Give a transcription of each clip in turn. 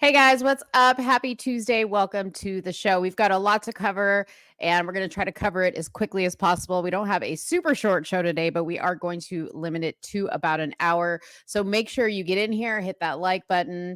Hey guys, what's up? Happy Tuesday. Welcome to the show. We've got a lot to cover and we're going to try to cover it as quickly as possible. We don't have a super short show today, but we are going to limit it to about an hour. So make sure you get in here, hit that like button.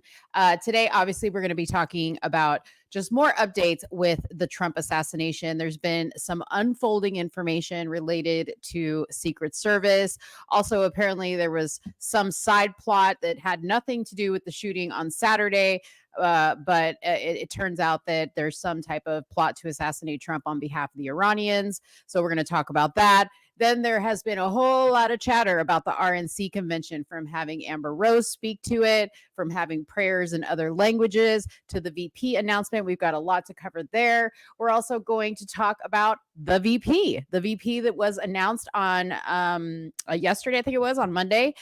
Today, obviously, we're going to be talking about just more updates with the Trump assassination. There's been some unfolding information related to Secret Service. Also, apparently, there was some side plot that had nothing to do with the shooting on Saturday. But it turns out that there's some type of plot to assassinate Trump on behalf of the Iranians. So we're going to talk about that. Then there has been a whole lot of chatter about the RNC convention, from having Amber Rose speak to it, from having prayers in other languages, to the VP announcement. We've got a lot to cover there. We're also going to talk about the VP that was announced on yesterday, I think it was on Monday.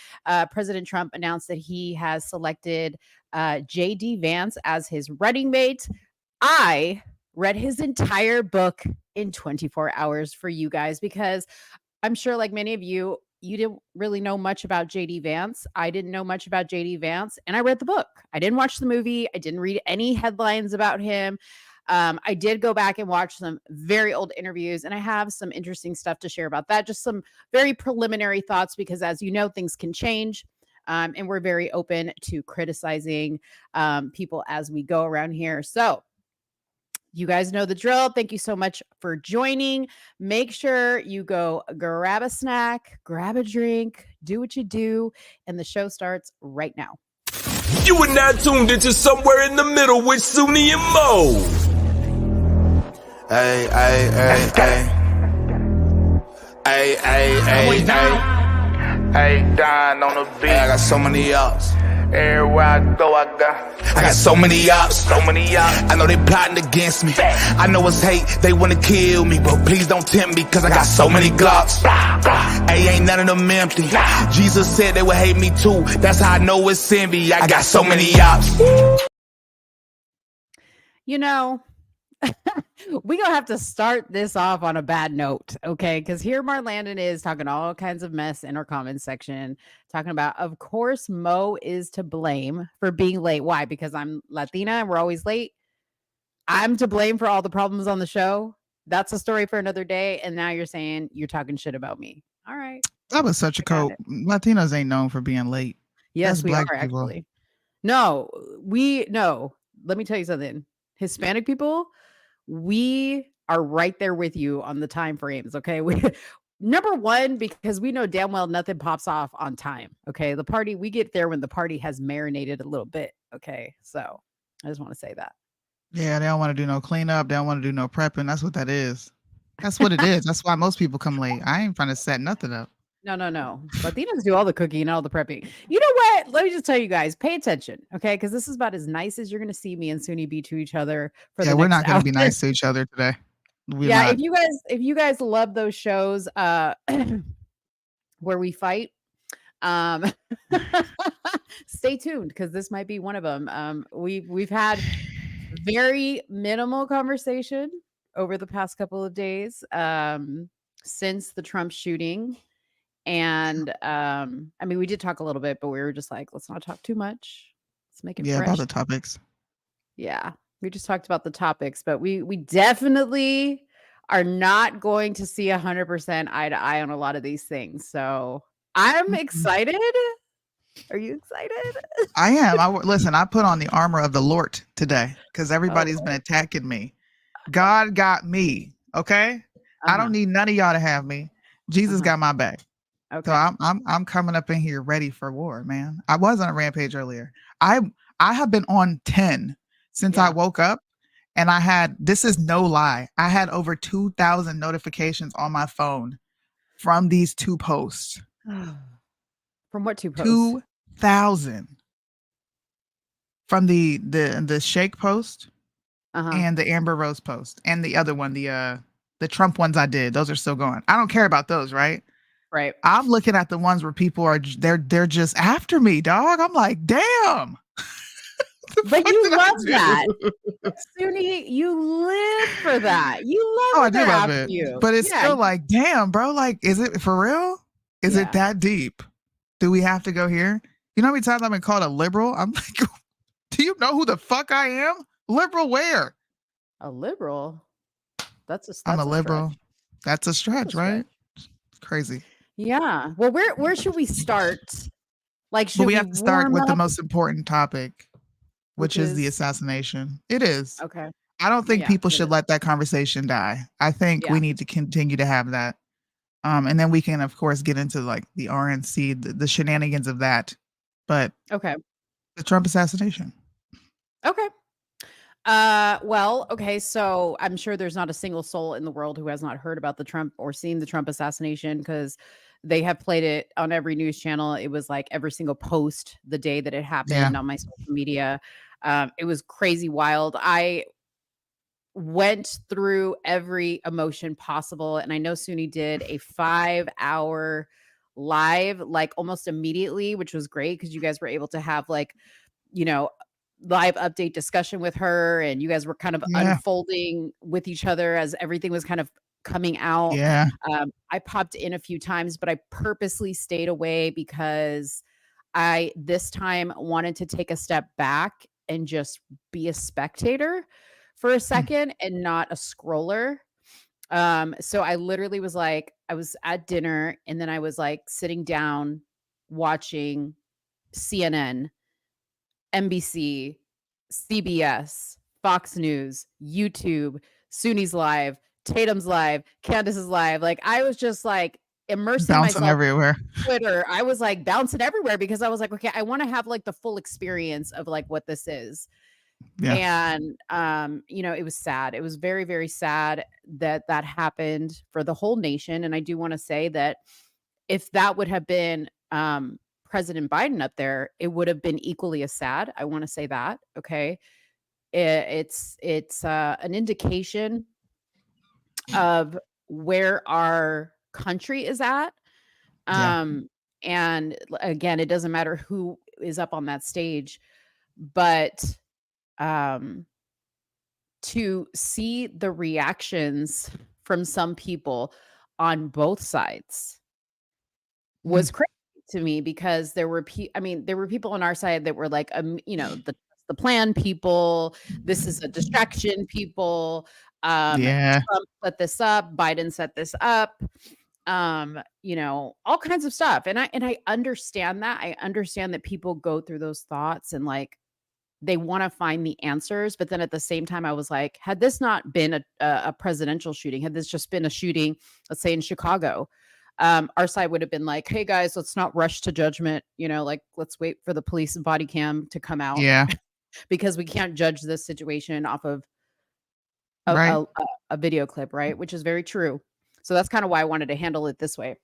President Trump announced that he has selected JD Vance as his running mate. I read his entire book in 24 hours for you guys because I'm sure, like many of you, you didn't really know much about JD Vance. I didn't know much about JD Vance, and I read the book. I didn't watch the movie. I didn't read any headlines about him. I did go back and watch some very old interviews, and I have some interesting stuff to share about that. Just some very preliminary thoughts, because as you know, things can change. And we're very open to criticizing people as we go around here. So you guys know the drill. Thank you so much for joining. Make sure you go grab a snack, grab a drink, do what you do, and the show starts right now. You are now tuned into Somewhere in the Middle with Sunni and Mo. Hey, hey, hey, hey. Hey, hey, hey, hey. Hey, Don on the beat. Hey, I got so many ops. Everywhere I go, I got so many ops. so many ops. I know they plotting against me. I know it's hate, they wanna kill me, but please don't tempt me, cause I got so many glocks. Hey, ain't none of them empty. Jesus said they would hate me too. That's how I know it's envy. I got so many ops. You know, we gonna have to start this off on a bad note, okay? Because here Marlandon is talking all kinds of mess in our comments section, talking about, of course, Mo is to blame for being late. Why? Because I'm Latina and we're always late. I'm to blame for all the problems on the show. That's a story for another day. And now you're saying you're talking shit about me. All right. That was such a code. Latinos ain't known for being late. Yes, That's we black are people. actually. No. Let me tell you something. Hispanic people, we are right there with you on the time frames. Okay. Number one, because we know damn well nothing pops off on time. Okay. The party, we get there when the party has marinated a little bit. Okay. So I just want to say that. Yeah, they don't want to do no cleanup. They don't want to do no prepping. That's what that is. That's what it is. That's why most people come late. I ain't trying to set nothing up. No. Latinos do all the cooking and all the prepping. You know what? Let me just tell you guys, pay attention, okay? Because this is about as nice as you're going to see me and Sunni be to each other. We're not going to be nice to each other today. If you guys love those shows where we fight, stay tuned, because this might be one of them. We've had very minimal conversation over the past couple of days since the Trump shooting. And I mean, we did talk a little bit, but we were just like, let's not talk too much. Let's make it fresh. About the topics. Yeah, we just talked about the topics, but we definitely are not going to see 100% eye to eye on a lot of these things. So I'm excited. Are you excited? I am. Listen, I put on the armor of the Lord today because everybody's been attacking me. God got me. Okay. I don't need none of y'all to have me. Jesus got my back. Okay. So I'm coming up in here ready for war, man. I was on a rampage earlier. I have been on 10 since I woke up, and this is no lie, I had over 2,000 notifications on my phone from these two posts. From what two posts? 2,000. From the Shake post and the Amber Rose post and the other one, the Trump ones I did. Those are still going. I don't care about those, right? Right. I'm looking at the ones where people are they're just after me, dog. I'm like, damn. But you love that. Sunni, you live for that. You love I do love it. You. But it's still like, damn, bro. Like, is it for real? Is it that deep? Do we have to go here? You know how many times I've been called a liberal? I'm like, Do you know who the fuck I am? Liberal where? A liberal? That's I'm a a liberal. stretch. That's a That's a stretch, right? stretch. Crazy. Yeah. Well, where should we start? Like, But should we we have to start warm with the up? most important topic, Which which is the is assassination. It is. okay. I don't think Yeah, people it should is. let that conversation die. I think Yeah. we need to continue to have that. And then we can, of course, get into like the RNC, the shenanigans of that. But Okay. the Trump assassination. Okay. Well, okay, so I'm sure there's not a single soul in the world who has not heard about the Trump or seen the Trump assassination because they have played it on every news channel. It was like every single post the day that it Yeah. happened on my social media. It was crazy wild. I went through every emotion possible, and I know Suni did a 5-hour live like almost immediately, which was great because you guys were able to have like, you know, live update discussion with her, and you guys were kind of Yeah. unfolding with each other as everything was kind of coming out. Yeah. I popped in a few times, but I purposely stayed away because I this time wanted to take a step back and just be a spectator for a Mm. second and not a scroller. So I literally was like, I was at dinner and then I was like sitting down watching CNN, NBC, CBS, Fox News, YouTube, Suni's live, Tatum's live, Candace's live. Like I was just like immersing Bouncing myself everywhere. on Twitter. I was like bouncing everywhere because I was like, okay, I want to have like the full experience of like what this is. Yeah. And it was sad. It was very, very sad that that happened for the whole nation. And I do want to say that if that would have been President Biden up there, it would have been equally as sad. I want to say that. Okay. It's an indication of where our country is at. Yeah. And again, it doesn't matter who is up on that stage, but um to see the reactions from some people on both sides Mm. was crazy to me because there were people on our side that were like, the plan people, this is a distraction people, Yeah. Trump set this up, Biden set this up, all kinds of stuff. And I understand that. I understand that people go through those thoughts and like they want to find the answers, but then at the same time, I was like, had this not been a presidential shooting, had this just been a shooting, let's say in Chicago, our side would have been like, hey guys, let's not rush to judgment, like let's wait for the police and body cam to come out Yeah. because we can't judge this situation off of a, Right. a, a video clip, right? Which is very true. So that's kind of why I wanted to handle it this way.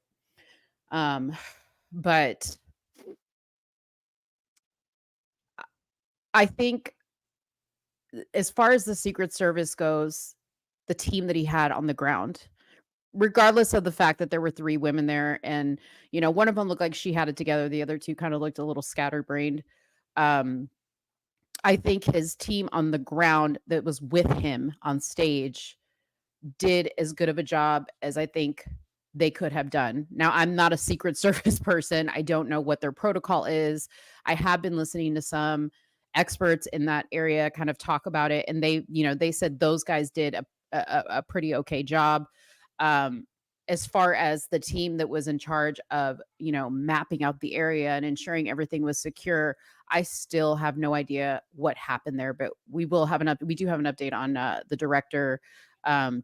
But I think as far as the Secret Service goes, the team that he had on the ground, regardless of the fact that there were 3 women there and, one of them looked like she had it together, the other 2 kinda looked a little scatterbrained. Um, I think his team on the ground that was with him on stage did as good of a job as I think they could have done. Now, I'm not a Secret Service person. I don't know what their protocol is. I have been listening to some experts in that area kind of talk about it, and they said those guys did a pretty okay job. Um, as far as the team that was in charge of, mapping out the area and ensuring everything was secure, I still have no idea what happened there, but we do have an update on the director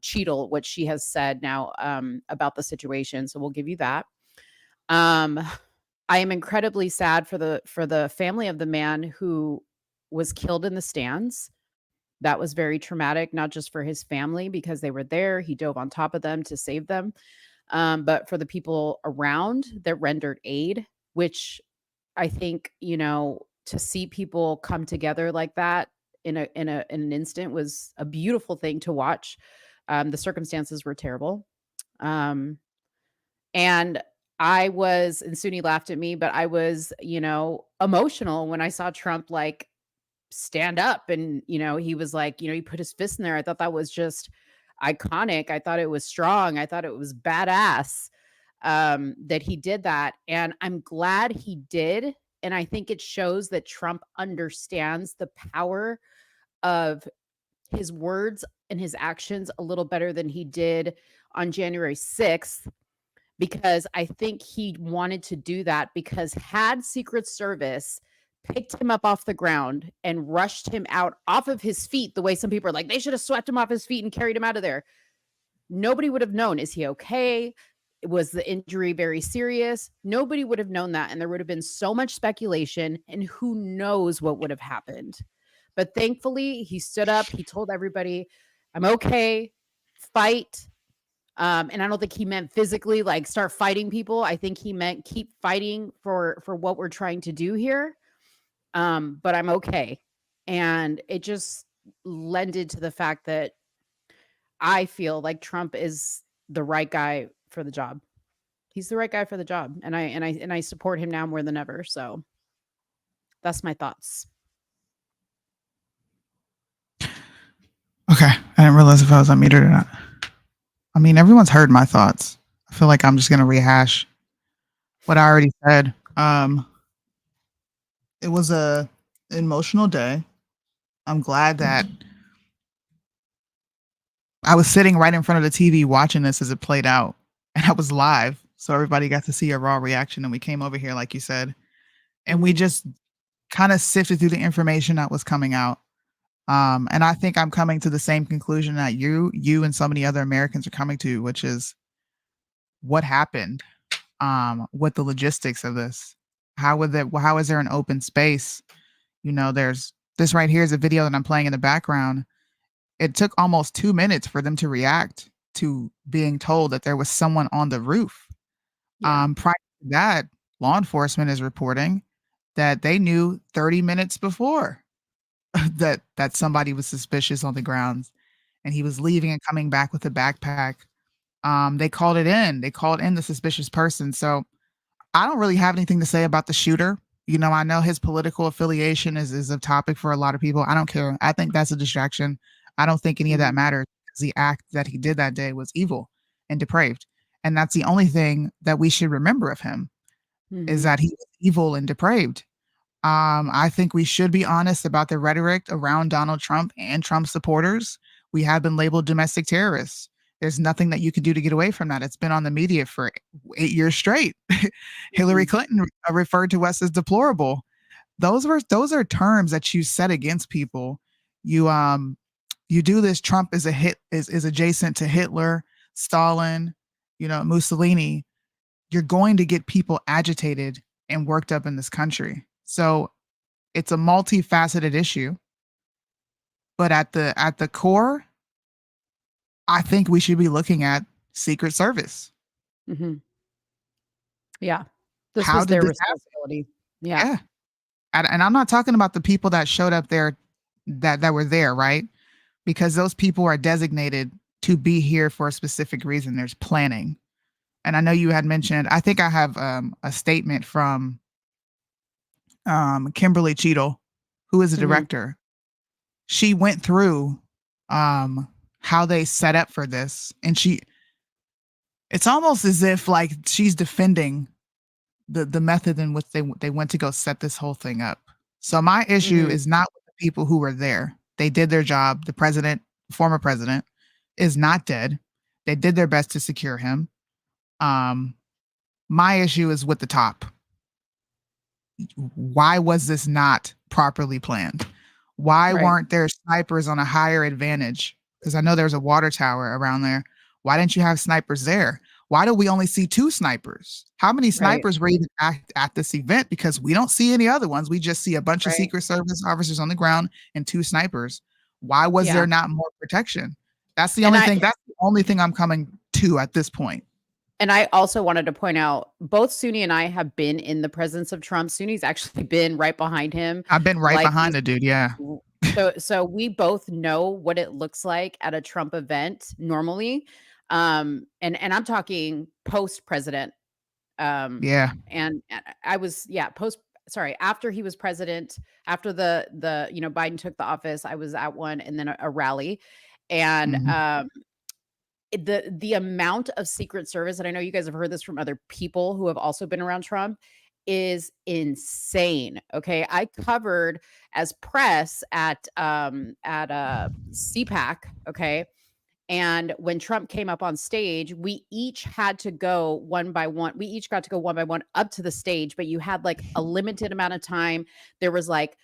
Cheadle, what she has said now about the situation. So we'll give you that. Um, I am incredibly sad for the family of the man who was killed in the stands. That was very traumatic, not just for his family because they were there. He dove on top of them to save them, but for the people around that rendered aid, which I think, to see people come together like that in an instant was a beautiful thing to watch. The circumstances were terrible. Um, and and Suni laughed at me, but I was, emotional when I saw Trump like stand up and, he was like, he put his fist in there. I thought that was just iconic. I thought it was strong. I thought it was badass that he did that. And I'm glad he did. And I think it shows that Trump understands the power of his words and his actions a little better than he did on January 6th, because I think he wanted to do that because had Secret Service picked him up off the ground and rushed him out off of his feet, the way some people are like, they should have swept him off his feet and carried him out of there. Nobody would have known, is he okay? Was the injury very serious? Nobody would have known that. And there would have been so much speculation, and who knows what would have happened. But thankfully, he stood up. He told everybody, I'm okay, fight. And I don't think he meant physically, like start fighting people. I think he meant keep fighting for what we're trying to do here. But I'm okay. And it just lended to the fact that I feel like Trump is the right guy for the job. He's the right guy for the job, and I support him now more than ever. So that's my thoughts. Okay, I didn't realize if I was unmuted or not. I mean, everyone's heard my thoughts. I feel like I'm just gonna rehash what I already said. It was a emotional day. I'm glad that I was sitting right in front of the TV watching this as it played out, and I was live, so everybody got to see a raw reaction. And we came over here, like you said, and we just kind of sifted through the information that was coming out. And I think I'm coming to the same conclusion that you and so many other Americans are coming to, which is what happened with the logistics of this. How is there an open space? You know, there's this right here is a video that I'm playing in the background. It took almost 2 minutes for them to react to being told that there was someone on the roof. Yeah. Prior to that, law enforcement is reporting that they knew 30 minutes before that somebody was suspicious on the grounds, and he was leaving and coming back with a backpack. They called it in. They called in the suspicious person. So I don't really have anything to say about the shooter. You know, I know his political affiliation is a topic for a lot of people. I don't care. I think that's a distraction. I don't think any of that matters, because the act that he did that day was evil and depraved. And that's the only thing that we should remember of him, is that he was evil and depraved. I think we should be honest about the rhetoric around Donald Trump and Trump supporters. We have been labeled domestic terrorists. There's nothing that you can do to get away from that. It's been on the media for 8 years straight. Hillary Clinton referred to us as deplorable. Those are terms that you set against people. You do this. Trump is is adjacent to Hitler, Stalin, Mussolini. You're going to get people agitated and worked up in this country. So it's a multifaceted issue. But at the core, I think we should be looking at Secret Service. Yeah. This How was did their this happen? responsibility. Yeah. Yeah. And I'm not talking about the people that showed up there that were there, right? Because those people are designated to be here for a specific reason. There's planning. And I know you had mentioned, I think I have a statement from Kimberly Cheadle, who is a director. She went through how they set up for this, and it's almost as if like she's defending the method in which they went to go set this whole thing up. So my issue is not with the people who were there. They did their job. The president, former president, is not dead. They did their best to secure him. My issue is with the top. Why was this not properly planned? Why weren't there snipers on a higher advantage? Because I know there's a water tower around there. Why didn't you have snipers there? Why do we only see 2 snipers? How many snipers were even at this event? Because we don't see any other ones. We just see a bunch of Secret Service officers on the ground and 2 snipers. Why was there not more protection? That's the only thing. That's the only thing I'm coming to at this point. And I also wanted to point out, both Suni and I have been in the presence of Trump. Suni's actually been right behind him. I've been right behind the dude. Yeah. So we both know what it looks like at a Trump event normally. And I'm talking post-president. Yeah. And I was, after he was president, after the Biden took the office, I was at one, and then a rally. And the amount of Secret Service, and I know you guys have heard this from other people who have also been around Trump, is insane. Okay. I covered as press at CPAC. Okay. And when Trump came up on stage, we each had to go one by one. We each got to go one by one up to the stage, but you had like a limited amount of time. There was like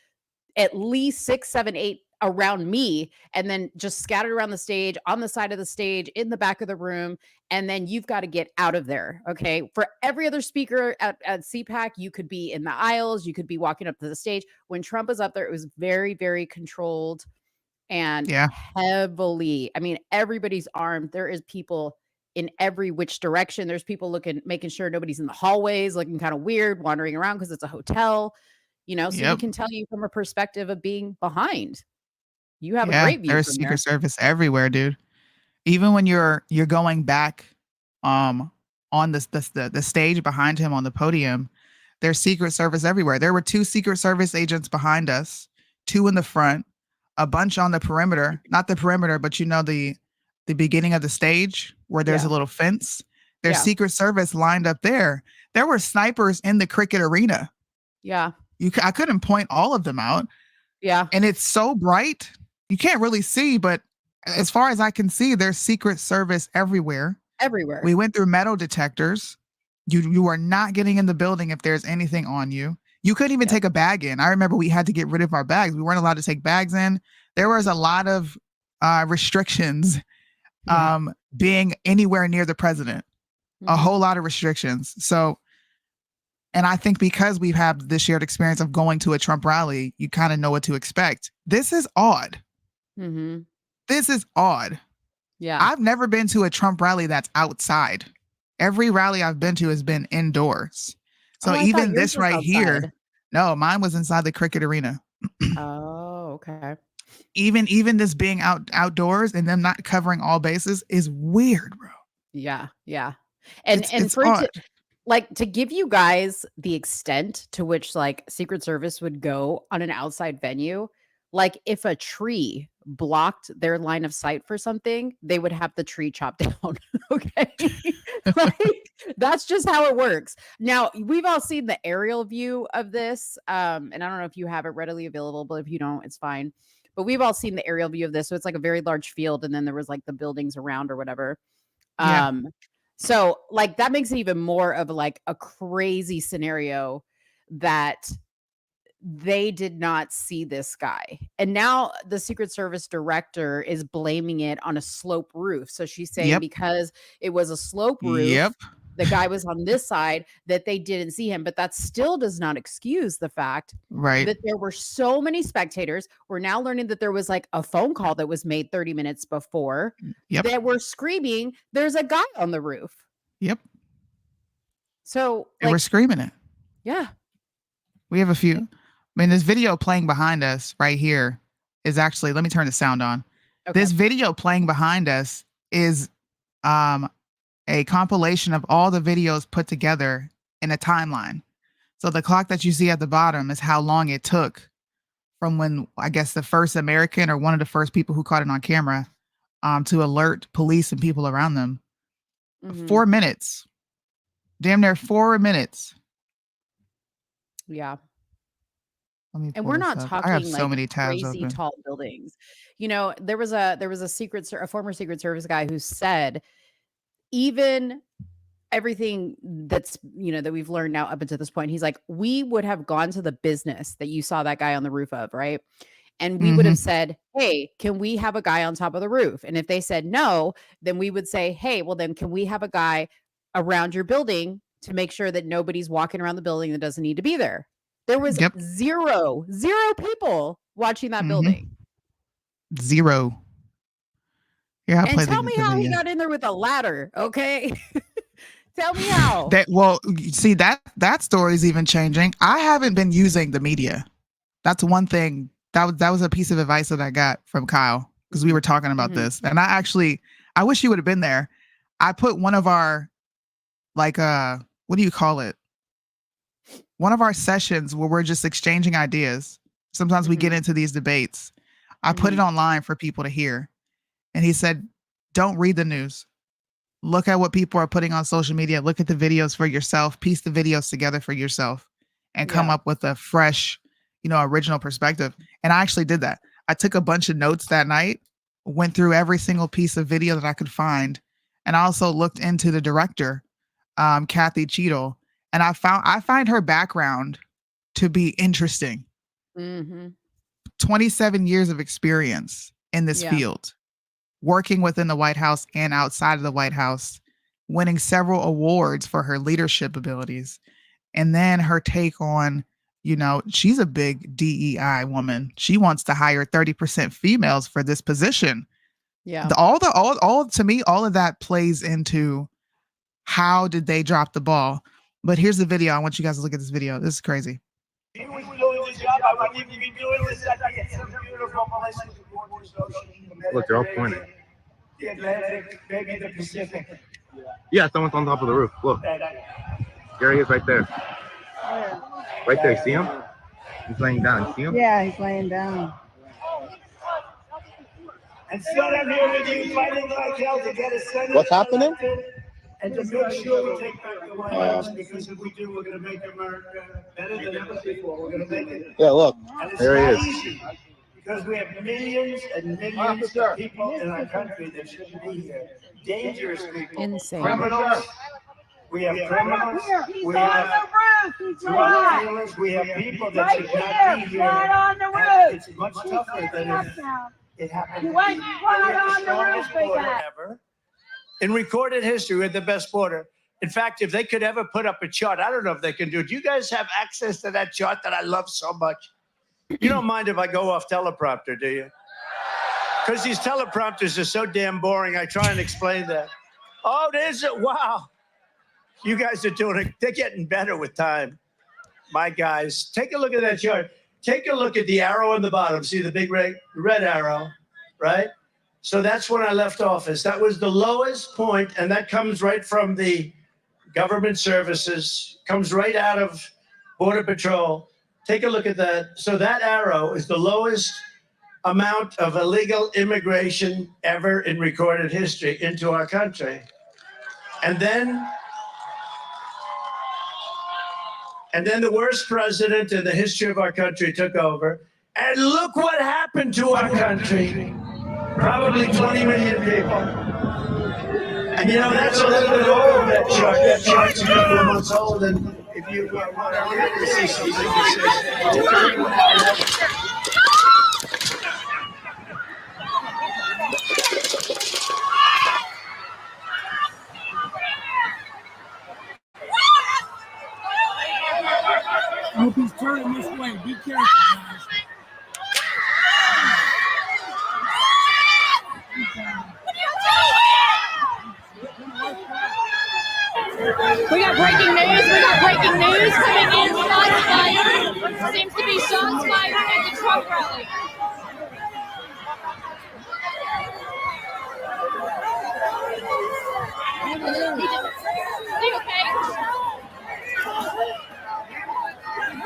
at least 6, 7, 8 around me, and then just scattered around the stage, on the side of the stage, in the back of the room. And then you've got to get out of there. Okay. For every other speaker at CPAC, you could be in the aisles, you could be walking up to the stage. When Trump was up there, it was very, very controlled and Yeah. heavily. I mean, everybody's armed. There is people in every which direction. There's people making sure nobody's in the hallways, looking kind of weird, wandering around because it's a hotel, so we Yep. can tell you from a perspective of being behind. You have a Yeah. great view There's from Secret there. Service everywhere, dude. Even when you're going back um on the stage behind him on the podium, there's Secret Service everywhere. There were 2 Secret Service agents behind us, 2 in the front, a bunch on the perimeter. Not the perimeter, but the beginning of the stage where there's a Yeah. little fence. There's Yeah. Secret Service lined up there. There were snipers in the cricket arena. Yeah. I couldn't point all of them out, Yeah. and it's so bright you can't really see. But as far as I can see, there's Secret Service everywhere. Everywhere. We went through metal detectors. You are not getting in the building if there's anything on you. You couldn't even Yep. take a bag in. I remember we had to get rid of our bags. We weren't allowed to take bags in. There was a lot of restrictions Yeah. being anywhere near the president. A Mhm. whole lot of restrictions. So, and I think because we've had this shared experience of going to a Trump rally, you kind of know what to expect. This is odd. Mhm. This is odd. Yeah. I've never been to a Trump rally that's outside. Every rally I've been to has been indoors. So Oh, I thought even yours this was right outside. here, no, mine was inside the cricket arena. Oh, okay. Even this being outdoors and them not covering all bases is weird, bro. Yeah. Yeah. And It's for it odd. to like to give you guys the extent to which like Secret Service would go on an outside venue, like if a tree blocked their line of sight for something, they would have the tree chopped down. Okay. Like that's just how it works. Now, we've all seen the aerial view of this. And I don't know if you have it readily available, but if you don't, it's fine. But we've all seen the aerial view of this. So it's like a very large field, and then there was like the buildings around or whatever. Yeah. Um, so like that makes it even more of like a crazy scenario that they did not see this guy. And now the Secret Service director is blaming it on a slope roof. So she's saying Yep. because it was a slope roof, Yep. the guy was on this side that they didn't see him. But that still does not excuse the fact Right. that there were so many spectators. We're now learning that there was like a phone call that was made 30 minutes before Yep. that were screaming, "There's a guy on the roof." Yep. So, They were like, screaming it. yeah. We have a few. I mean, this video playing behind us right here is actually, let me turn the sound on. Okay. This video playing behind us is a compilation of all the videos put together in a timeline. So the clock that you see at the bottom is how long it took from when, I guess, the first American or one of the first people who caught it on camera to alert police and people around them. Mhm. 4 minutes. Damn near 4 minutes. Yeah. Let me And pull we're this not up. I have talking so like many tabs crazy open. tall buildings. There was a former Secret Service guy who said even everything that we've learned now up until this point, he's like, we would have gone to the business that you saw that guy on the roof of, right? And we would Mm-hmm. have said, "Hey, can we have a guy on top of the roof?" And if they said no, then we would say, "Hey, well then can we have a guy around your building to make sure that nobody's walking around the building that doesn't need to be there?" There was Yep. zero people watching that Mm-hmm. building. Zero. Here, I'll And play tell me the how he video. got in there with a ladder, okay? Tell me how. See that story is even changing. I haven't been using the media. That's one thing. That was a piece of advice that I got from Kyle because we were talking about Mhm. this. And I wish you would have been there. I put one of our what do you call it? One of our sessions where we're just exchanging ideas. Sometimes we get Mhm. into these debates. I put it Mhm. online for people to hear. And he said, "Don't read the news. Look at what people are putting on social media. Look at the videos for yourself. Piece the videos together for yourself. and come up with a fresh, original perspective. And I actually did that. I took a bunch of notes that night, went through every single piece of video that I could find, and I also looked into the director, Kathy Cheadle, and I find her background to be interesting. 27 years of experience in this field, working within the White House and outside of the White House, winning several awards for her leadership abilities. And then her take on, she's a big DEI woman. She wants to hire 30% females for this position. Yeah. All to me, all of that plays into how did they drop the ball. But here's the video. I want you guys to look at this video. This is crazy. If he was doing this job, I wouldn't even be doing this. It's a beautiful place. Look, they're all pointing. The Atlantic, maybe the Pacific. Yeah, someone's on top of the roof. Look. There he is right there. Right there, see him? He's laying down. See him? Yeah, he's laying down. And so I'm here with you fighting like hell to get a senator. What's happening? And to make sure we take back the White House, because if we do, we're going to make America better than ever before. We're going to make it. Yeah, look. And it's There he not is. easy, because we have millions and millions of people in our country that shouldn't be here. Dangerous people. Insane. Criminals. We have criminals. We have drug dealers. We have people that should not be here. And it's much tougher than if it happened. We have the strongest border ever. In recorded history, we had the best border. In fact, if they could ever put up a chart, I don't know if they can do it. Do you guys have access to that chart that I love so much? You don't mind if I go off teleprompter, do you? Because these teleprompters are so damn boring. I try and explain that. Oh, there's it. Wow. You guys are doing it. They're getting better with time. My guys, take a look at that chart. Take a look at the arrow on the bottom. See the big red arrow, right? So that's when I left office. That was the lowest point, and that comes right from the government services, comes right out of Border Patrol. Take a look at that. So that arrow is the lowest amount of illegal immigration ever in recorded history into our country. And then the worst president in the history of our country took over. And look what happened to our country. Probably 20 million people. And that's a little bit old, that chart. That chart's a couple of months old. And if you want to see something to say, I hope he's turning this way. Be careful, guys. We got breaking news. Coming in. Shots fired. Seems to be shots fired at the Trump rally. Are you okay? I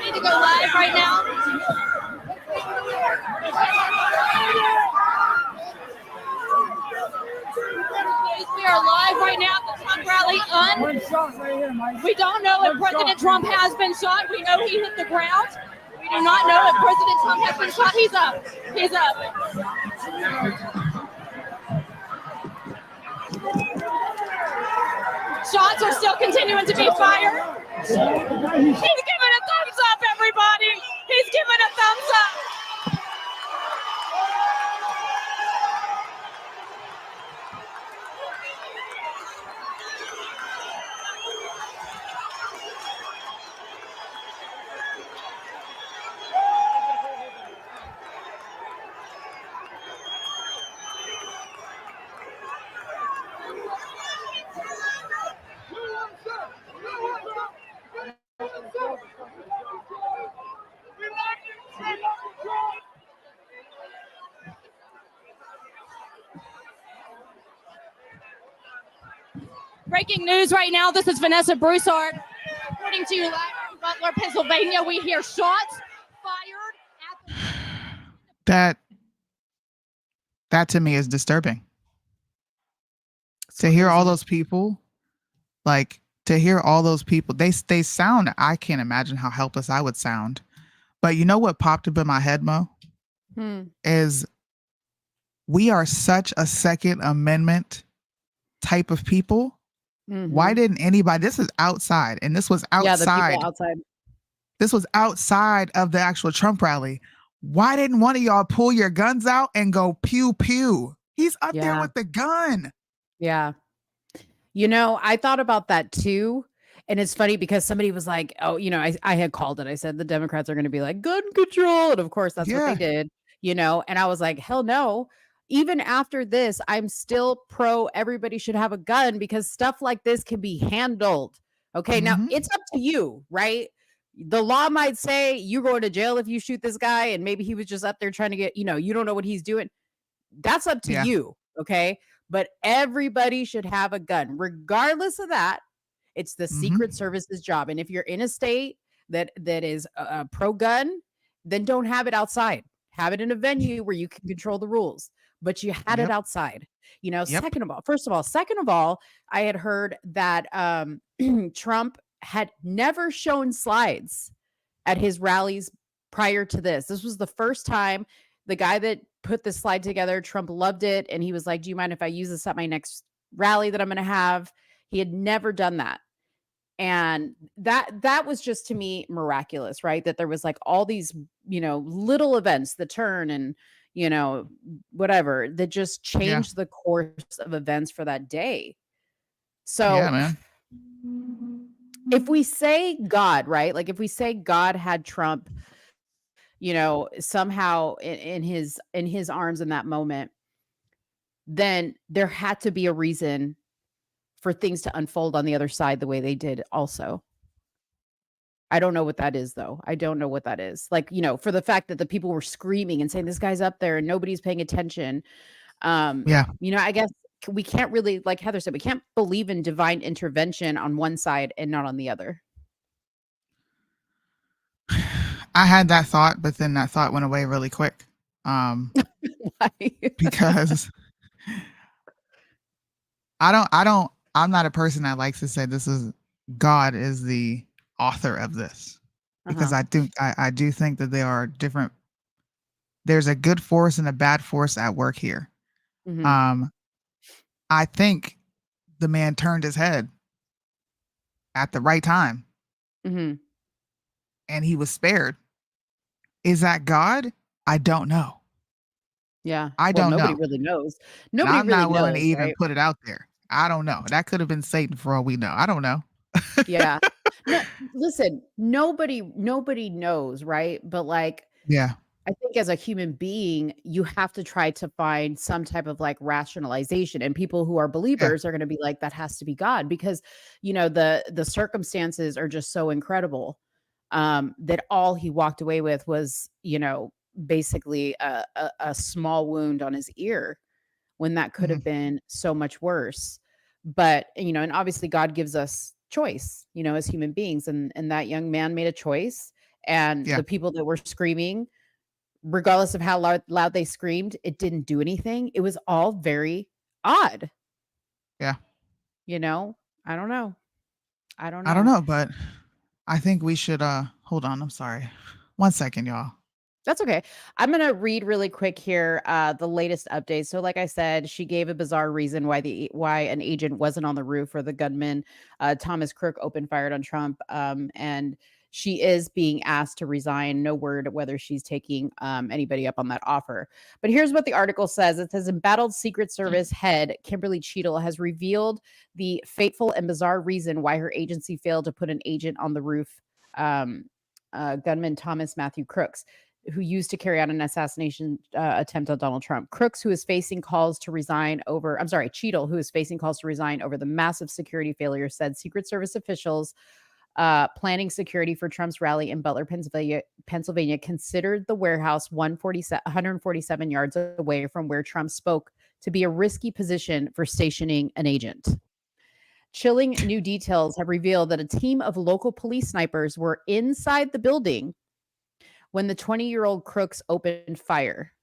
need to go live right now. We are live right now at the Trump rally. We don't know if President Trump has been shot. We know he hit the ground. We do not know if President Trump has been shot. He's up. He's up. Shots are still continuing to be fired. He's giving a thumbs up, everybody. He's giving a thumbs up. Breaking news right now. This is Vanessa Broussard reporting to you live from Butler, Pennsylvania. We hear shots fired at That to me is disturbing. To hear all those people like to hear all those people, they sound, I can't imagine how helpless I would sound. But you know what popped up in my head, Mo? Is we are such a Second Amendment type of people. Why didn't anybody, this is outside, and this was Yeah, the people outside. outside. This was outside of the actual Trump rally. Why didn't one of y'all pull your guns out and go pew pew? He's up there Yeah. with the gun. Yeah. You know, I thought about that too. And it's funny because somebody was like, oh, you know, I had called it. I said the Democrats are going to be like gun control. And of course, that's what they Yeah. did, you know. And I was like, hell no. Even after this, I'm still pro everybody should have a gun because stuff like this can be handled. Okay. Now it's up to you, right? The law might say you're going to jail if you shoot this guy. And maybe he was just up there trying to get, you know, you don't know what he's doing. That's up to Yeah. you. Okay. But everybody should have a gun. Regardless of that, it's the Secret Service's job. And if you're in a state that is pro gun, then don't have it outside. Have it in a venue where you can control the rules. But you had it outside. You know, second of all, I had heard that Trump had never shown slides at his rallies prior to this. This was the first time. The guy that put this slide together, Trump loved it. And he was like, do you mind if I use this at my next rally that I'm going to have? He had never done that. And that was just, to me, miraculous, right? That there was like all these, you know, little events, the turn and, you know, whatever, that just changed the course of events for that day. So yeah, man. If we say God, right? Like if we say God had Trump, you know, somehow in his arms in that moment, then there had to be a reason for things to unfold on the other side the way they did also. I don't know what that is, though. I don't know what that is. Like, you know, for the fact that the people were screaming and saying this guy's up there and nobody's paying attention. Yeah. You know, I guess we can't really, like Heather said, we can't believe in divine intervention on one side and not on the other. I had that thought, but then that thought went away really quick. Why? Because I'm not a person that likes to say this is God is the author of this, because I do think that there are different, there's a good force and a bad force at work here. I think the man turned his head at the right time and he was spared. Is that God? I don't know. Yeah. I don't nobody know. Really knows. And Nobody I'm really not willing knows, to even right? put it out there. I don't know. That could have been Satan for all we know. I don't know. Yeah. No, listen, nobody knows, right? But like, Yeah. I think as a human being, you have to try to find some type of like rationalization, and people who are believers are going to be like, that has to be God, because, you know, the circumstances are just so incredible, that all he walked away with was, you know, basically a small wound on his ear, when that could have been so much worse. But, you know, and obviously God gives us choice, you know, as human beings, and that young man made a choice, and the people that were screaming, regardless of how loud they screamed, it didn't do anything. It was all very odd. Yeah. You know, I don't know. I don't know, but I think we should hold on. I'm sorry. 1 second, y'all. That's okay. I'm going to read really quick here the latest updates. So like I said, she gave a bizarre reason why an agent wasn't on the roof, or the gunman Thomas Crook opened fired on Trump, and she is being asked to resign. No word whether she's taking anybody up on that offer. But here's what the article says. It says, embattled Secret Service head Kimberly Cheadle has revealed the fateful and bizarre reason why her agency failed to put an agent on the roof, gunman Thomas Matthew Crooks, who used to carry out an assassination attempt on Donald Trump. Crooks, who is facing calls to resign over, Cheadle, who is facing calls to resign over the massive security failure, said Secret Service officials planning security for Trump's rally in Butler, Pennsylvania, considered the warehouse 147 yards away from where Trump spoke to be a risky position for stationing an agent. Chilling new details have revealed that a team of local police snipers were inside the building when the 20-year-old Crooks opened fire.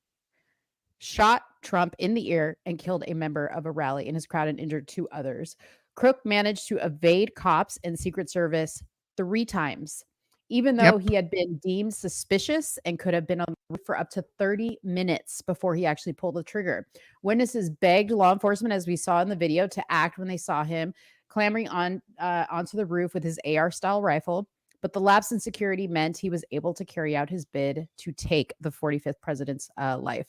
shot Trump in the ear and killed a member of a rally in his crowd and injured 2 others. Crook managed to evade cops and Secret Service 3 times, even though Yep. he had been deemed suspicious and could have been on the roof for up to 30 minutes before he actually pulled the trigger. Witnesses begged law enforcement, as we saw in the video, to act when they saw him clambering onto the roof with his AR-style rifle. But the lapse in security meant he was able to carry out his bid to take the 45th president's life.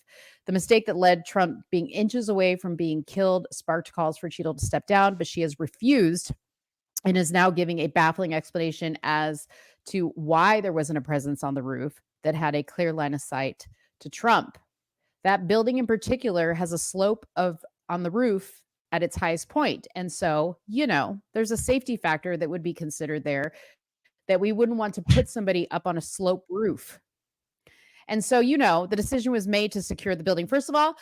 The mistake that led Trump being inches away from being killed sparked calls for Cheadle to step down, but she has refused and is now giving a baffling explanation as to why there wasn't a presence on the roof that had a clear line of sight to Trump. That building in particular has a slope on the roof at its highest point. And so, there's a safety factor that would be considered there, that we wouldn't want to put somebody up on a slope roof. And so, the decision was made to secure the building. First of all,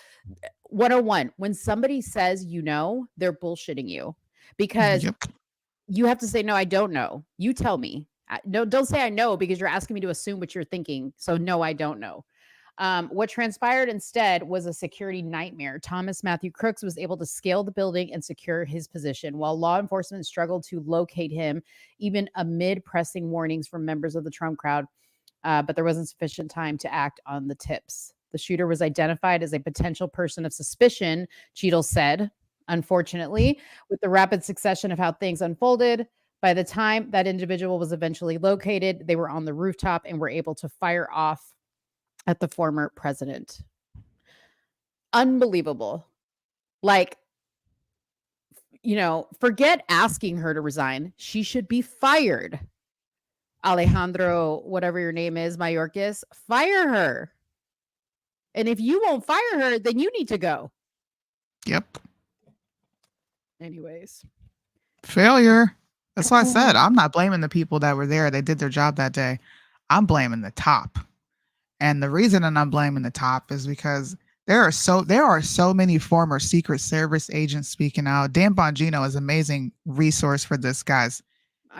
101, when somebody says, they're bullshitting you, because Yep. you have to say, no, I don't know. You tell me. No, don't say I know, because you're asking me to assume what you're thinking. So no, I don't know. What transpired instead was a security nightmare. Thomas Matthew Crooks was able to scale the building and secure his position, while law enforcement struggled to locate him, even amid pressing warnings from members of the Trump crowd. But there wasn't sufficient time to act on the tips. The shooter was identified as a potential person of suspicion, Cheadle said. Unfortunately, with the rapid succession of how things unfolded, by the time that individual was eventually located, they were on the rooftop and were able to fire off at the former president. Unbelievable. Like, forget asking her to resign. She should be fired. Alejandro, whatever your name is, Mayorkas, fire her. And if you won't fire her, then you need to go. Yep. Anyways. Failure. That's why I said I'm not blaming the people that were there. They did their job that day. I'm blaming the top. And the reason that I'm blaming the top is because there are so many former Secret Service agents speaking out. Dan Bongino is an amazing resource for this, guys.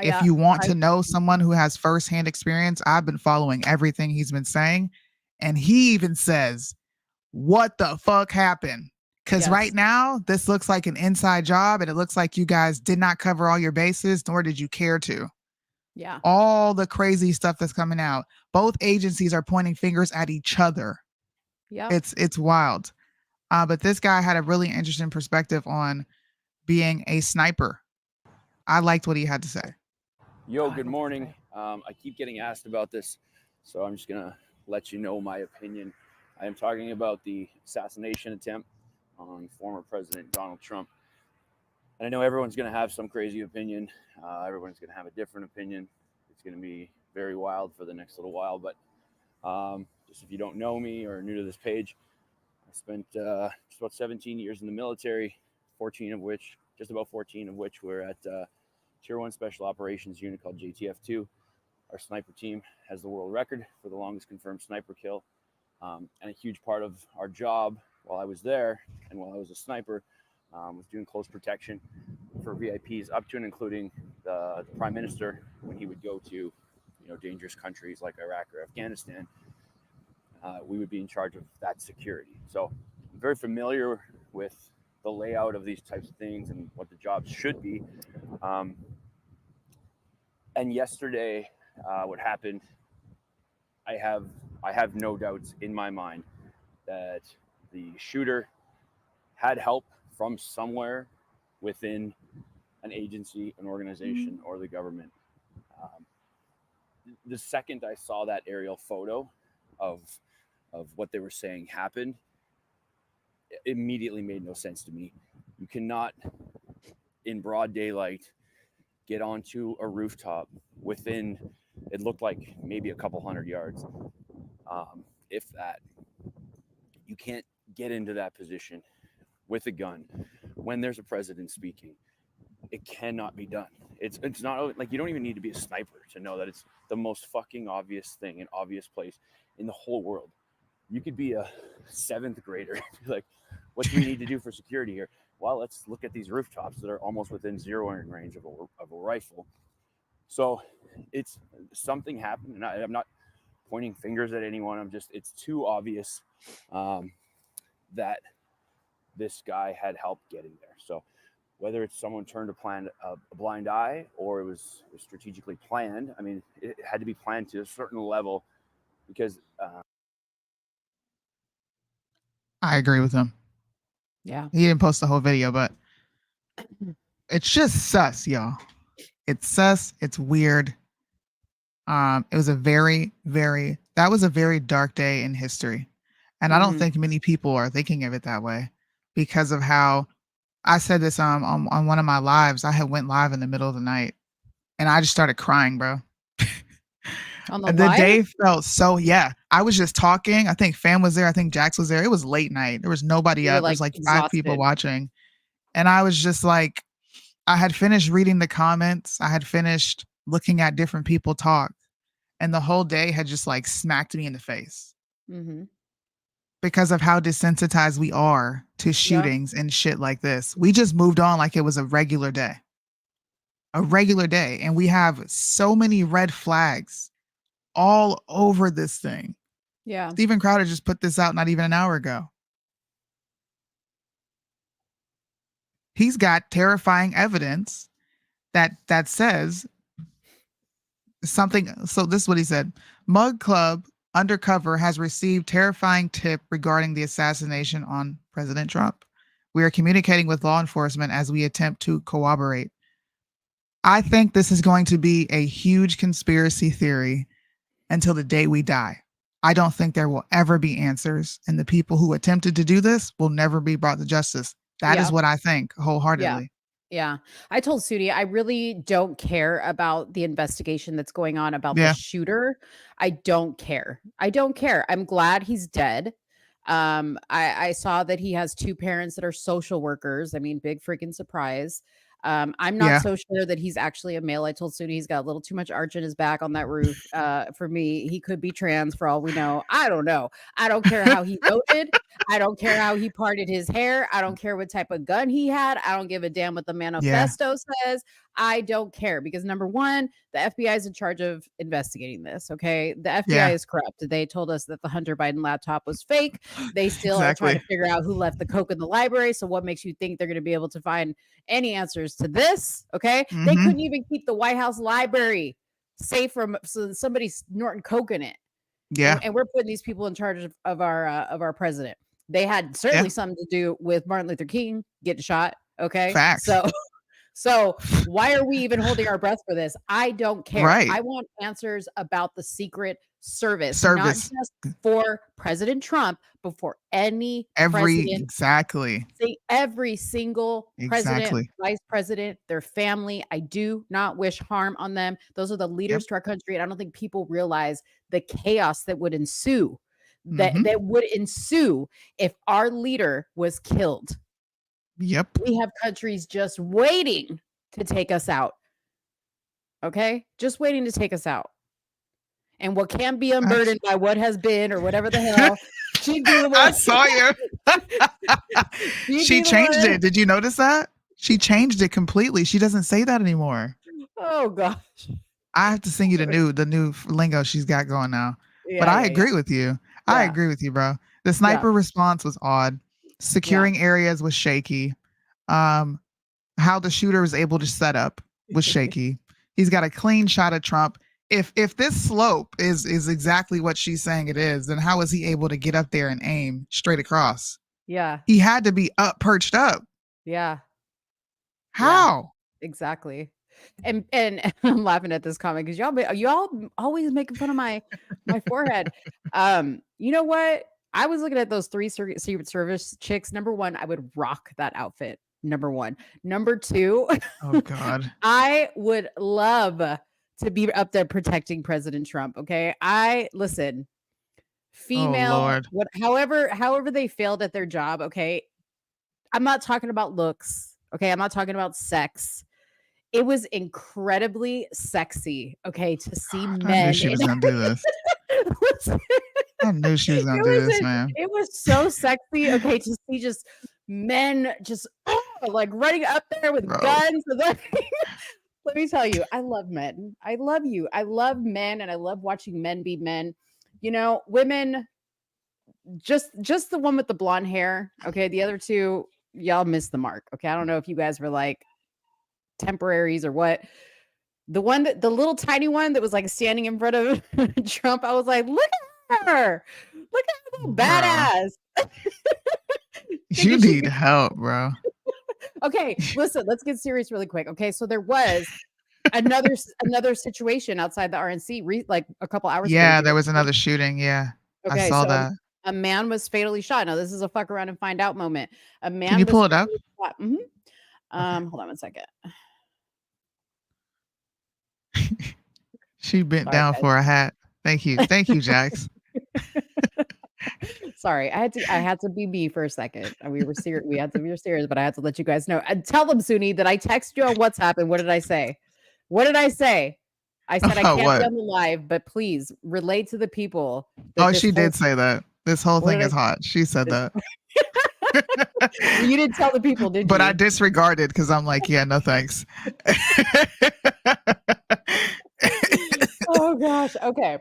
If you want to know someone who has firsthand experience, I've been following everything he's been saying. And he even says, what the fuck happened? Because right now, this looks like an inside job, and it looks like you guys did not cover all your bases, nor did you care to. Yeah. All the crazy stuff that's coming out. Both agencies are pointing fingers at each other. Yeah. It's wild. But this guy had a really interesting perspective on being a sniper. I liked what he had to say. Yo, good morning. I keep getting asked about this, so I'm just going to let you know my opinion. I am talking about the assassination attempt on former President Donald Trump. And I know everyone's going to have some crazy opinion. Everyone's going to have a different opinion. It's going to be very wild for the next little while. But just if you don't know me or are new to this page, I spent just about 17 years in the military, just about 14 of which were at Tier 1 Special Operations Unit called JTF-2. Our sniper team has the world record for the longest confirmed sniper kill. And a huge part of our job while I was there and while I was a sniper was doing close protection for VIPs up to and including the Prime Minister when he would go to dangerous countries like Iraq or Afghanistan. We would be in charge of that security. So I'm very familiar with the layout of these types of things and what the jobs should be. And yesterday, what happened, I have no doubts in my mind that the shooter had help from somewhere within an agency, an organization, or the government. The second I saw that aerial photo of what they were saying happened, it immediately made no sense to me. You cannot, in broad daylight, get onto a rooftop within, it looked like maybe a couple hundred yards, if that. You can't get into that position with a gun when there's a president speaking. It cannot be done. It's not like you don't even need to be a sniper to know that it's the most fucking obvious thing, an obvious place in the whole world. You could be a 7th grader, like, what do we need to do for security here? Well, let's look at these rooftops that are almost within zeroing range of a rifle. So it's something happened, and I'm not pointing fingers at anyone. It's too obvious that this guy had help getting there. So whether it's someone turned a blind eye or it was strategically planned, I mean, it had to be planned to a certain level because I agree with him. Yeah. He didn't post the whole video, but it's just sus, y'all. It's sus. It's weird. It was a very dark day in history. And I don't think many people are thinking of it that way because of how I said this on one of my lives. I had went live in the middle of the night and I just started crying, bro. On the And the live? day felt so, yeah. I was just talking. I think Fam was there. I think Jax was there. It was late night. There was nobody You were, up. There's like 5 people exhausted. watching. And I was just like, I had finished reading the comments. I had finished looking at different people talk. And the whole day had just like smacked me in the face because of how desensitized we are to shootings and shit like this. We just moved on like it was a regular day. And we have so many red flags all over this thing. Yeah. Steven Crowder just put this out not even an hour ago. He's got terrifying evidence that says something. So this is what he said. Mug Club Undercover has received terrifying tip regarding the assassination on President Trump. We are communicating with law enforcement as we attempt to corroborate. I think this is going to be a huge conspiracy theory until the day we die. I don't think there will ever be answers, and the people who attempted to do this will never be brought to justice. That is what I think wholeheartedly. Yeah. I told Sudi, I really don't care about the investigation that's going on about the shooter. I don't care. I'm glad he's dead. I saw that he has 2 parents that are social workers. I mean, big freaking surprise. I'm not so sure that he's actually a male. I told Sudi he's got a little too much arch in his back on that roof. For me, he could be trans for all we know. I don't know. I don't care how he voted. I don't care how he parted his hair. I don't care what type of gun he had. I don't give a damn what the manifesto says. I don't care because number one, the FBI is in charge of investigating this. Okay. The FBI is corrupt. They told us that the Hunter Biden laptop was fake. They still are trying to figure out who left the coke in the library. So what makes you think they're going to be able to find any answers to this? Okay. They couldn't even keep the White House library safe from somebody snorting coke in it. Yeah. And we're putting these people in charge of our president. They had certainly something to do with Martin Luther King getting shot. Okay. Facts. So why are we even holding our breath for this? I don't care. Right. I want answers about the Secret Service. Not just for President Trump, but for every single president, vice president, their family. I do not wish harm on them. Those are the leaders to our country. And I don't think people realize the chaos that would ensue. That would ensue if our leader was killed. Yep. We have countries just waiting to take us out. Okay? Just waiting to take us out. And what can be unburdened by what has been or whatever the hell. She'd be the one. I saw you. She changed it. Did you notice that? She changed it completely. She doesn't say that anymore. Oh gosh. I have to sing you the new lingo she's got going now. But I agree with you. I agree with you, bro. The sniper response was odd. Securing areas was shaky. How the shooter was able to set up was shaky. He's got a clean shot at Trump. If this slope is exactly what she's saying it is, then how is he able to get up there and aim straight across? Yeah. He had to be perched up. Yeah. How? Yeah, exactly. And I'm laughing at this comment because y'all always making fun of my forehead. You know what? I was looking at those 3 Secret Service chicks. Number 1, I would rock that outfit. Number 1. Number 2, oh God, I would love to be up there protecting President Trump. Okay, listen. Female, however they failed at their job. Okay, I'm not talking about looks. Okay, I'm not talking about sex. It was incredibly sexy. Okay, to see men. I knew she was gonna do this. I knew she was gonna do this, man. It was so sexy. Okay, to see just men just like running up there with guns. Let me tell you, I love men. I love you. I love men, and I love watching men be men. You know, women, just the one with the blonde hair. Okay, the other two, y'all missed the mark. Okay, I don't know if you guys were like temporaries or what. The little tiny one that was like standing in front of Trump, I was like, look at her, look at her badass. You need help, bro. Okay, listen, let's get serious really quick. Okay, so there was another situation outside the RNC like a couple hours ago. Yeah, there was another shooting. Yeah, okay, I saw so that. a man was fatally shot. Now this is a fuck around and find out moment. A man. Can you pull it up? Mm-hmm. Hold on one second. She bent down for a hat. Thank you, Jax. Sorry, I had to be me for a second. We were serious. We were serious, but I had to let you guys know. And tell them, Suni, that I text you on WhatsApp. And what did I say? What did I say? I said I can't be on the live, but please relate to the people. Oh, she did say that. This whole thing is hot. She said that. You didn't tell the people, did you? But I disregarded because I'm like, yeah, no thanks. Oh gosh. Okay.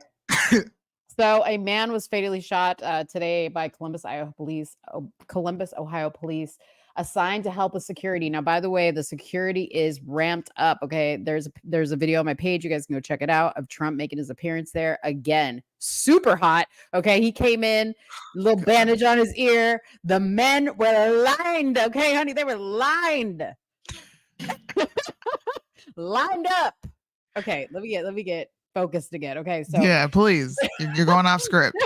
So a man was fatally shot today by Columbus, Ohio police, assigned to help with security. Now, by the way, the security is ramped up. Okay, there's a video on my page. You guys can go check it out of Trump making his appearance there again. Super hot. Okay, he came in, little bandage on his ear. The men were lined. Okay, honey, they were lined, lined up. Okay, let me get focused again. Okay, so yeah, please, you're going off script.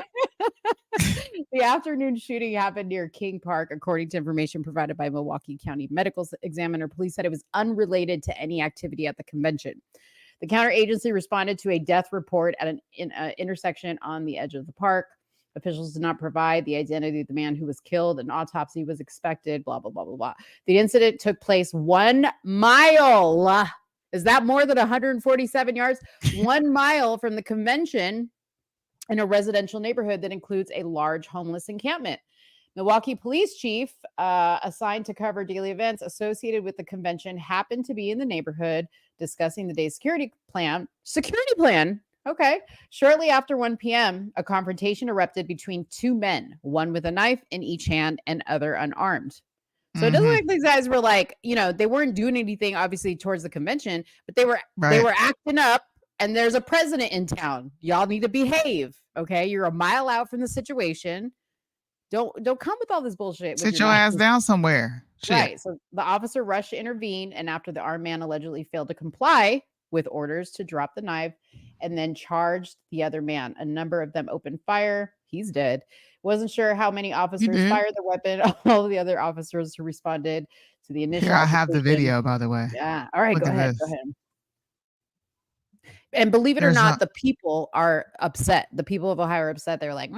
The afternoon shooting happened near King Park, according to information provided by Milwaukee County Medical Examiner. Police said it was unrelated to any activity at the convention. The counteragency responded to a death report at an intersection on the edge of the park. Officials did not provide the identity of the man who was killed. An autopsy was expected, blah, blah, blah, blah, blah. The incident took place 1 mile. Is that more than 147 yards? 1 mile from the convention in a residential neighborhood that includes a large homeless encampment. Milwaukee police chief assigned to cover daily events associated with the convention happened to be in the neighborhood discussing the day's security plan. Okay. Shortly after 1 p.m., a confrontation erupted between two men, one with a knife in each hand and other unarmed. So it doesn't look like these guys were like, they weren't doing anything obviously towards the convention, but they were acting up, and there's a president in town. Y'all need to behave. Okay. You're a mile out from the situation. Don't come with all this bullshit. Sit your ass down somewhere. Right. Shit. So the officer rushed to intervene, and after the armed man allegedly failed to comply with orders to drop the knife and then charged the other man. A number of them opened fire. He's dead. Wasn't sure how many officers fired the weapon. All of the other officers who responded to the initial. Here, I have the video, by the way. Yeah. All right. Go ahead. And believe it or not, the people are upset. The people of Ohio are upset. They're like,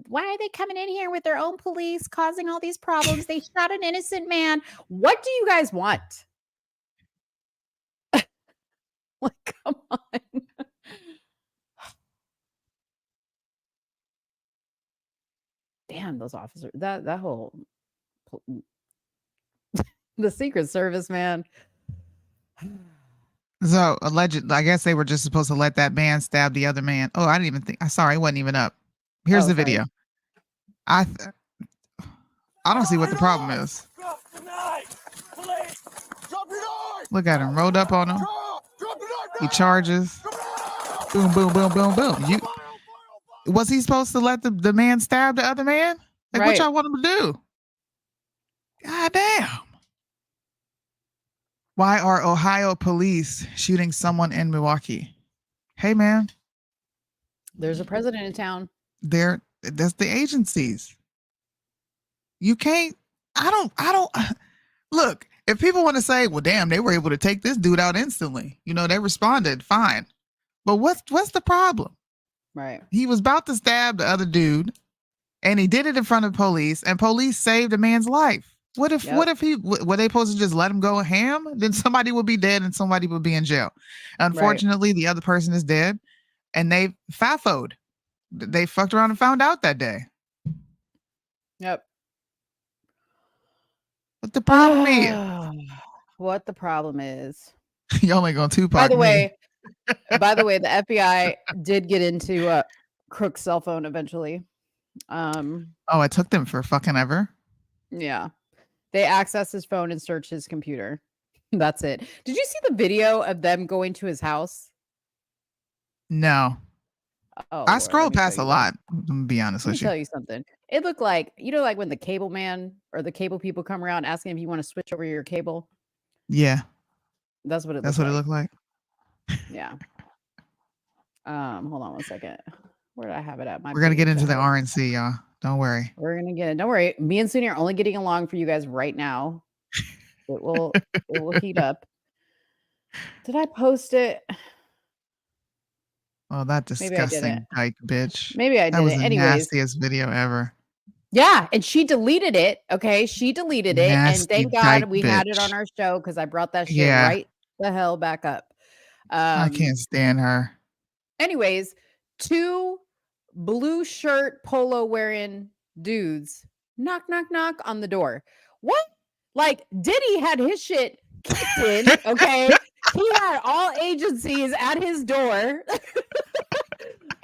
why are they coming in here with their own police causing all these problems? They shot an innocent man. What do you guys want? Like, come on. Damn, those officers, that whole the Secret Service, man. So alleged, I guess they were just supposed to let that man stab the other man. Oh, I didn't even think. Sorry, it wasn't even up. Here's the video. I don't see what the problem is. Look at him, rolled up on him. He charges. Boom, boom, boom, boom, boom. Was he supposed to let the man stab the other man? Like, what y'all want him to do? God damn. Why are Ohio police shooting someone in Milwaukee? Hey, man. There's a president in town. That's the agencies. You can't, I don't, look, if people want to say, well, damn, they were able to take this dude out instantly. They responded, fine. But what's the problem? Right. He was about to stab the other dude, and he did it in front of police, and police saved a man's life. What if were they supposed to just let him go ham? Then somebody would be dead and somebody would be in jail. Unfortunately, the other person is dead, and they fafoed. They fucked around and found out that day. Yep. What the problem is? What the problem is? You only going Tupac. By the way, the FBI did get into Crook's cell phone eventually. Oh, it took them for fucking ever. Yeah. They accessed his phone and searched his computer. That's it. Did you see the video of them going to his house? No. Oh, I Lord, scrolled let me past tell a you lot. I'm gonna be honest Let me with you. tell you something. It looked like, like when the cable man or the cable people come around asking if you want to switch over your cable. Yeah, That's what it that's looked what it like. looked like. Yeah. Hold on one second. Where did I have it at? We're gonna get into the I had it. RNC, y'all. Don't worry. We're gonna get it. Don't worry. Me and Sunny are only getting along for you guys right now. It will heat up. Did I post it? Oh, that Maybe I didn't. disgusting dyke bitch. Maybe I That was didn't. the Anyways. nastiest video ever. Yeah, and she deleted it. Okay, she deleted it, and Nasty thank God dyke we had it on bitch. our show because I brought that shit Yeah. right the hell back up. I can't stand her. Anyways, 2 blue shirt polo wearing dudes knock on the door. What? Like Diddy had his shit kicked in. Okay, he had all agencies at his door,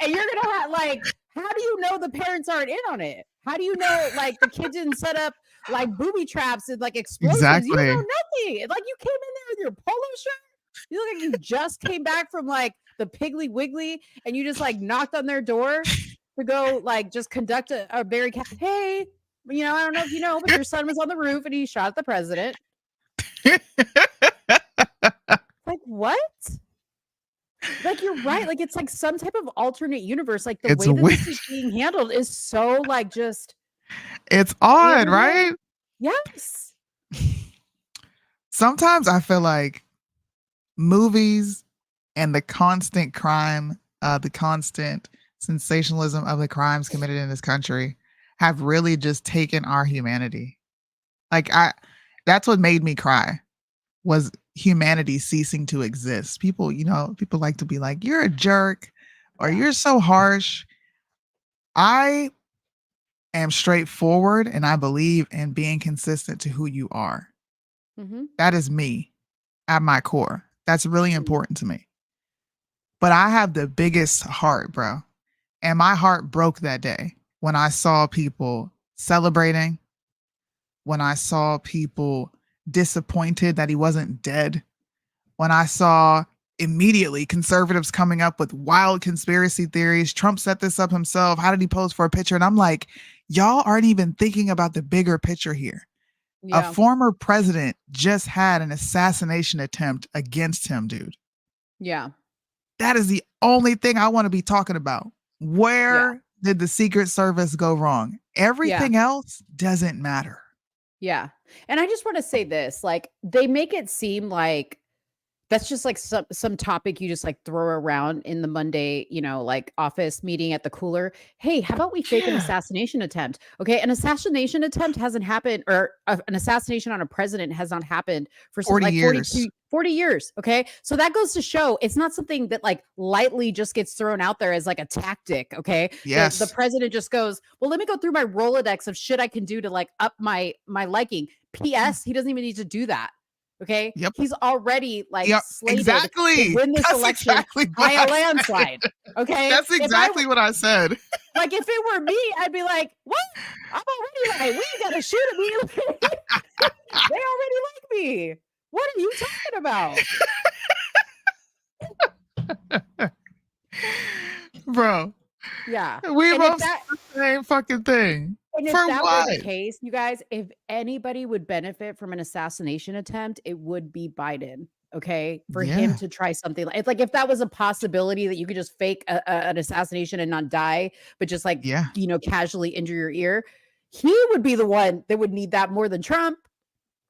and you're gonna have like. How do you know the parents aren't in on it? How do you know like the kids didn't set up like booby traps and like explosives? Exactly. You don't know nothing. Like you came in there with your polo shirt. You look like you just came back from like the Piggly Wiggly and you just like knocked on their door to go like just conduct a very hey, I don't know if you know, but your son was on the roof and he shot at the president. Like what? Like you're right. Like it's like some type of alternate universe. Like the way that this is being handled is so like just. It's odd, right? Yes. Sometimes I feel like movies and the constant crime, the constant sensationalism of the crimes committed in this country have really just taken our humanity. Like that's what made me cry was humanity ceasing to exist. People like to be like, you're a jerk or you're so harsh. I am straightforward and I believe in being consistent to who you are. Mm-hmm. That is me at my core. That's really important to me. But I have the biggest heart, bro. And my heart broke that day when I saw people celebrating, when I saw people disappointed that he wasn't dead, when I saw immediately conservatives coming up with wild conspiracy theories. Trump set this up himself. How did he pose for a picture? And I'm like, y'all aren't even thinking about the bigger picture here. Yeah. A former president just had an assassination attempt against him, dude. Yeah. That is the only thing I want to be talking about. Where did the Secret Service go wrong? Everything else doesn't matter. Yeah. And I just want to say this, like they make it seem like that's just like some topic you just like throw around in the Monday, like office meeting at the cooler. Hey, how about we fake an assassination attempt? Okay. An assassination attempt hasn't happened or an assassination on a president has not happened for 40 years. 40 years. Okay. So that goes to show it's not something that like lightly just gets thrown out there as like a tactic. Okay. Yes. The president just goes, well, let me go through my Rolodex of shit I can do to like up my liking. P.S. He doesn't even need to do that. Okay. Yep. He's already like slated to win this election by a landslide. Okay. That's exactly what I said. Like if it were me, I'd be like, what? I'm already like, we ain't gotta shoot at me. They already like me. What are you talking about? Bro. Yeah. We both the same fucking thing. And if that were the case, you guys, if anybody would benefit from an assassination attempt, it would be Biden. Okay. For him to try something it's like if that was a possibility that you could just fake an assassination and not die, but just like, casually injure your ear, he would be the one that would need that more than Trump.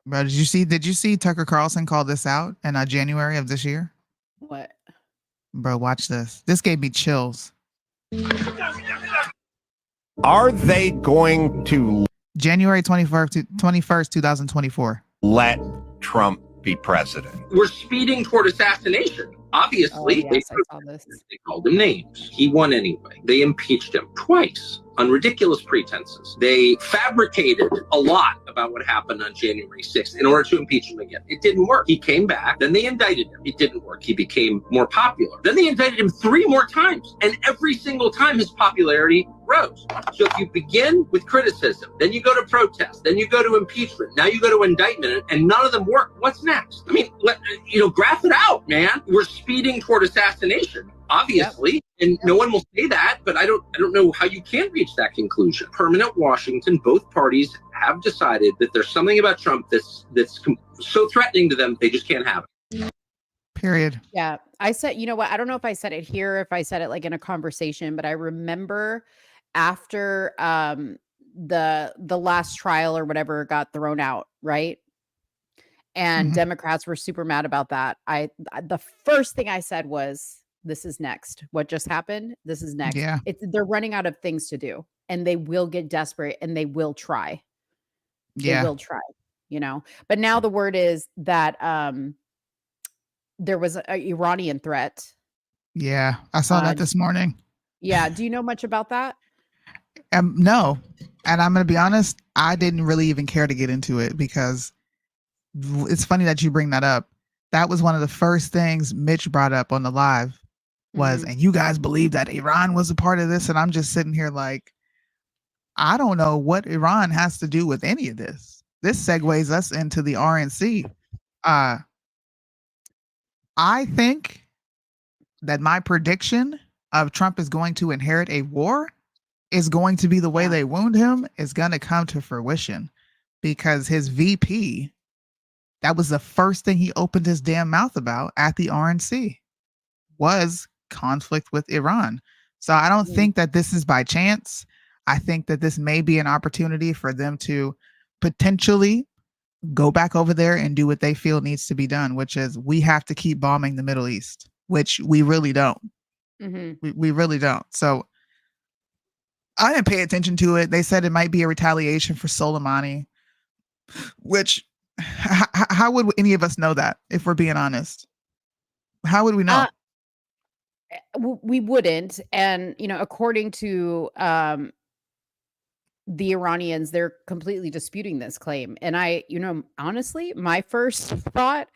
Bro, did you see Tucker Carlson call this out in January of this year? What? Bro, watch this. This gave me chills. Are they going to January 21st, 2024 let Trump be president? We're speeding toward assassination. Obviously, I saw this. They called him names. He won anyway. They impeached him twice on ridiculous pretenses. They fabricated a lot about what happened on January 6th in order to impeach him again. It didn't work. He came back. Then they indicted him. It didn't work. He became more popular. Then they indicted him 3 more times. And every single time his popularity rows. So if you begin with criticism, then you go to protest, then you go to impeachment, now you go to indictment, and none of them work, what's next? I mean, graph it out, man. We're speeding toward assassination, obviously, and no one will say that, but I don't know how you can reach that conclusion. Permanent Washington, both parties have decided that there's something about Trump that's so threatening to them, they just can't have it. Period. Yeah. I said, you know what? I don't know if I said it here, if I said it like in a conversation, but I remember after the last trial or whatever got thrown out, right? And Democrats were super mad about that. The first thing I said was, this is next. What just happened? This is next. Yeah. They're running out of things to do, and they will get desperate, and they will try. Yeah. They will try, But now the word is that there was an Iranian threat. Yeah. I saw that this morning. Yeah. Do you know much about that? No. And I'm going to be honest, I didn't really even care to get into it because it's funny that you bring that up. That was one of the first things Mitch brought up on the live was, and you guys believe that Iran was a part of this? And I'm just sitting here like, I don't know what Iran has to do with any of this. This segues us into the RNC. I think that my prediction of Trump is going to inherit a war is going to be the way they wound him is going to come to fruition because his VP, that was the first thing he opened his damn mouth about at the RNC was conflict with Iran. So I don't think that this is by chance. I think that this may be an opportunity for them to potentially go back over there and do what they feel needs to be done, which is we have to keep bombing the Middle East, which we really don't. We really don't. So I didn't pay attention to it. They said it might be a retaliation for Soleimani, which how would any of us know that if we're being honest? How would we know? We wouldn't. And, according to the Iranians, they're completely disputing this claim. And honestly, my first thought,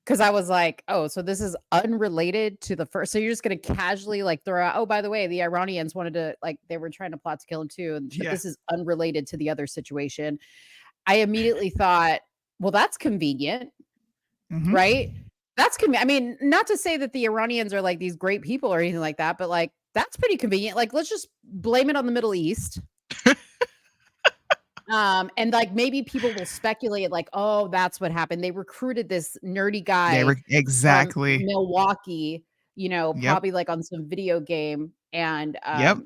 because I was like, oh, so this is unrelated to the first. So you're just going to casually throw out, oh, by the way, the Iranians wanted to, they were trying to plot to kill him too. And this is unrelated to the other situation. I immediately thought, well, that's convenient, right? That's convenient. I mean, not to say that the Iranians are these great people or anything like that, but that's pretty convenient. Let's just blame it on the Middle East. And maybe people will speculate oh, that's what happened. They recruited this nerdy guy exactly from Milwaukee, probably on some video game. And I'm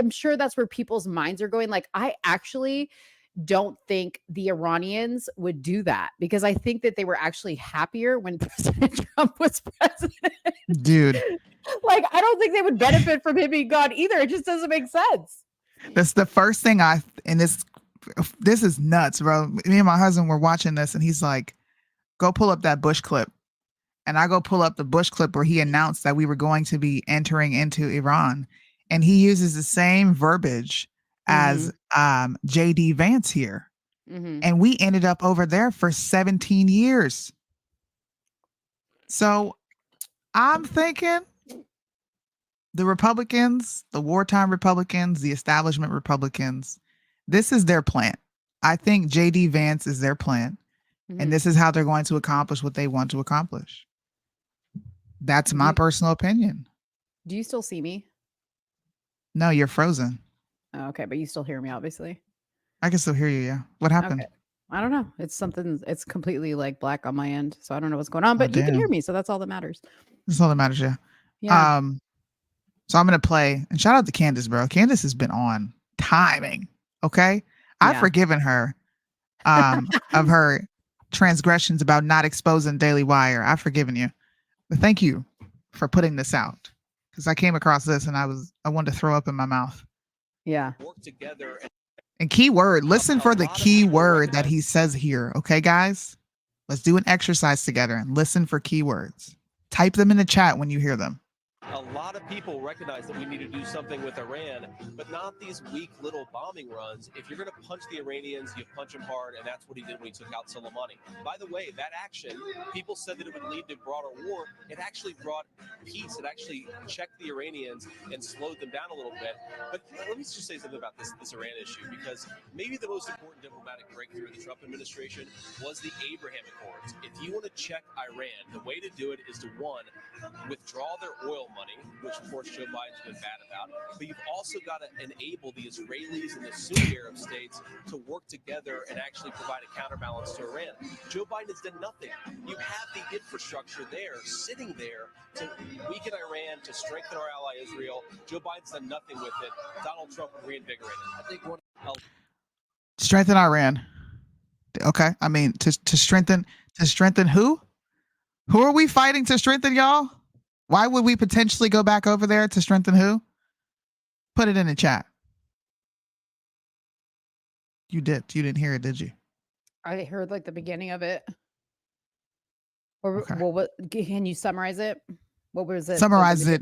sure that's where people's minds are going. I actually don't think the Iranians would do that because I think that they were actually happier when President Trump was president. Dude. I don't think they would benefit from him being gone either. It just doesn't make sense. That's the first thing and this is nuts, bro. Me and my husband were watching this and he's like, go pull up that Bush clip. And I go pull up the Bush clip where he announced that we were going to be entering into Iran. And he uses the same verbiage as JD Vance here. And we ended up over there for 17 years. So I'm thinking the Republicans, the wartime Republicans, the establishment Republicans, this is their plan. I think JD Vance is their plan. And this is how they're going to accomplish what they want to accomplish. That's my personal opinion. Do you still see me? No, you're frozen. Oh, okay, but you still hear me, obviously. I can still hear you, yeah. What happened? Okay. I don't know. It's completely black on my end. So I don't know what's going on, but you can hear me. So that's all that matters. That's all that matters, yeah. So I'm going to play, and shout out to Candace, bro. Candace has been on timing, okay? I've forgiven her of her transgressions about not exposing Daily Wire. I've forgiven you. But thank you for putting this out because I came across this and I wanted to throw up in my mouth. Yeah. Work together. And key word, listen for the key word that he says here. Okay, guys? Let's do an exercise together and listen for keywords. Type them in the chat when you hear them. A a lot of people recognize that we need to do something with Iran, but not these weak little bombing runs. If you're going to punch the Iranians, you punch them hard, and that's what he did when he took out Soleimani. By the way, that action, people said that it would lead to broader war. It actually brought peace. It actually checked the Iranians and slowed them down a little bit. But let me just say something about this Iran issue, because maybe the most important diplomatic breakthrough of the Trump administration was the Abraham Accords. If you want to check Iran, the way to do it is to, one, withdraw their oil money, which of course Joe Biden's been bad about, but you've also got to enable the Israelis and the Sunni Arab states to work together and actually provide a counterbalance to Iran. Joe Biden has done nothing. You have the infrastructure there, sitting there, to weaken Iran, to strengthen our ally Israel. Joe Biden's done nothing with it. Donald Trump would reinvigorate it. I think one. Strengthen Iran. Okay, I mean to strengthen who? Who are we fighting to strengthen, y'all? Why would we potentially go back over there to strengthen who? Put it in the chat. You dipped. You didn't hear it, did you? I heard like the beginning of it. Or Okay. well, what can you summarize it? What was it? Summarize it.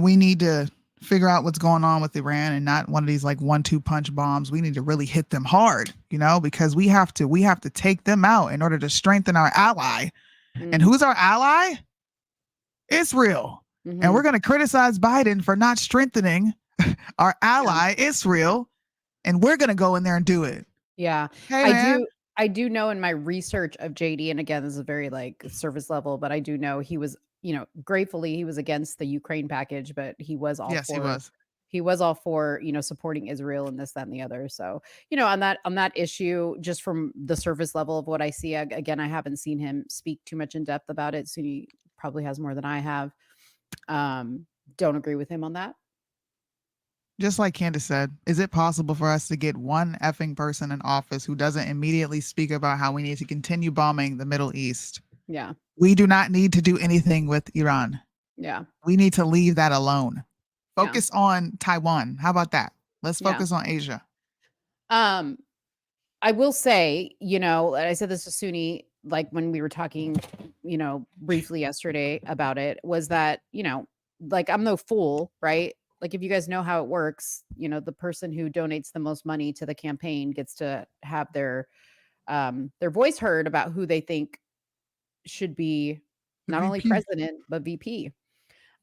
We need to figure out what's going on with Iran and not one of these like 1-2 punch bombs. We need to really hit them hard, because we have to take them out in order to strengthen our ally. And who's our ally? Israel. And we're going to criticize Biden for not strengthening our ally, Israel. And we're going to go in there and do it. Yeah. Hey, I do know in my research of JD, and again, this is very like surface level, but I do know he was, gratefully he was against the Ukraine package, but he was all for. He was. He was all for, supporting Israel and this, that, and the other. So, on that issue, just from the surface level of what I see, again, I haven't seen him speak too much in depth about it. So he probably has more than I have. Don't agree with him on that. Just like Candace said, is it possible for us to get one effing person in office who doesn't immediately speak about how we need to continue bombing the Middle East? Yeah. We do not need to do anything with Iran. Yeah. We need to leave that alone. Focus on Taiwan. How about that? Let's focus on Asia. I will say, I said this to Suni, like when we were talking, briefly yesterday about it, was that, like I'm no fool, right? Like if you guys know how it works, the person who donates the most money to the campaign gets to have their voice heard about who they think should be not only president, but VP.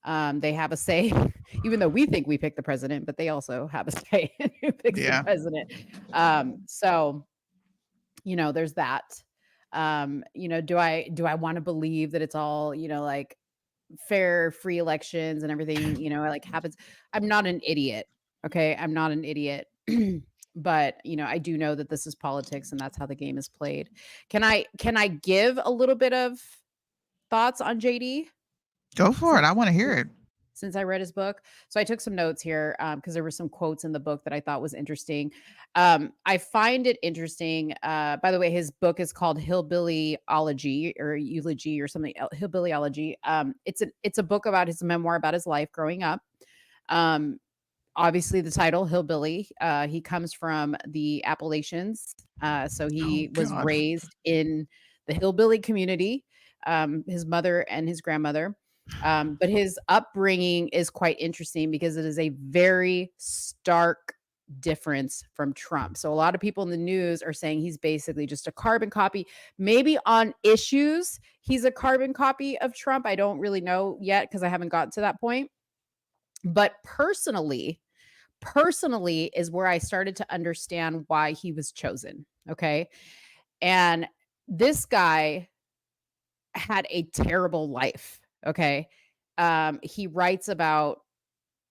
They have a say, even though we think we pick the president, but they also have a say in who picks the president. So, there's that. Do I want to believe that it's all, like fair, free elections and everything, like happens? I'm not an idiot. Okay. I'm not an idiot. But, I do know that this is politics and that's how the game is played. Can I give a little bit of thoughts on JD? Go for it. I want to hear it. Since I read his book. So I took some notes here because there were some quotes in the book that I thought was interesting. I find it interesting. By the way, his book is called Hillbillyology or Eulogy or something. Hillbillyology. It's a book about his memoir about his life growing up. Obviously, the title Hillbilly. He comes from the Appalachians. So he was raised in the hillbilly community. His mother and his grandmother. But his upbringing is quite interesting because it is a very stark difference from Trump. So a lot of people in the news are saying he's basically just a carbon copy. Maybe on issues, he's a carbon copy of Trump. I don't really know yet because I haven't gotten to that point. But personally is where I started to understand why he was chosen. Okay. And this guy had a terrible life. Okay. He writes about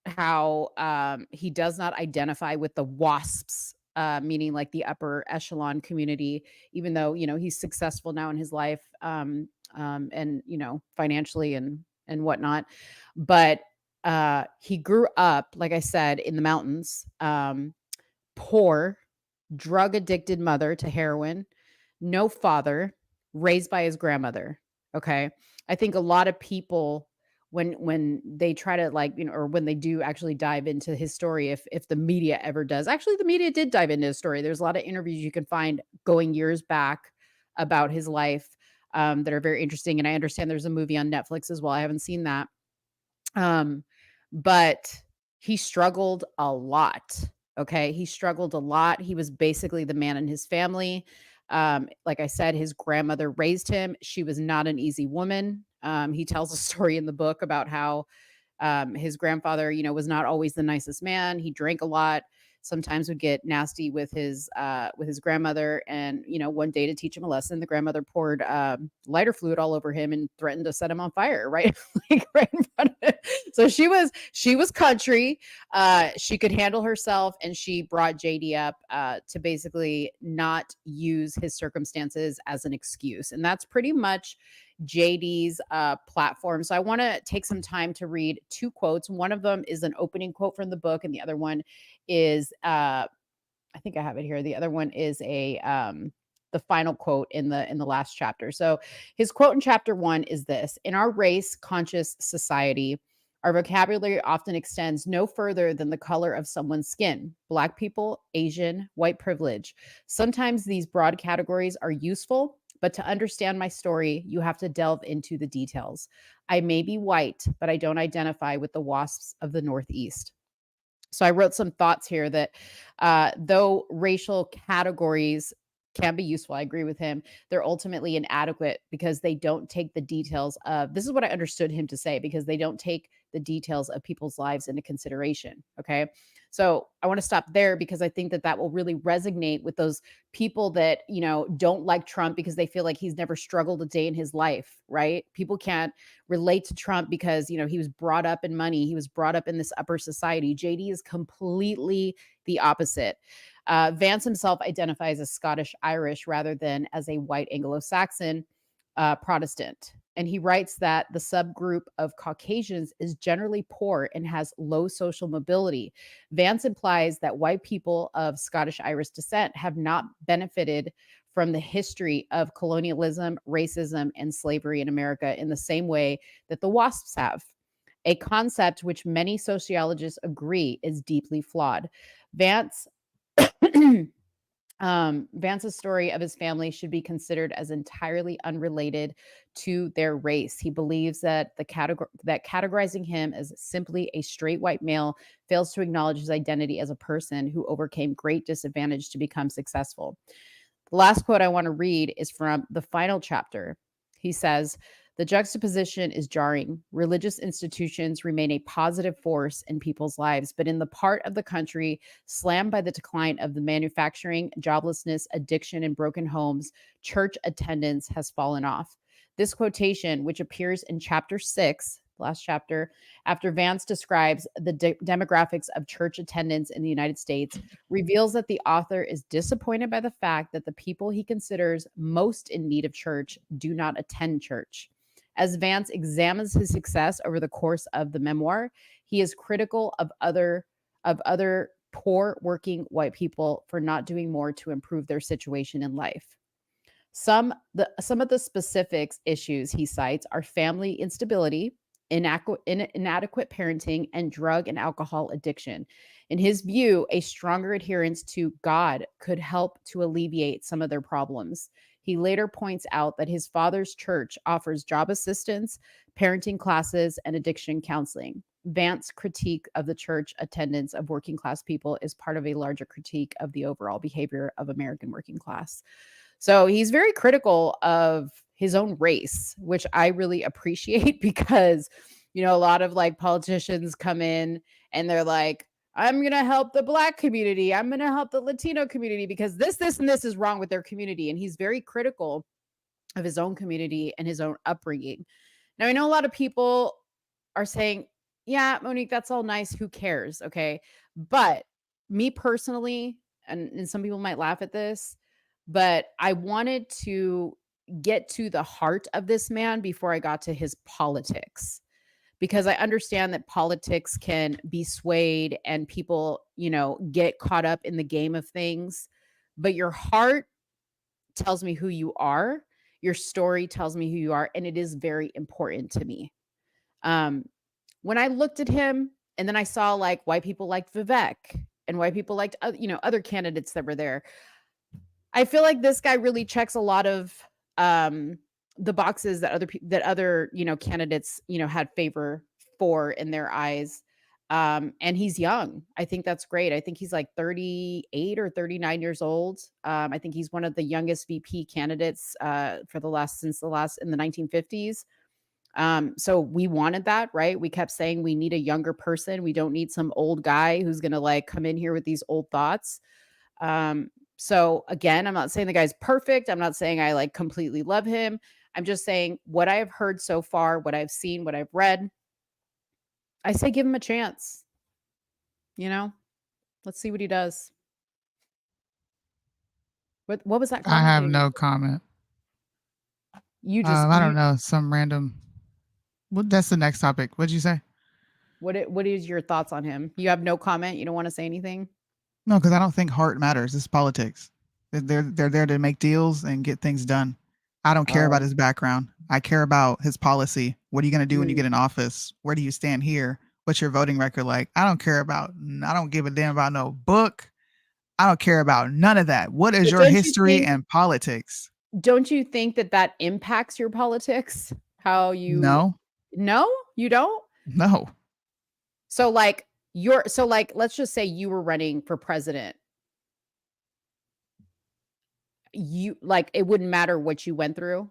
how he does not identify with the WASPs, meaning like the upper echelon community, even though, he's successful now in his life, and, financially and whatnot. But he grew up, like I said, in the mountains, poor, drug addicted mother to heroin, no father, raised by his grandmother. Okay. I think a lot of people, when they try to or when they do actually dive into his story, if the media ever does, actually the media did dive into his story. There's a lot of interviews you can find going years back about his life that are very interesting. And I understand there's a movie on Netflix as well. I haven't seen that. but he struggled a lot. Okay. He struggled a lot. He was basically the man in his family. Like I said, his grandmother raised him. She was not an easy woman. He tells a story in the book about how his grandfather, was not always the nicest man. He drank a lot. Sometimes would get nasty with his grandmother. And one day to teach him a lesson, the grandmother poured lighter fluid all over him and threatened to set him on fire. Right, like right in front of him. So she was country. She could handle herself, and she brought JD up to basically not use his circumstances as an excuse, and that's pretty much JD's platform. So I want to take some time to read two quotes. One of them is an opening quote from the book, and the other one is I think I have it here. The other one is the final quote in the last chapter. So his quote in chapter 1 is this: "In our race conscious society, our vocabulary often extends no further than the color of someone's skin. Black people, Asian, white privilege. Sometimes these broad categories are useful, but to understand my story, you have to delve into the details. I may be white, but I don't identify with the wasps of the Northeast." So I wrote some thoughts here that though racial categories can be useful, I agree with him, they're ultimately inadequate because they don't take the details of, this is what I understood him to say, because they don't take the details of people's lives into consideration. Okay. So I want to stop there because I think that will really resonate with those people that, don't like Trump because they feel like he's never struggled a day in his life, right? People can't relate to Trump because, he was brought up in money. He was brought up in this upper society. JD is completely the opposite. Vance himself identifies as Scottish Irish rather than as a white Anglo-Saxon Protestant. And he writes that the subgroup of Caucasians is generally poor and has low social mobility. Vance implies that white people of Scottish Irish descent have not benefited from the history of colonialism, racism, and slavery in America in the same way that the WASPs have, a concept which many sociologists agree is deeply flawed. Vance's story of his family should be considered as entirely unrelated to their race. He believes that categorizing him as simply a straight white male fails to acknowledge his identity as a person who overcame great disadvantage to become successful. The last quote I want to read is from the final chapter. He says, "The juxtaposition is jarring. Religious institutions remain a positive force in people's lives, but in the part of the country slammed by the decline of the manufacturing, joblessness, addiction, and broken homes, church attendance has fallen off." This quotation, which appears in chapter 6, last chapter, after Vance describes the demographics of church attendance in the United States, reveals that the author is disappointed by the fact that the people he considers most in need of church do not attend church. As Vance examines his success over the course of the memoir, he is critical of other poor working white people for not doing more to improve their situation in life. Some of the specifics issues he cites are family instability, inadequate parenting, and drug and alcohol addiction. In his view, a stronger adherence to God could help to alleviate some of their problems. He later points out that his father's church offers job assistance, parenting classes, and addiction counseling. Vance's critique of the church attendance of working class people is part of a larger critique of the overall behavior of American working class. So he's very critical of his own race, which I really appreciate because, a lot of like politicians come in and they're like, I'm going to help the Black community. I'm going to help the Latino community because this, and this is wrong with their community. And he's very critical of his own community and his own upbringing. Now, I know a lot of people are saying, yeah, Monique, that's all nice. Who cares? Okay. But me personally, and some people might laugh at this, but I wanted to get to the heart of this man before I got to his politics, because I understand that politics can be swayed and people, get caught up in the game of things, but your heart tells me who you are. Your story tells me who you are. And it is very important to me. When I looked at him and then I saw like white people liked Vivek and white people liked, other candidates that were there, I feel like this guy really checks a lot of the boxes that other candidates, had favor for in their eyes. And he's young. I think that's great. I think he's like 38 or 39 years old. I think he's one of the youngest VP candidates for the last in the 1950s. So we wanted that, right? We kept saying we need a younger person. We don't need some old guy who's going to like come in here with these old thoughts. So again, I'm not saying the guy's perfect. I'm not saying I like completely love him. I'm just saying what I have heard so far, what I've seen, what I've read, I say give him a chance. You know, let's see what he does. What was that I comment have that no comment. you just I you don't know. Some random. Well, that's the next topic. What'd you say? what is your thoughts on him? You have no comment. You don't want to say anything. No, because I don't think heart matters. It's politics. They're there to make deals and get things done. I don't care about Oh. his background. I care about his policy. What are you going to do when you Mm. get in office? Where do you stand here? What's your voting record like? I don't care about. I don't give a damn about no book. I don't care about none of that. What is But your history and politics? don't you think that that impacts your politics? How you No, No, you don't? no. So like let's just say you were running for president. You like it wouldn't matter what you went through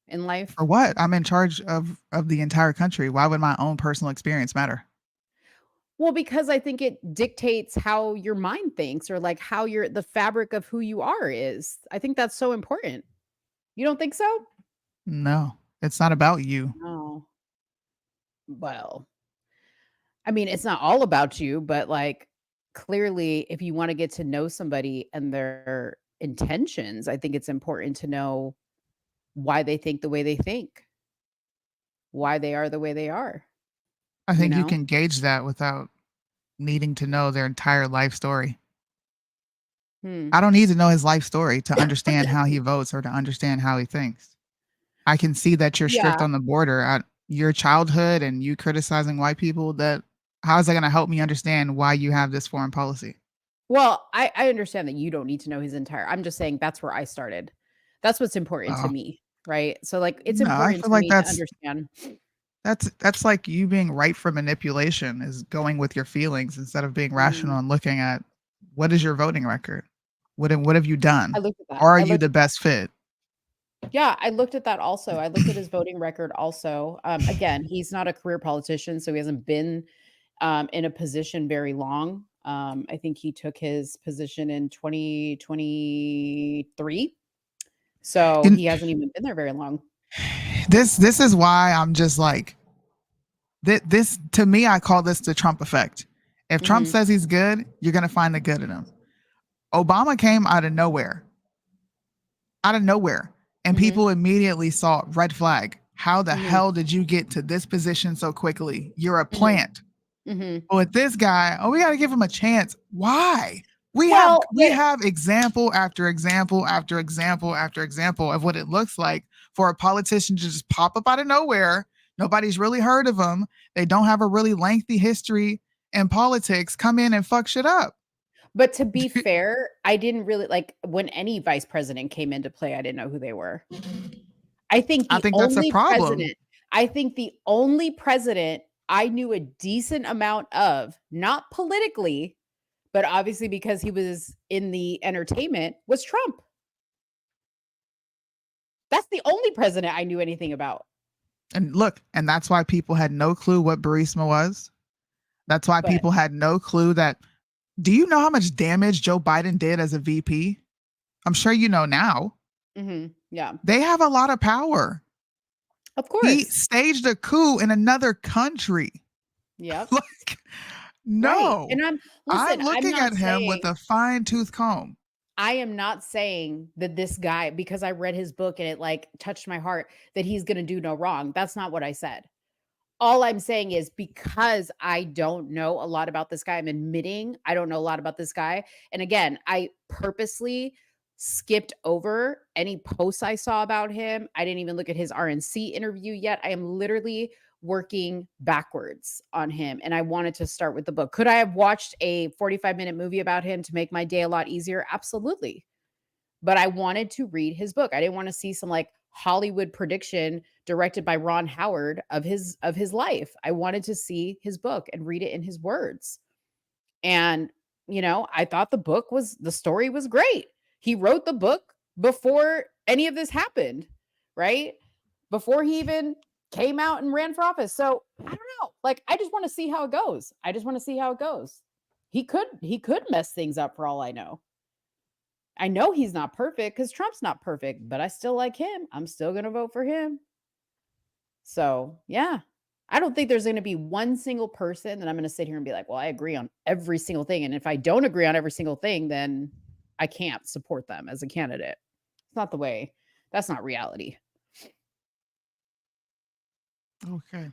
in life? For what? I'm in charge of the entire country. Why would my own personal experience matter? Well, because I think it dictates how your mind thinks or like how the fabric of who you are is. I think that's so important. You don't think so? No, it's not about you. No. Well, I mean, it's not all about you, but like clearly if you want to get to know somebody and their intentions, I think it's important to know why they think the way they think, why they are the way they are, I you think you know? can gauge that without needing to know their entire life story. Hmm. I don't need to know his life story to understand how he votes or to understand how he thinks. I can see that you're strict Yeah. on the border. Your childhood and you criticizing white people, that how is that going to help me understand why you have this foreign policy? Well, I understand that you don't need to know his entire I'm just saying that's where I started. That's what's important to Oh, me, right? So like it's no, I important feel to like me to understand. that's like you being ripe for manipulation is going with your feelings instead of being Mm. rational and looking at what is your voting record? What have you I done? looked at that. Or are I you looked the at that. best fit? Yeah, I looked at that also. I looked at his voting record also. Again, he's not a career politician, so he hasn't been in a position very long. I think he took his position in 2023. So You he hasn't even been there very long. this is why I'm just like this to me, I call this the Trump effect. If Trump Mhm. says he's good, you're gonna find the good in him. Obama came out of nowhere, and Mhm. people immediately saw red flag. How the Mhm. hell did you get to this position so quickly? You're a Mhm. plant. Mhm. But with this guy, oh, we got to give him a chance. Why? We have Well, we but have example after example after example after example of what it looks like for a politician to just pop up out of nowhere. Nobody's really heard of them. They don't have a really lengthy history in politics. Come in and fuck shit up. But to be fair, I didn't really like when any vice president came into play, I didn't know who they were. I think that's a problem. I think the only president I knew a decent amount of, not politically, but obviously because he was in the entertainment, was Trump. That's the only president I knew anything about. And look, and that's why people had no clue what Burisma was. That's why But people had no clue that. Do you know how much damage Joe Biden did as a VP? I'm sure you know now. yeah. They have a lot of power. Of He course. staged a coup in another country. Yep. Like, Right. no. And I'm listen, looking at him with a fine tooth comb. I am not saying that this guy, because I read his book and it like touched my heart, that he's going to do no wrong. That's not what I said. All I'm saying is because I don't know a lot about this guy, I'm admitting I don't know a lot about this guy. And again, I purposely skipped over any posts I saw about him. I didn't even look at his RNC interview yet. I am literally working backwards on him. And I wanted to start with the book. Could I have watched a 45-minute movie about him to make my day a lot easier? Absolutely. But I wanted to read his book. I didn't want to see some like Hollywood prediction directed by Ron Howard of his life. I wanted to see his book and read it in his words. And, I thought the story was great. He wrote the book before any of this happened, right? Before he even came out and ran for office. So I don't know. Like, I just want to see how it goes. He could mess things up for all I know. I know he's not perfect because Trump's not perfect, but I still like him. I'm still going to vote for him. So, yeah. I don't think there's going to be one single person that I'm going to sit here and be like, well, I agree on every single thing. And if I don't agree on every single thing, then I can't support them as a candidate. It's not the way. That's not reality. Okay.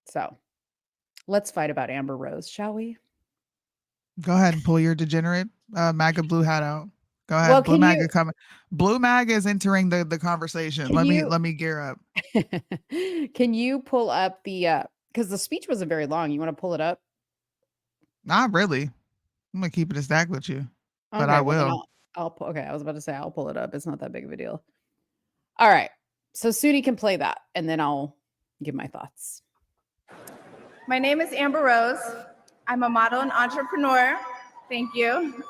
So let's fight about Amber Rose, shall we? Go ahead and pull your degenerate MAGA blue hat out. Go ahead. Well, Blue MAGA coming. Blue MAGA is entering the conversation. Let me gear up. Can you pull up the because the speech wasn't very long. You want to pull it up? Not really. I'm gonna keep it a stack with you. But Okay, I well, then will. okay, I was about to say I'll pull it up. It's not that big of a deal. All right. So Suni can play that and then I'll give my thoughts. My name is Amber Rose. I'm a model and entrepreneur. Thank you.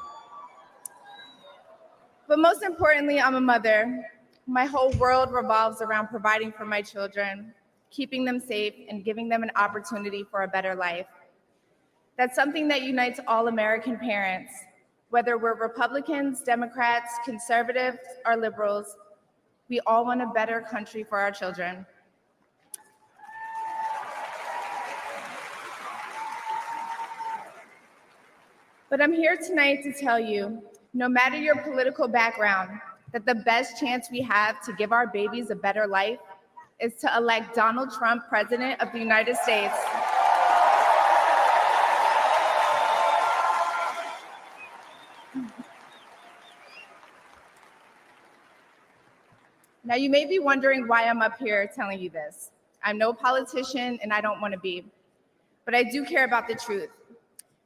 But most importantly, I'm a mother. My whole world revolves around providing for my children, keeping them safe, and giving them an opportunity for a better life. That's something that unites all American parents, whether we're Republicans, Democrats, conservatives, or liberals. We all want a better country for our children. But I'm here tonight to tell you, no matter your political background, that the best chance we have to give our babies a better life is to elect Donald Trump President of the United States. Now, you may be wondering why I'm up here telling you this. I'm no politician and I don't want to be, but I do care about the truth.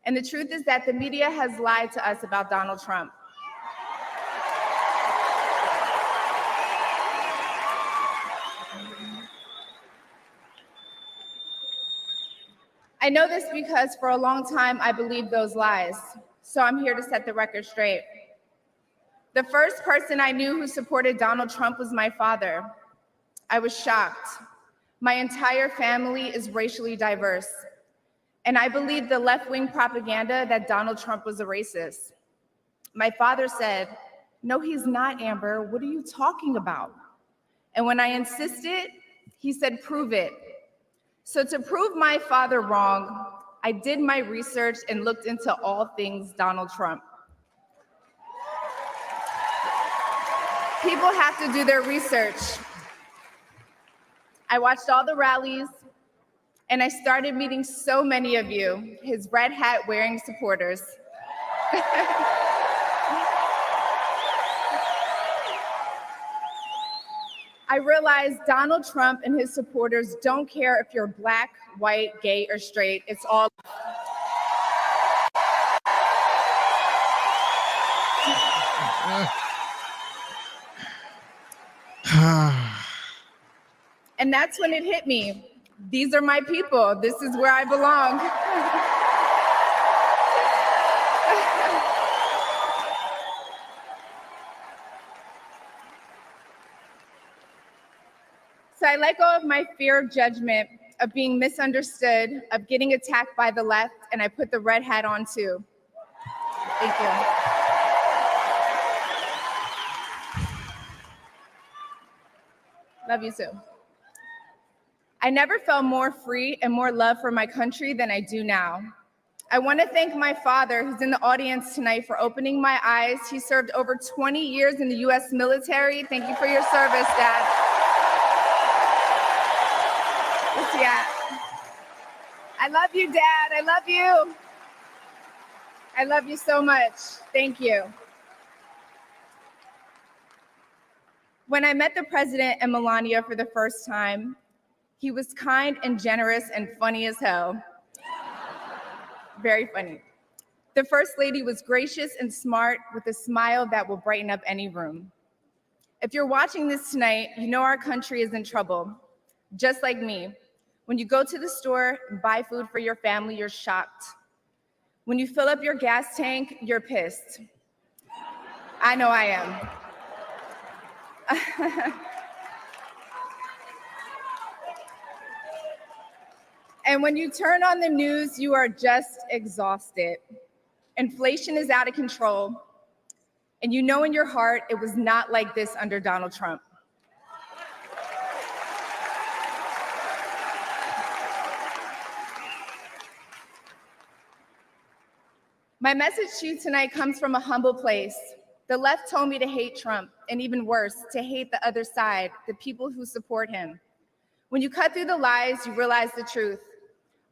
And the truth is that the media has lied to us about Donald Trump. I know this because for a long time I believed those lies, so I'm here to set the record straight. The first person I knew who supported Donald Trump was my father. I was shocked. My entire family is racially diverse, and I believed the left-wing propaganda that Donald Trump was a racist. My father said, "No, he's not, Amber. What are you talking about?" And when I insisted, he said, "Prove it." So to prove my father wrong, I did my research and looked into all things Donald Trump. People have to do their research. I watched all the rallies, and I started meeting so many of you, his red hat wearing supporters. I realized Donald Trump and his supporters don't care if you're black, white, gay, or straight. It's all. And that's when it hit me. These are my people. This is where I belong. So I let go of my fear of judgment, of being misunderstood, of getting attacked by the left, and I put the red hat on too. Thank you. Love you too. I never felt more free and more love for my country than I do now. I want to thank my father, who's in the audience tonight, for opening my eyes. He served over 20 years in the US military. Thank you for your service, Dad. Where's he at? I love you, Dad. I love you. I love you so much. Thank you. When I met the president and Melania for the first time, he was kind and generous and funny as hell. Very funny. The First Lady was gracious and smart with a smile that will brighten up any room. If you're watching this tonight, you know our country is in trouble, just like me. When you go to the store and buy food for your family, you're shocked. When you fill up your gas tank, you're pissed. I know I am. And when you turn on the news, you are just exhausted. Inflation is out of control. And you know in your heart it was not like this under Donald Trump. My message to you tonight comes from a humble place. The left told me to hate Trump, and even worse, to hate the other side, the people who support him. When you cut through the lies, you realize the truth.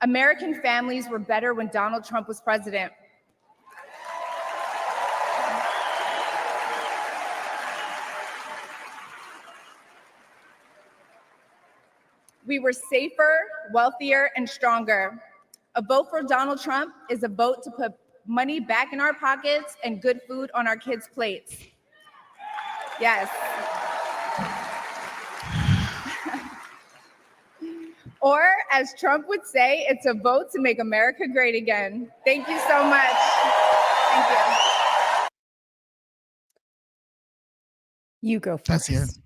American families were better when Donald Trump was president. We were safer, wealthier, and stronger. A vote for Donald Trump is a vote to put money back in our pockets and good food on our kids' plates. Yes. Or, as Trump would say, it's a vote to make America great again. Thank you so much. Thank you. You go first. That's it.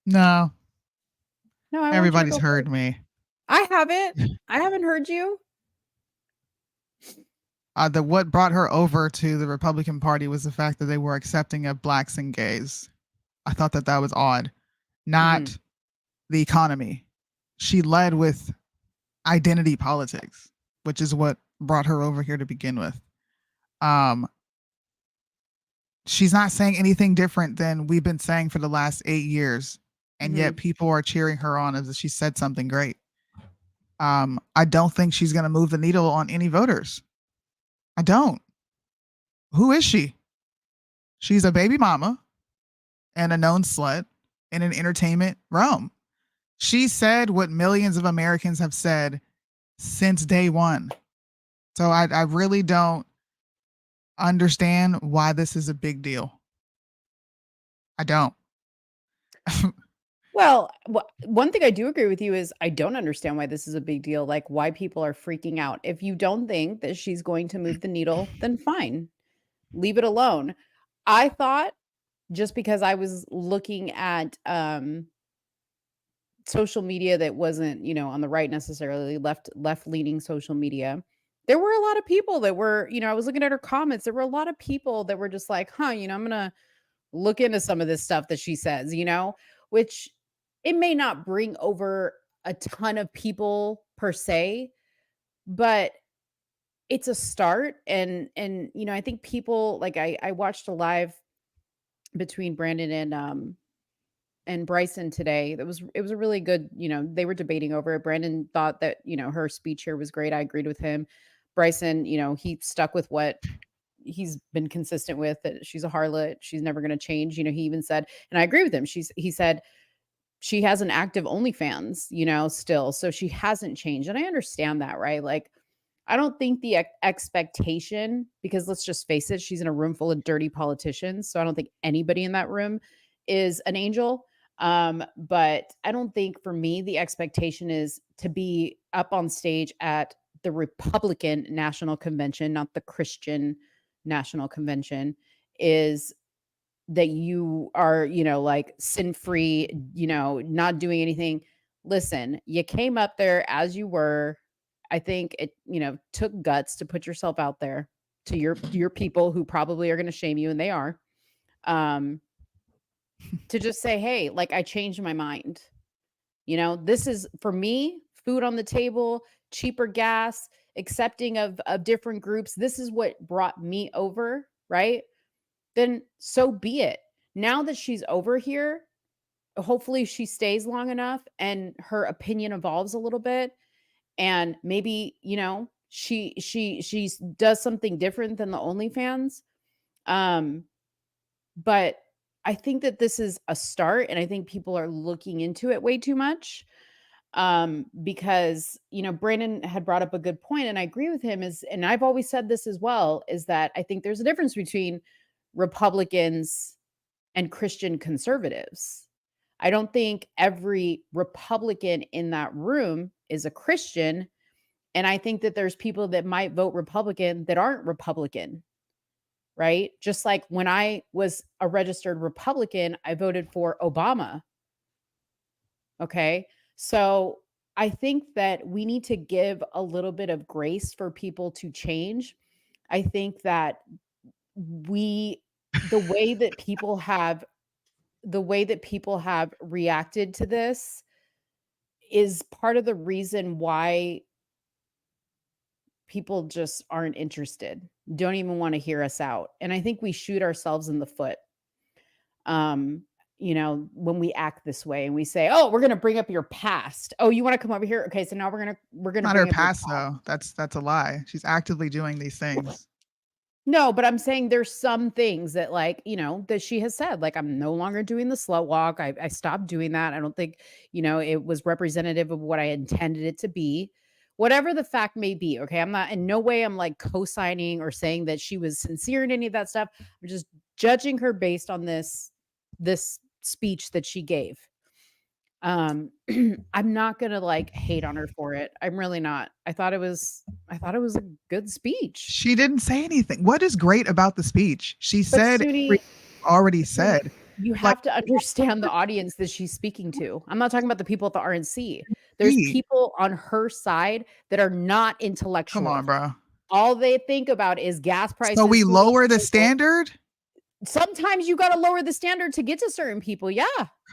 No. No, I Everybody's heard me. I haven't. I haven't heard you. What brought her over to the Republican Party was the fact that they were accepting of blacks and gays. I thought that was odd, not the economy. She led with identity politics, which is what brought her over here to begin with. She's not saying anything different than we've been saying for the last 8 years, and yet people are cheering her on as if she said something great. I don't think she's going to move the needle on any voters. I don't. Who is she? She's a baby mama and a known slut in an entertainment realm. She said what millions of Americans have said since day one. So I really don't understand why this is a big deal. I don't. Well, one thing I do agree with you is I don't understand why this is a big deal, like why people are freaking out. If you don't think that she's going to move the needle, then fine. Leave it alone. I thought, just because I was looking at social media that wasn't, on the right necessarily, left-leaning social media, there were a lot of people that were, I was looking at her comments. There were a lot of people that were just like, I'm going to look into some of this stuff that she says, which it may not bring over a ton of people per se, but it's a start. And I think people, like, I watched a live between Brandon and Bryson today. It was a really good, they were debating over it. Brandon thought that, her speech here was great. I agreed with him. Bryson, he stuck with what he's been consistent with, that she's a harlot. She's never going to change. He even said, and I agree with him. He said she has an active OnlyFans, still. So she hasn't changed. And I understand that, right? Like, I don't think the expectation, because let's just face it, she's in a room full of dirty politicians. So I don't think anybody in that room is an angel. But I don't think, for me, the expectation is to be up on stage at the Republican National Convention, not the Christian National Convention, is that you are, like, sin-free, not doing anything. Listen, you came up there as you were. I think it, took guts to put yourself out there to your people who probably are going to shame you, and they are, to just say, hey, like, I changed my mind. This is, for me, food on the table, cheaper gas, accepting of different groups. This is what brought me over, right? Then so be it. Now that she's over here, hopefully she stays long enough and her opinion evolves a little bit. And maybe, she does something different than the OnlyFans. But I think that this is a start, and I think people are looking into it way too much. Because, Brandon had brought up a good point, and I agree with him, and I've always said this as well, is that I think there's a difference between Republicans and Christian conservatives. I don't think every Republican in that room is a Christian. And I think that there's people that might vote Republican that aren't Republican, right? Just like when I was a registered Republican, I voted for Obama. Okay. So I think that we need to give a little bit of grace for people to change. I think that the way that people have reacted to this is part of the reason why people just aren't interested, don't even want to hear us out. And I think we shoot ourselves in the foot. When we act this way and we say, "Oh, we're going to bring up your past. Oh, you want to come over here? Okay, so now we're going to Not bring her up your past though. That's a lie. She's actively doing these things. No, but I'm saying there's some things that that she has said, like, I'm no longer doing the slut walk. I stopped doing that. I don't think, it was representative of what I intended it to be. Whatever the fact may be, okay? I'm not in no way I'm like co-signing or saying that she was sincere in any of that stuff. I'm just judging her based on this speech that she gave. I'm not gonna like hate on her for it. I'm really not. I thought it was a good speech. She didn't say anything. What is great about the speech? She But said Suni, already said. you Like, have to understand the audience that she's speaking to. I'm not talking about the people at the RNC. There's people on her side that are not intellectual. come on, bro. All they think about is gas prices. So we food lower the prices. standard? Sometimes you got to lower the standard to get to certain people. Yeah.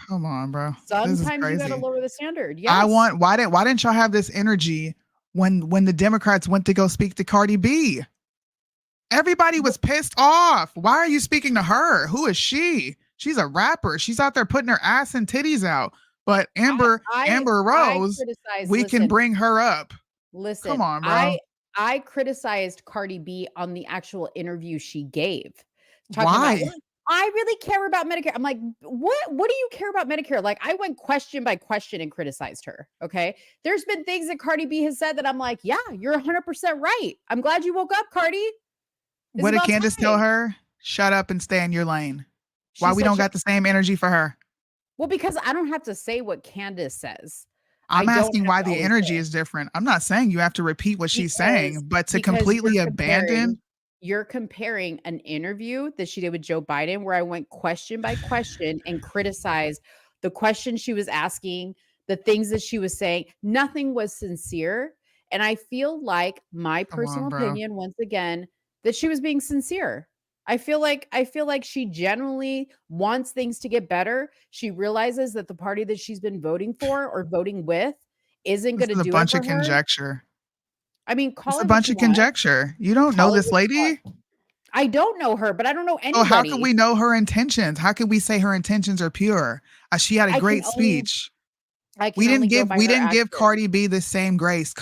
Come on, bro. Sometimes This is you got to crazy. lower the standard. Yes. Why didn't y'all have this energy when the Democrats went to go speak to Cardi B? Everybody was pissed off. Why are you speaking to her? Who is she? She's a rapper. She's out there putting her ass and titties out. But Amber Rose, we can bring her up. Listen, come on, bro. I criticized Cardi B on the actual interview she gave. Why? About, I really care about Medicare. I'm like, what do you care about Medicare? Like, I went question by question and criticized her. Okay. There's been things that Cardi B has said that I'm like, yeah, you're 100% right. I'm glad you woke up, Cardi. What did Candace tell her? Shut up and stay in your lane. Why we don't got the same energy for her? Well, because I don't have to say what Candace says. I'm asking why the energy is different. I'm not saying you have to repeat what she's saying, but to completely abandon. You're comparing an interview that she did with Joe Biden where I went question by question and criticized the questions she was asking, the things that she was saying. Nothing was sincere. And I feel like my personal opinion, once again, that she was being sincere. I feel like she genuinely wants things to get better. She realizes that the party that she's been voting for or voting with isn't going to do it for her. A bunch of conjecture. I mean, it's a bunch of conjecture. You don't know this lady? I don't know her, but I don't know anybody. Oh, how can we know her intentions? How can we say her intentions are pure? She had a great speech. We didn't give Cardi B the same grace.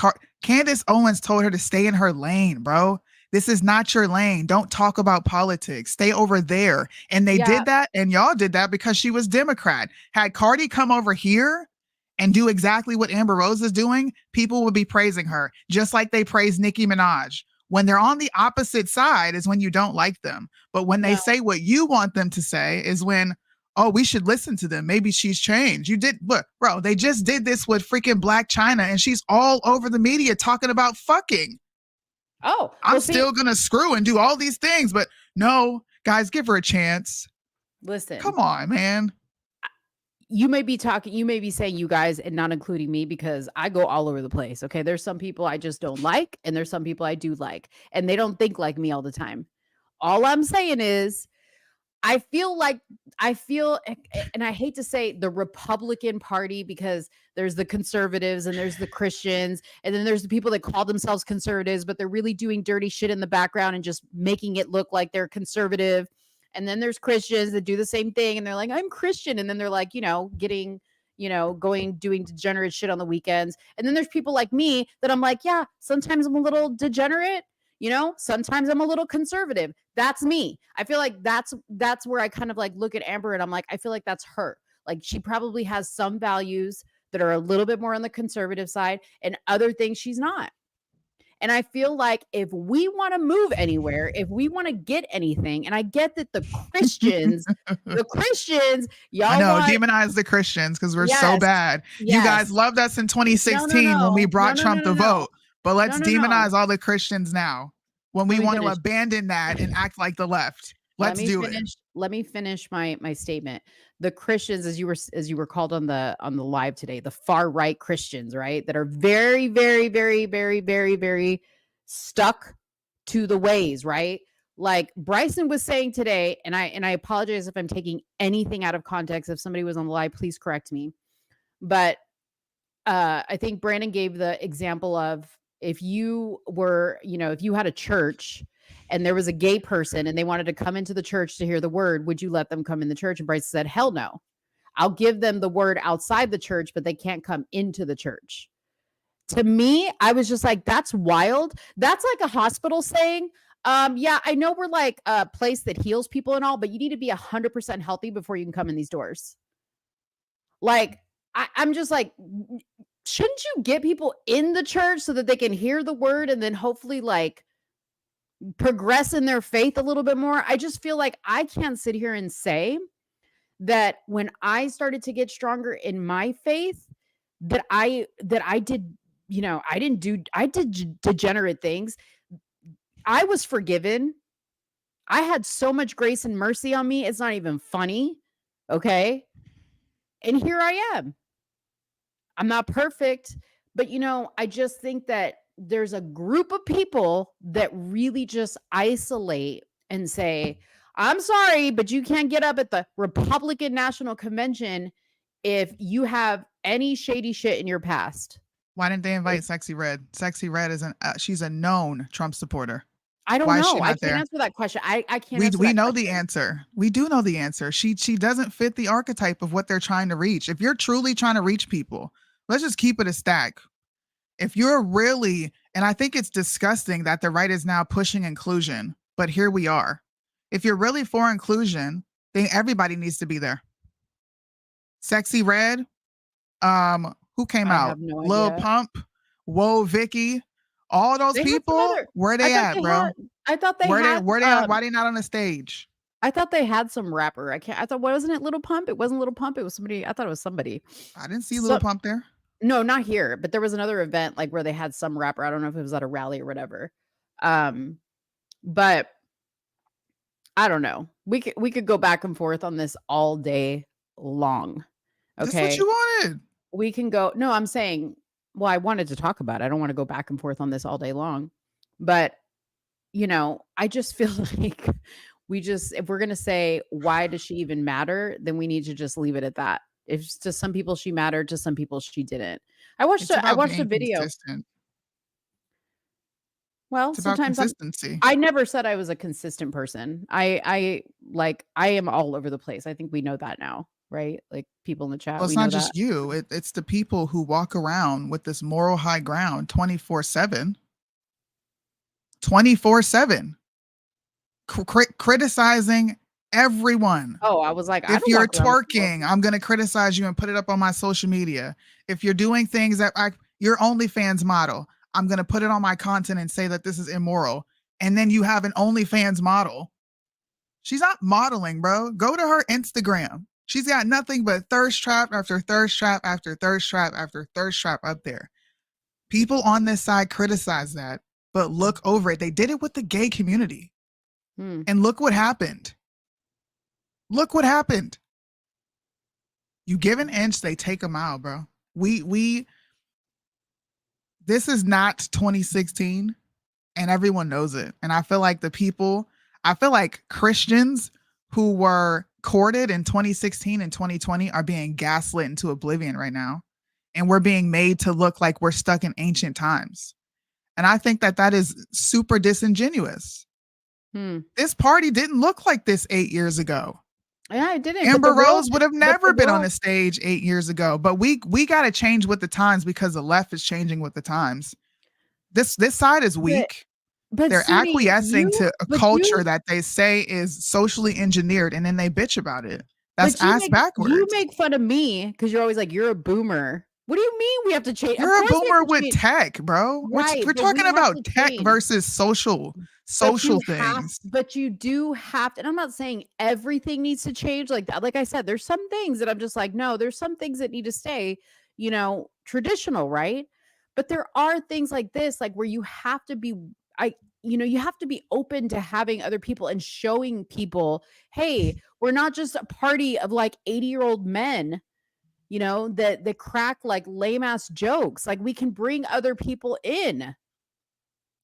Candace Owens told her to stay in her lane, bro. This is not your lane. Don't talk about politics. Stay over there. And they did that, and y'all did that because she was Democrat. Had Cardi come over here and do exactly what Amber Rose is doing, people would be praising her, just like they praise Nicki Minaj. When they're on the opposite side is when you don't like them. But when they say what you want them to say is when, oh, we should listen to them. Maybe she's changed. You did, look, bro, they just did this with freaking Black China, and she's all over the media talking about fucking. Oh, I'm still going to screw and do all these things, but no, guys, give her a chance. Listen. Come on, man. You may be saying you guys and not including me because I go all over the place. Okay. There's some people I just don't like, and there's some people I do like, and they don't think like me all the time. All I'm saying is I feel, and I hate to say the Republican Party because there's the conservatives and there's the Christians, and then there's the people that call themselves conservatives, but they're really doing dirty shit in the background and just making it look like they're conservative. And then there's Christians that do the same thing, and they're like, I'm Christian. And then they're like, doing degenerate shit on the weekends. And then there's people like me that I'm like, yeah, sometimes I'm a little degenerate. Sometimes I'm a little conservative. That's me. I feel like that's where I kind of like look at Amber and I'm like, I feel like that's her. Like she probably has some values that are a little bit more on the conservative side and other things she's not. And I feel like if we want to move anywhere, if we want to get anything, and I get that the Christians, y'all I know, want demonize the Christians because we're so yes, bad. You guys loved us in 2016 when we brought Trump to vote, but let's demonize all the Christians now when we want to abandon that and act like the left. Let's do it. Let me finish my statement. The Christians, as you were called on the live today, the far right Christians, right, that are very, very, very, very, very, very stuck to the ways, right? Like Bryson was saying today, and I apologize if I'm taking anything out of context. If somebody was on the live, please correct me. But I think Brandon gave the example of if you were, if you had a church and there was a gay person and they wanted to come into the church to hear the word, would you let them come in the church? And Bryce said, hell no. I'll give them the word outside the church, but they can't come into the church. To me, I was just like, that's wild. That's like a hospital saying, yeah, I know we're like a place that heals people and all, but you need to be 100% healthy before you can come in these doors. Like, I'm just like, shouldn't you get people in the church so that they can hear the word and then hopefully like progress in their faith a little bit more? I just feel like I can't sit here and say that when I started to get stronger in my faith, that I did, I did degenerate things. I was forgiven. I had so much grace and mercy on me. It's not even funny. Okay. And here I am. I'm not perfect, but I just think that there's a group of people that really just isolate and say, I'm sorry, but you can't get up at the Republican National Convention if you have any shady shit in your past. Why didn't they invite Sexy Red? Sexy Red is she's a known Trump supporter. I don't know. I can't answer that question. I can't. We know the answer. We do know the answer. She doesn't fit the archetype of what they're trying to reach. If you're truly trying to reach people, let's just keep it a stack. If you're really, and I think it's disgusting that the right is now pushing inclusion, but here we are. If you're really for inclusion, then everybody needs to be there. Sexy Red, who came out? No Lil Pump, Whoa Vicky, all those people. Where they at, bro? I thought they had. Where they at? Why they not on the stage? I thought they had some rapper. I thought, wasn't it Little Pump? It wasn't Little Pump. It was somebody. I thought it was somebody. I didn't see Little Pump there. No, not here. But there was another event like where they had some rapper. I don't know if it was at a rally or whatever. But I don't know. We could go back and forth on this all day long. Okay. That's what you wanted. We can go. No, I'm saying, well, I wanted to talk about it. I don't want to go back and forth on this all day long. But, I just feel like if we're going to say, why does she even matter? Then we need to just leave it at that. If to some people she mattered, to some people she didn't. I watched a video. Consistent. Well, it's sometimes about consistency. I never said I was a consistent person. I am all over the place. I think we know that now, right? Like people in the chat. Well, it's not just you. It's the people who walk around with this moral high ground 24/7. 24/7. Criticizing everyone. Oh, I was like, if you're twerking, I'm going to criticize you and put it up on my social media. If you're doing things that your OnlyFans model, I'm going to put it on my content and say that this is immoral. And then you have an OnlyFans model. She's not modeling, bro. Go to her Instagram. She's got nothing but thirst trap after thirst trap after thirst trap after thirst trap up there. People on this side criticize that, but look over it. They did it with the gay community. And look what happened. Look what happened. You give an inch, they take a mile, bro. This is not 2016 and everyone knows it. And I feel like Christians who were courted in 2016 and 2020 are being gaslit into oblivion right now. And we're being made to look like we're stuck in ancient times. And I think that is super disingenuous. This party didn't look like this 8 years ago. Yeah, it didn't. Amber Rose would have never been on the stage 8 years ago. But we got to change with the times because the left is changing with the times. This side is weak. But they're acquiescing to a culture that they say is socially engineered, and then they bitch about it. That's ass backwards. You make fun of me because you're always like, you're a boomer. What do you mean we have to change? You're a boomer with tech, bro. Right, We're but we talking have about to tech change. versus social things. But you do have to, and I'm not saying everything needs to change. Like I said, there's some things that I'm just like, no, there's some things that need to stay, traditional, right? But there are things like this, like where you have to be, you have to be open to having other people and showing people, hey, we're not just a party of like 80-year-old men, that crack like lame ass jokes. Like we can bring other people in.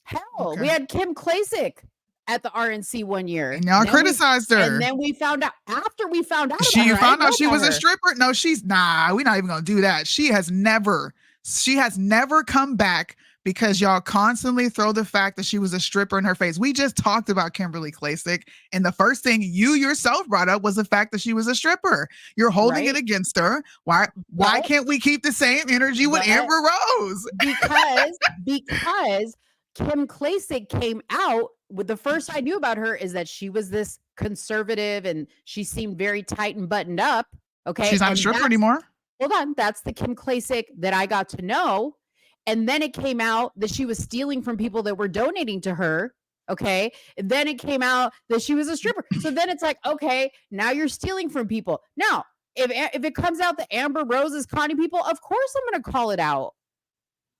Hell, we had Kim Klacik at the RNC one year. And y'all criticized her. And then we found out after we found out about You her, found out she was her. a stripper? No, we're not even gonna do that. She has never come back because y'all constantly throw the fact that she was a stripper in her face. We just talked about Kimberly Klacik, and the first thing you yourself brought up was the fact that she was a stripper. You're holding it against her. Why can't we keep the same energy with Amber Rose? Because Kim Klacik came out with the first I knew about her is that she was this conservative and she seemed very tight and buttoned up. Okay. She's not a stripper anymore. Hold on. That's the Kim Klacik that I got to know. And then it came out that she was stealing from people that were donating to her. Okay. And then it came out that she was a stripper. So then it's like, okay, now you're stealing from people. Now, if it comes out that Amber Rose is conning people, of course I'm going to call it out.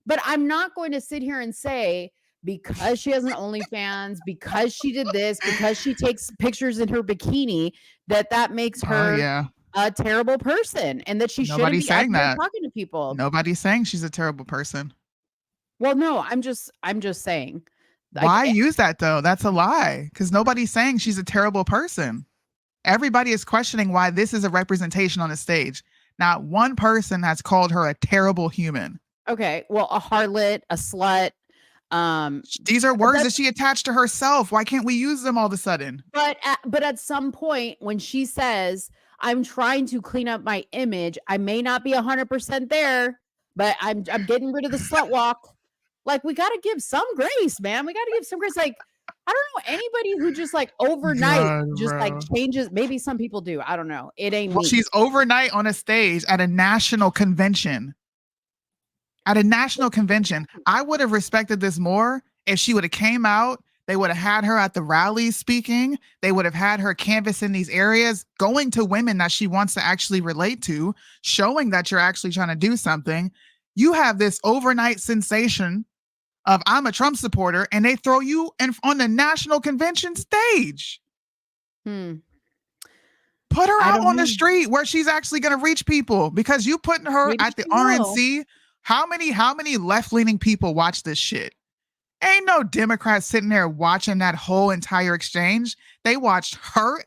But I'm not going to sit here and say, because she has an OnlyFans, because she did this, because she takes pictures in her bikini, that makes her a terrible person and that she shouldn't be out there talking to people. Nobody's saying she's a terrible person. Well, no, I'm just saying. Why use that though? That's a lie. Because nobody's saying she's a terrible person. Everybody is questioning why this is a representation on the stage. Not one person has called her a terrible human. Okay, well, a harlot, a slut. These are words that she attached to herself. Why can't we use them all of a sudden? But at some point when she says, I'm trying to clean up my image, I may not be 100% there, but I'm getting rid of the slut walk. Like, we got to give some grace, man. We got to give some grace. Like, I don't know anybody who just like overnight like changes. Maybe some people do. I don't know. It ain't me. She's overnight on a stage at a national convention. At a national convention, I would have respected this more if she would have came out. They would have had her at the rallies speaking. They would have had her canvassing these areas, going to women that she wants to actually relate to, showing that you're actually trying to do something. You have this overnight sensation of I'm a Trump supporter, and they throw you on the national convention stage. Put her out on the street where she's actually going to reach people, because you putting her at the RNC. How many left-leaning people watch this shit? Ain't no Democrats sitting there watching that whole entire exchange. They watched her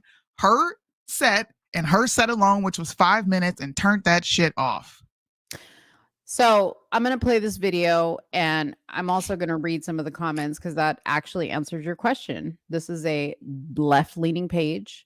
set and her set alone, which was 5 minutes, and turned that shit off. So I'm going to play this video, and I'm also going to read some of the comments because that actually answers your question. This is a left-leaning page.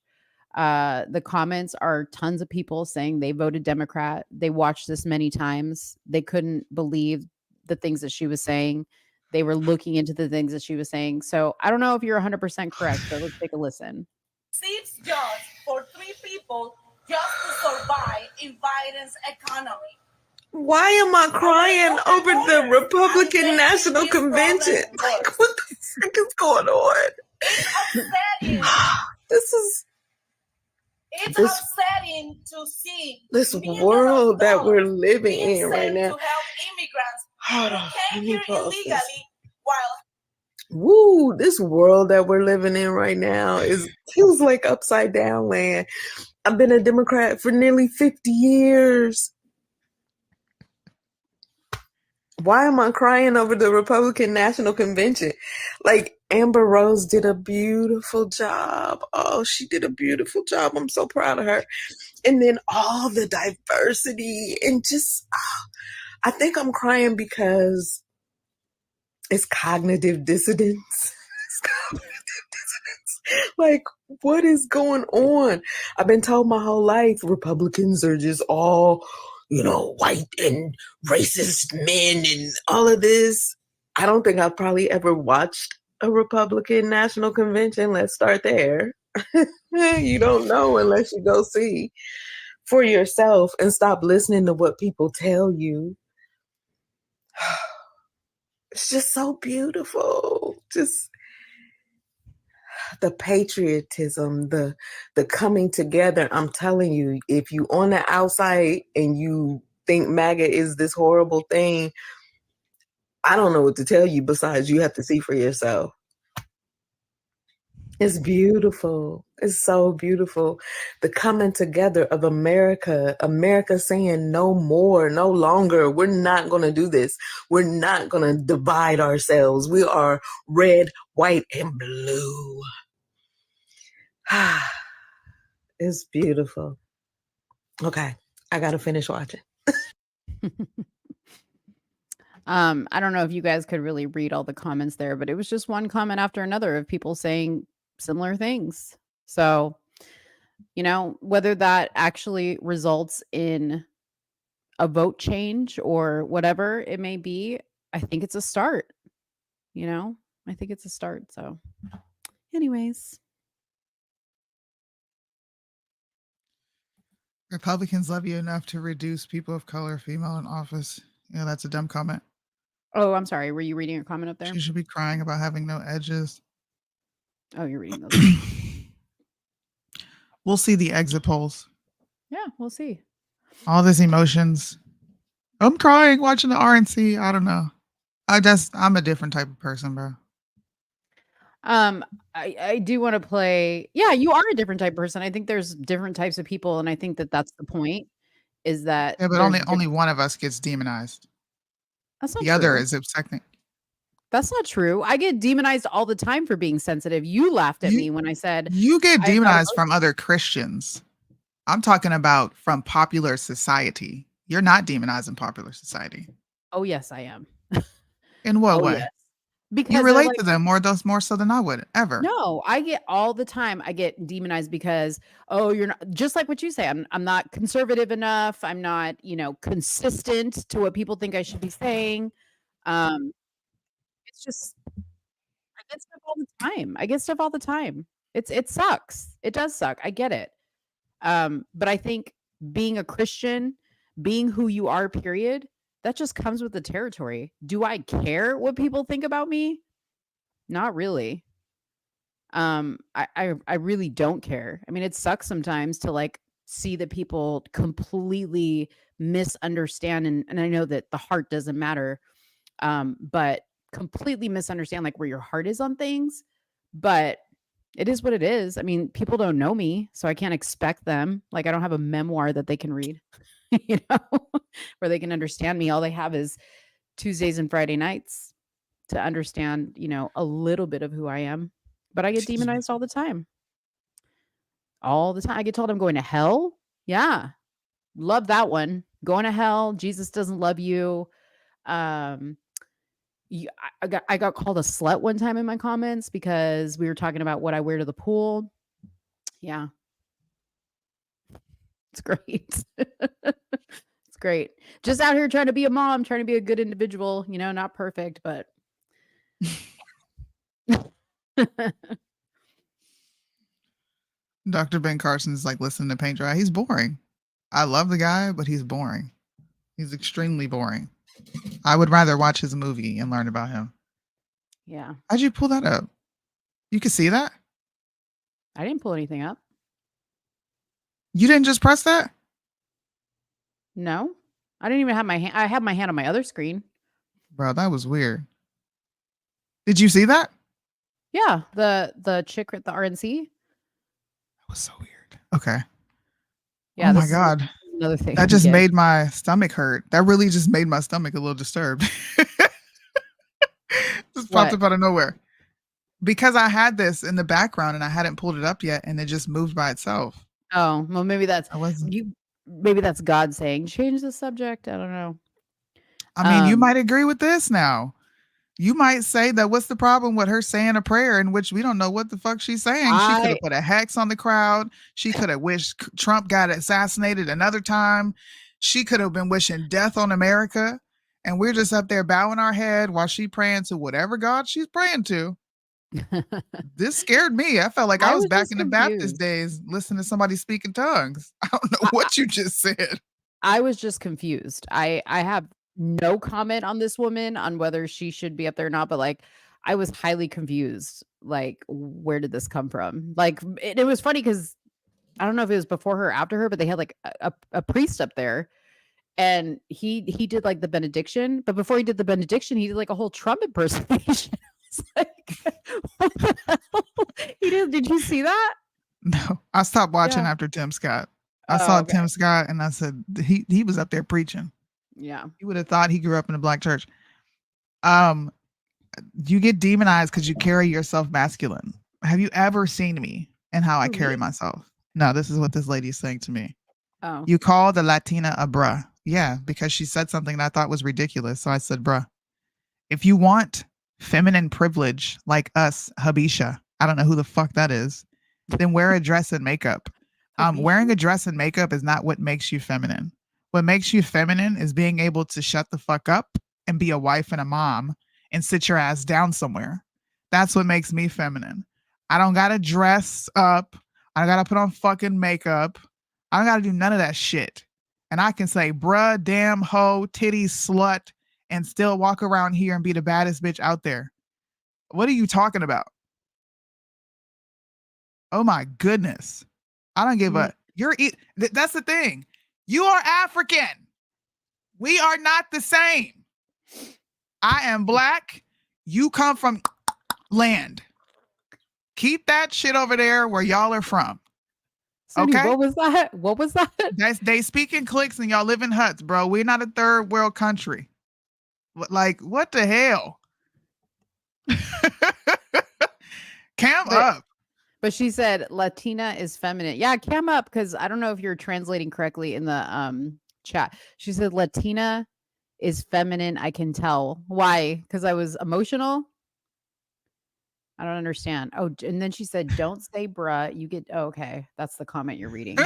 The comments are tons of people saying they voted Democrat. They watched this many times. They couldn't believe the things that she was saying. They were looking into the things that she was saying. So I don't know if you're 100% correct. So let's take a listen. 6 jobs for 3 people just to survive in Biden's economy. Why am I crying over the Republican National Convention? Like, what the frick is going on? It's upsetting to see this world that we're living in right now. To help immigrants Hold on, who came let me here pause illegally this. while Woo, this world that we're living in right now feels like upside down land. I've been a Democrat for nearly 50 years. Why am I crying over the Republican National Convention? Like, Amber Rose did a beautiful job. Oh, she did a beautiful job. I'm so proud of her. And then all the diversity and just, I think I'm crying because it's cognitive dissonance. It's cognitive dissonance. Like, what is going on? I've been told my whole life Republicans are just all, white and racist men and all of this. I don't think I've probably ever watched a Republican National Convention. Let's start there. You don't know unless you go see for yourself and stop listening to what people tell you. It's just so beautiful. Just the patriotism, the coming together. I'm telling you, if you on the outside and you think MAGA is this horrible thing, I don't know what to tell you besides you have to see for yourself. It's beautiful. It's so beautiful. The coming together of America, America saying no more, no longer. We're not going to do this. We're not going to divide ourselves. We are red, white, and blue. It's beautiful. Okay, I got to finish watching. I don't know if you guys could really read all the comments there, but it was just one comment after another of people saying similar things. So, whether that actually results in a vote change or whatever it may be, I think it's a start. I think it's a start. So, anyways. Republicans love you enough to reduce people of color, female in office. Yeah, that's a dumb comment. Oh, I'm sorry. Were you reading your comment up there? She should be crying about having no edges. Oh, you're reading those. We'll see the exit polls. Yeah, we'll see. All these emotions. I'm crying watching the RNC. I don't know. I'm a different type of person, bro. I do want to play. Yeah, you are a different type of person. I think there's different types of people, and I think that that's the point. Is that yeah? But only one of us gets demonized. That's not the true. other is accepting. That's not true. I get demonized all the time for being sensitive. You laughed at me when I said you get demonized from other Christians. I'm talking about from popular society. You're not demonized in popular society. Oh yes, I am. In what way? Yes. Because you relate to them more so than I would ever. No, I get all the time. I get demonized because you're not, just like what you say. I'm not conservative enough. I'm not consistent to what people think I should be saying. It's just I get stuff all the time. It sucks. It does suck. I get it. But I think being a Christian, being who you are, period, that just comes with the territory. Do I care what people think about me? Not really. I really don't care. I mean, it sucks sometimes to see that people completely misunderstand, and I know that the heart doesn't matter, but completely misunderstand where your heart is on things. But it is what it is. I mean, people don't know me, so I can't expect them. I don't have a memoir that they can read, where they can understand me. All they have is Tuesdays and Friday nights to understand, a little bit of who I am. But I get demonized all the time. All the time. I get told I'm going to hell. Yeah. Love that one. Going to hell. Jesus doesn't love you. I got called a slut one time in my comments because we were talking about what I wear to the pool. Yeah. It's great. It's great. Just out here trying to be a mom, trying to be a good individual, not perfect, but Dr. Ben Carson's listening to paint dry. He's boring. I love the guy, but he's boring. He's extremely boring. I would rather watch his movie and learn about him. Yeah. How'd you pull that up? You can see that? I didn't pull anything up. You didn't just press that? No. I didn't even have my hand. I had my hand on my other screen. Bro, that was weird. Did you see that? Yeah. The chick at the RNC. That was so weird. Okay. Yeah. Oh my God. Another thing. That just made my stomach hurt. That really just made my stomach a little disturbed. Just popped up out of nowhere. Because I had this in the background and I hadn't pulled it up yet and it just moved by itself. Oh, well, maybe that's maybe that's God saying change the subject. I don't know. I mean, you might agree with this now. You might say that what's the problem with her saying a prayer in which we don't know what the fuck she's saying? She could have put a hex on the crowd. She could have wished Trump got assassinated another time. She could have been wishing death on America. And we're just up there bowing our head while she praying to whatever God she's praying to. This scared me. I felt like I was back in the Baptist days listening to somebody speak in tongues. I don't know what you just said. I was just confused. I have no comment on this woman on whether she should be up there or not, but like I was highly confused. Like, where did this come from? Like, it was funny because I don't know if it was before her or after her, but they had like a priest up there, and he did like the benediction. But before he did the benediction, he did like a whole Trump impersonation. It's like, what the hell? He did. Did you see that? No, I stopped watching Yeah. after Tim Scott. I Oh, saw okay. Tim Scott and I said he was up there preaching. Yeah. You would have thought he grew up in a black church. You get demonized because you carry yourself masculine. Have you ever seen me and how I Who, carry me? myself? No, this is what this lady is saying to me. Oh. You call the Latina a bruh. Yeah, because she said something that I thought was ridiculous. So I said, bruh. If you want feminine privilege like us, Habisha, I don't know who the fuck that is, then wear a dress and makeup. Wearing a dress and makeup is not what makes you feminine. What makes you feminine is being able to shut the fuck up and be a wife and a mom and sit your ass down somewhere. That's what makes me feminine. I don't gotta dress up. I don't gotta put on fucking makeup. I don't gotta do none of that shit. And I can say, bruh, damn, hoe, titty, slut, and still walk around here and be the baddest bitch out there. What are you talking about? Oh my goodness. I don't give a that's the thing. You are African. We are not the same. I am black. You come from land. Keep that shit over there where y'all are from. Suni, Okay? what was that? What was that? They speak in cliques and y'all live in huts, bro. We're not a third world country. Like, what the hell? Cam up. But she said Latina is feminine. Yeah, cam up, because I don't know if you're translating correctly in the chat. She said Latina is feminine. I can tell. Why? Because I was emotional. I don't understand. Oh, and then she said, "Don't say bruh." You get okay. That's the comment you're reading.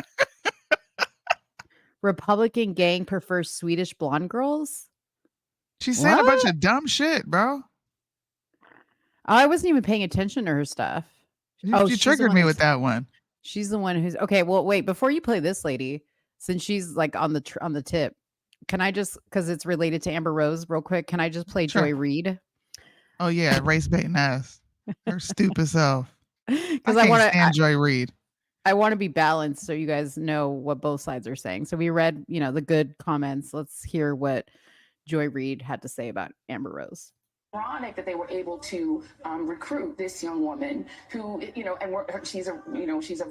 Republican gang prefers Swedish blonde girls. She's saying a bunch of dumb shit, bro. I wasn't even paying attention to her stuff. You triggered me with that one. She's the one who's okay. Well, wait, before you play this lady, since she's like on the tip, can I just, because it's related to Amber Rose, real quick? Can I just play Sure. Joy Reid? Oh yeah, race baiting ass. Her stupid self. Because I can't stand Joy Reid. I want to be balanced so you guys know what both sides are saying. So we read, the good comments. Let's hear what Joy Reid had to say about Amber Rose. Ironic that they were able to recruit this young woman who, and she's a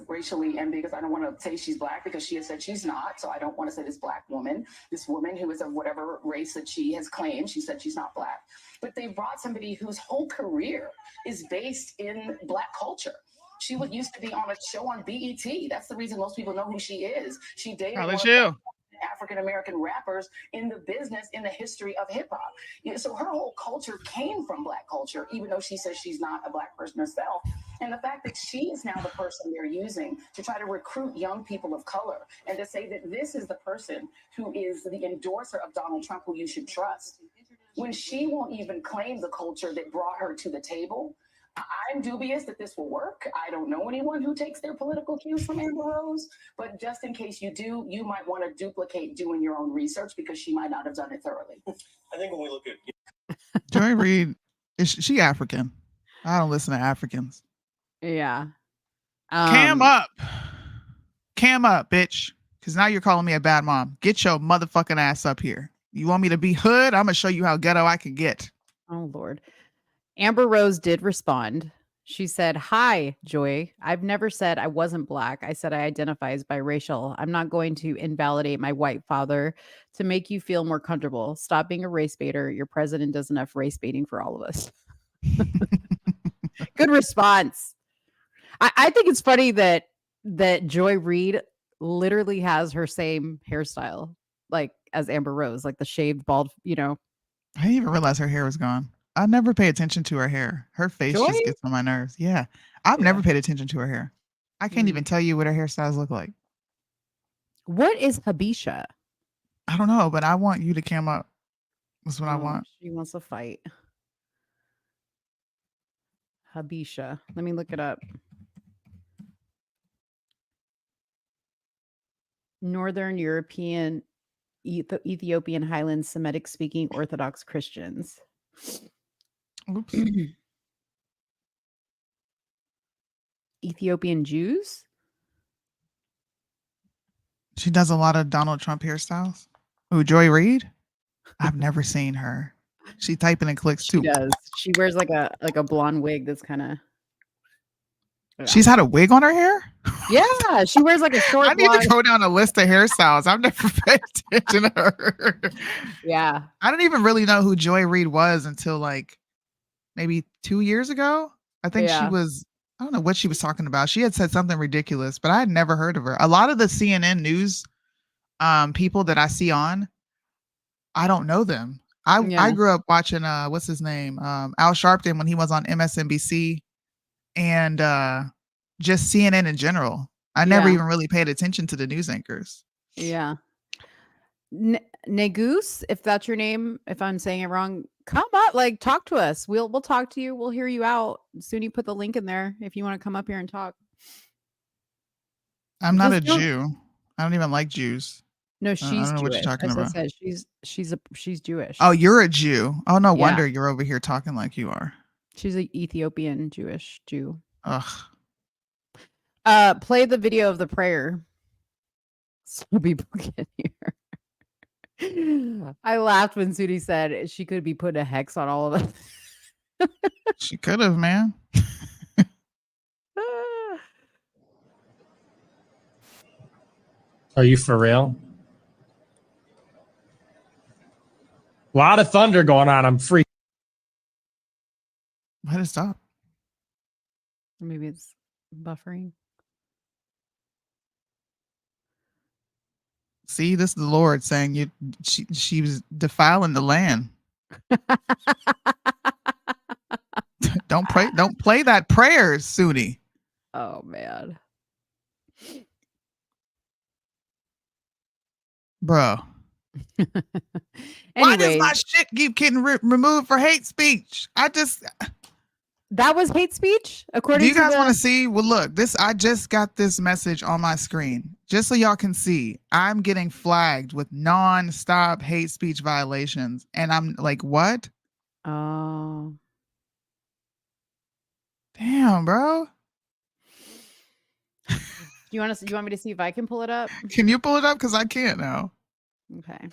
racially ambiguous. I don't want to say she's black because she has said she's not. So I don't want to say this black woman, this woman who is of whatever race that she has claimed. She said she's not black, but they brought somebody whose whole career is based in black culture. She used to be on a show on BET. That's the reason most people know who she is. She dated African-American rappers in the business, in the history of hip hop. So her whole culture came from black culture, even though she says she's not a black person herself. And the fact that she is now the person they're using to try to recruit young people of color and to say that this is the person who is the endorser of Donald Trump, who you should trust, when she won't even claim the culture that brought her to the table. I'm dubious that this will work. I don't know anyone who takes their political cues from Amber Rose, but just in case you do, you might want to duplicate doing your own research because she might not have done it thoroughly. I think when we look at Joy Reid, is she African? I don't listen to Africans. Yeah. Cam up, bitch. Because now you're calling me a bad mom. Get your motherfucking ass up here. You want me to be hood? I'm gonna show you how ghetto I can get. Oh Lord. Amber Rose did respond. She said, "Hi, Joy. I've never said I wasn't black. I said I identify as biracial. I'm not going to invalidate my white father to make you feel more comfortable. Stop being a race baiter. Your president does enough race baiting for all of us." Good response. I think it's funny that Joy Reid literally has her same hairstyle, like as Amber Rose, like the shaved bald, I didn't even realize her hair was gone. I never pay attention to her hair. Her face Joy? just gets on my nerves. Yeah. I've never paid attention to her hair. I can't even tell you what her hairstyles look like. What is Habisha? I don't know, but I want you to cam up. That's what I want. She wants to fight. Habisha. Let me look it up. Northern European Ethiopian Highland Semitic speaking Orthodox Christians. Oops. Ethiopian Jews? She does a lot of Donald Trump hairstyles. Who, Joy Reid? I've never seen her. She typing and clicks She too. does. She wears like a blonde wig that's kind of. She's had a wig on her hair? Yeah, she wears like a short I need blonde. to go down a list of hairstyles. I've never paid attention to her. Yeah. I didn't even really know who Joy Reid was until like maybe 2 years ago. I think she Yeah. was, I don't know what she was talking about. She had said something ridiculous, but I had never heard of her. A lot of the CNN news people that I see on, I don't know them. I grew up watching what's his name? Al Sharpton when he was on MSNBC and just CNN in general. I never even really paid attention to the news anchors. Yeah. Negus, if that's your name, if I'm saying it wrong, come up, like talk to us. We'll talk to you. We'll hear you out. Soon you put the link in there if you want to come up here and talk. I'm not a Jew. I don't even like Jews. No, I she's don't know Jewish. what you're talking As I about. said, she's Jewish. Oh, you're a Jew. Oh, no Yeah. wonder you're over here talking like you are. She's an Ethiopian Jewish Jew. Ugh. Play the video of the prayer so people can hear. I laughed when Sudi said she could be putting a hex on all of us. She could have, man. Are you for real? A lot of thunder going on. I'm freaking. Let it stop. Maybe it's buffering. See, this is the Lord saying she was defiling the land. Don't play that prayer, Sudi. Oh man. Bro. Why does my shit keep getting removed for hate speech? That was hate speech? According Do you to guys want to see? Well, look, I just got this message on my screen. Just so y'all can see, I'm getting flagged with non-stop hate speech violations. And I'm like, what? Oh. Damn, bro. Do you want me to see if I can pull it up? Can you pull it up? Because I can't now. Okay.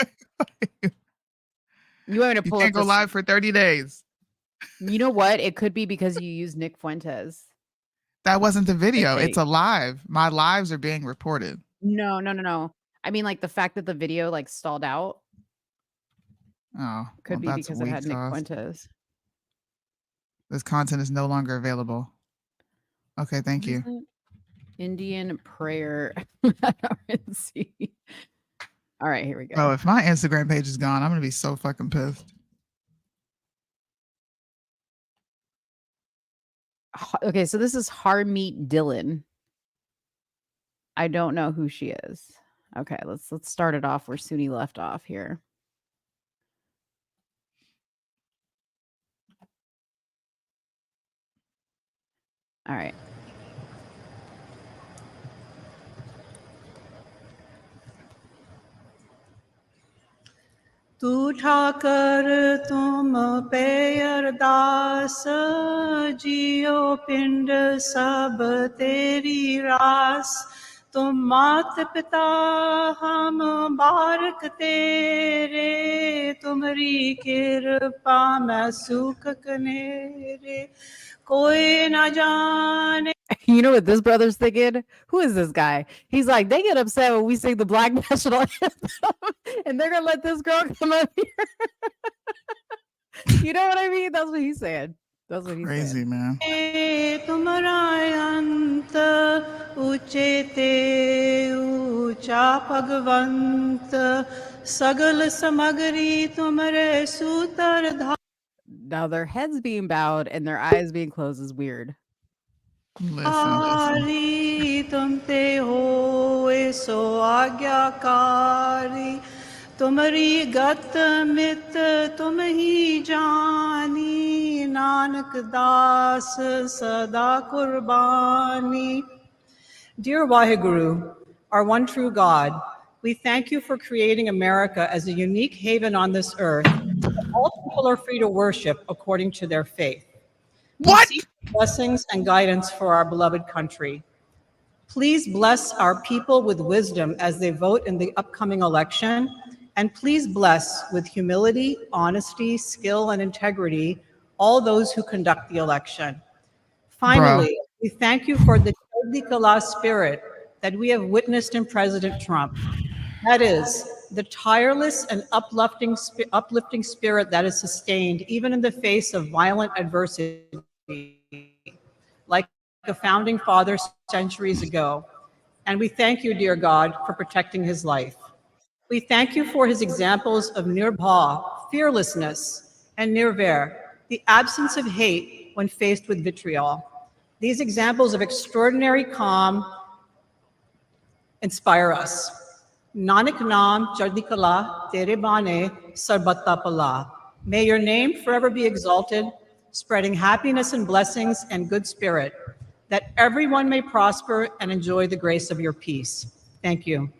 You want me to pull You can't go live for 30 days. You know what? It could be because you use Nick Fuentes. That wasn't the video. It's a live. My lives are being reported. No. I mean, like the fact that the video like stalled out. Oh, could be because it had Nick Fuentes. This content is no longer available. Okay, thank you. Indian prayer. See. All right, here we go. Oh, if my Instagram page is gone, I'm gonna be so fucking pissed. Okay, so this is Harmeet Dillon. I don't know who she is. Okay, let's start it off where Suni left off here. All right. तू ठाकर तुम पे अरदास जियो पिंड सब तेरी रास तुम मात पिता हम बारक तेरे तुम्हारी कृपा में सुख कनेरे कोई ना जाने. You know what this brother's thinking? Who is this guy? He's like, they get upset when we sing the Black National Anthem, and they're gonna let this girl come up here. You know what I mean? That's what he's saying. That's what he's crazy, saying. Man. तुम्हारा अंत ऊंचे ते ऊंचा भगवंत सगल समगरी तुम्हारे सूत्रधार. Now their heads being bowed and their eyes being closed is weird. Listen. तुम ते होए सो आज्ञाकारी तुम्हारी गत मित तुम ही जानी नानक दास सदा कुर्बानी. Dear Waheguru, our one true God, we thank you for creating America as a unique haven on this earth where all people are free to worship according to their faith. What? We seek blessings and guidance for our beloved country. Please bless our people with wisdom as they vote in the upcoming election, and please bless with humility, honesty, skill, and integrity all those who conduct the election. Finally, we thank you for the Chardni Kala spirit that we have witnessed in President Trump. That is, the tireless and uplifting spirit that is sustained even in the face of violent adversity, like a founding father centuries ago. And we thank you, dear God, for protecting his life. We thank you for his examples of nirbha, fearlessness, and nirvair, the absence of hate when faced with vitriol. These examples of extraordinary calm inspire us. Nanak Naam Chardni Kala Tere Bane Sarbatta Pala. May your name forever be exalted, spreading happiness and blessings and good spirit, that everyone may prosper and enjoy the grace of your peace. Thank you.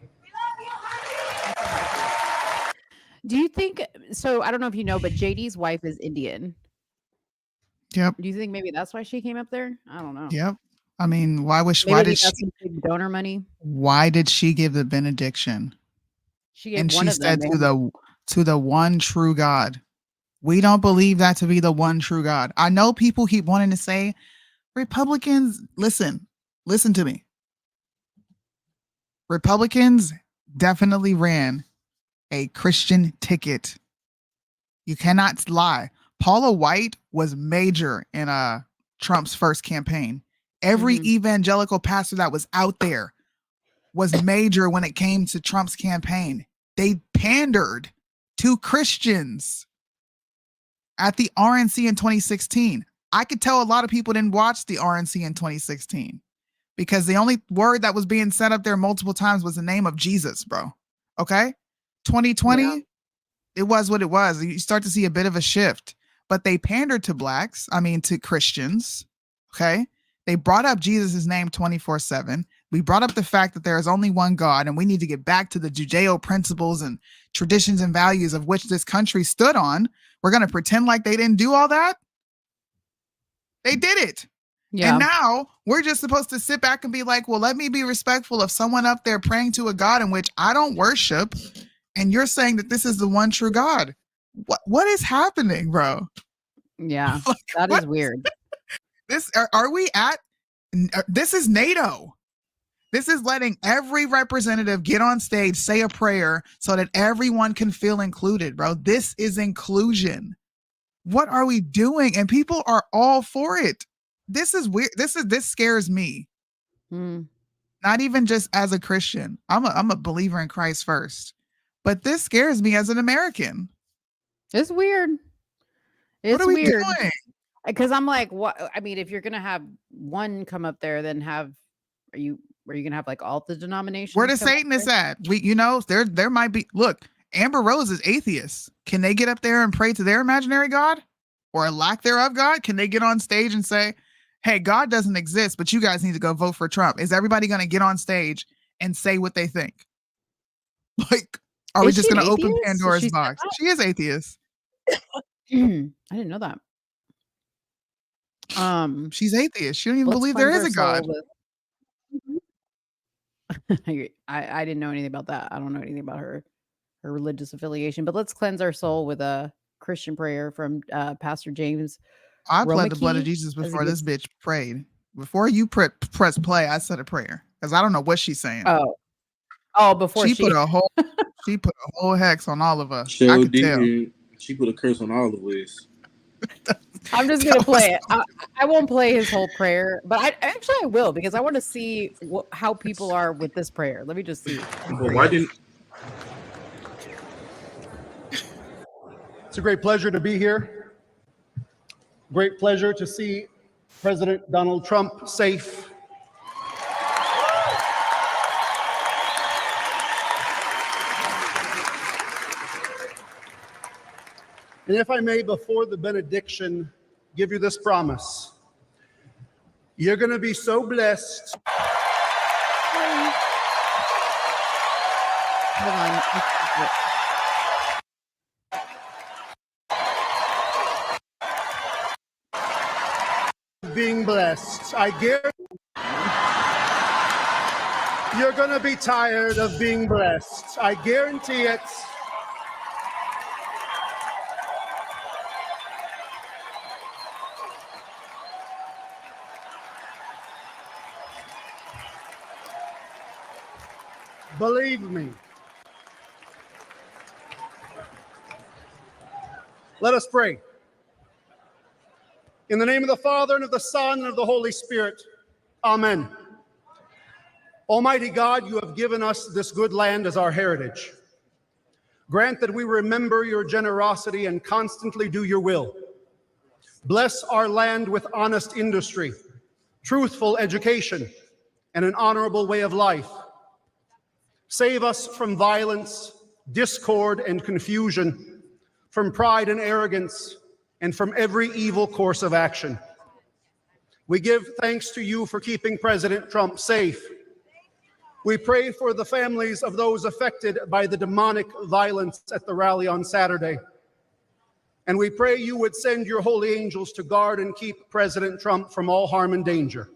Do you think so? I don't know if you know, but JD's wife is Indian. Yep. Do you think maybe that's why she came up there? I don't know. Yep. I mean, why Maybe did they got she, some big donor money. why did she give the benediction? She gave And one she of them. said to the one true God. We don't believe that to be the one true God. I know people keep wanting to say, Republicans, listen to me. Republicans definitely ran a Christian ticket. You cannot lie. Paula White was major in Trump's first campaign. Every evangelical pastor that was out there was major when it came to Trump's campaign. They pandered to Christians at the RNC in 2016. I could tell a lot of people didn't watch the RNC in 2016 because the only word that was being said up there multiple times was the name of Jesus, bro. Okay? 2020, it was what it was. You start to see a bit of a shift, but they pandered to to Christians. Okay? They brought up Jesus' name 24/7. We brought up the fact that there is only one God, and we need to get back to the Judeo principles and traditions and values of which this country stood on. We're going to pretend like they didn't do all that. They did it. Yeah. And now we're just supposed to sit back and be like, well, let me be respectful of someone up there praying to a God in which I don't worship. And you're saying that this is the one true God. What is happening, bro? Yeah, that is weird. Are we at, this is NATO. This is letting every representative get on stage, say a prayer so that everyone can feel included, bro. This is inclusion. What are we doing? And people are all for it. This is weird. This scares me. Not even just as a Christian. I'm a believer in Christ first. But this scares me as an American. It's weird. It's what are we weird. doing? Because I'm like, what? I mean, if you're gonna have one come up there, then are you gonna have like all the denominations? Where the Satanists at? There might be. Look, Amber Rose is atheist. Can they get up there and pray to their imaginary God or a lack thereof God? Can they get on stage and say, hey, God doesn't exist, but you guys need to go vote for Trump? Is everybody going to get on stage and say what they think? Like, are we just going to open Pandora's box? She is atheist. I didn't know that. She's atheist. She don't even believe there is a God. I didn't know anything about that. I don't know anything about her religious affiliation, but let's cleanse our soul with a Christian prayer from Pastor James. I pled the blood of Jesus before this bitch prayed. Before you press play, I said a prayer because I don't know what she's saying. Before she put a whole hex on all of us. Sure I could did. tell. She put a curse on all of us. I'm just gonna play it. I won't play his whole prayer, but I will because I want to see how people are with this prayer. Let me just see. Well, why didn't? It's a great pleasure to be here. Great pleasure to see President Donald Trump safe. And if I may, before the benediction, give you this promise. You're going to be so blessed. Being blessed. I guarantee you're going to be tired of being blessed. I guarantee it. Believe me. Let us pray. In the name of the Father, and of the Son, and of the Holy Spirit. Amen. Almighty God, you have given us this good land as our heritage. Grant that we remember your generosity and constantly do your will. Bless our land with honest industry, truthful education, and an honorable way of life. Save us from violence, discord, and confusion, from pride and arrogance, and from every evil course of action. We give thanks to you for keeping President Trump safe. We pray for the families of those affected by the demonic violence at the rally on Saturday. And we pray you would send your holy angels to guard and keep President Trump from all harm and danger.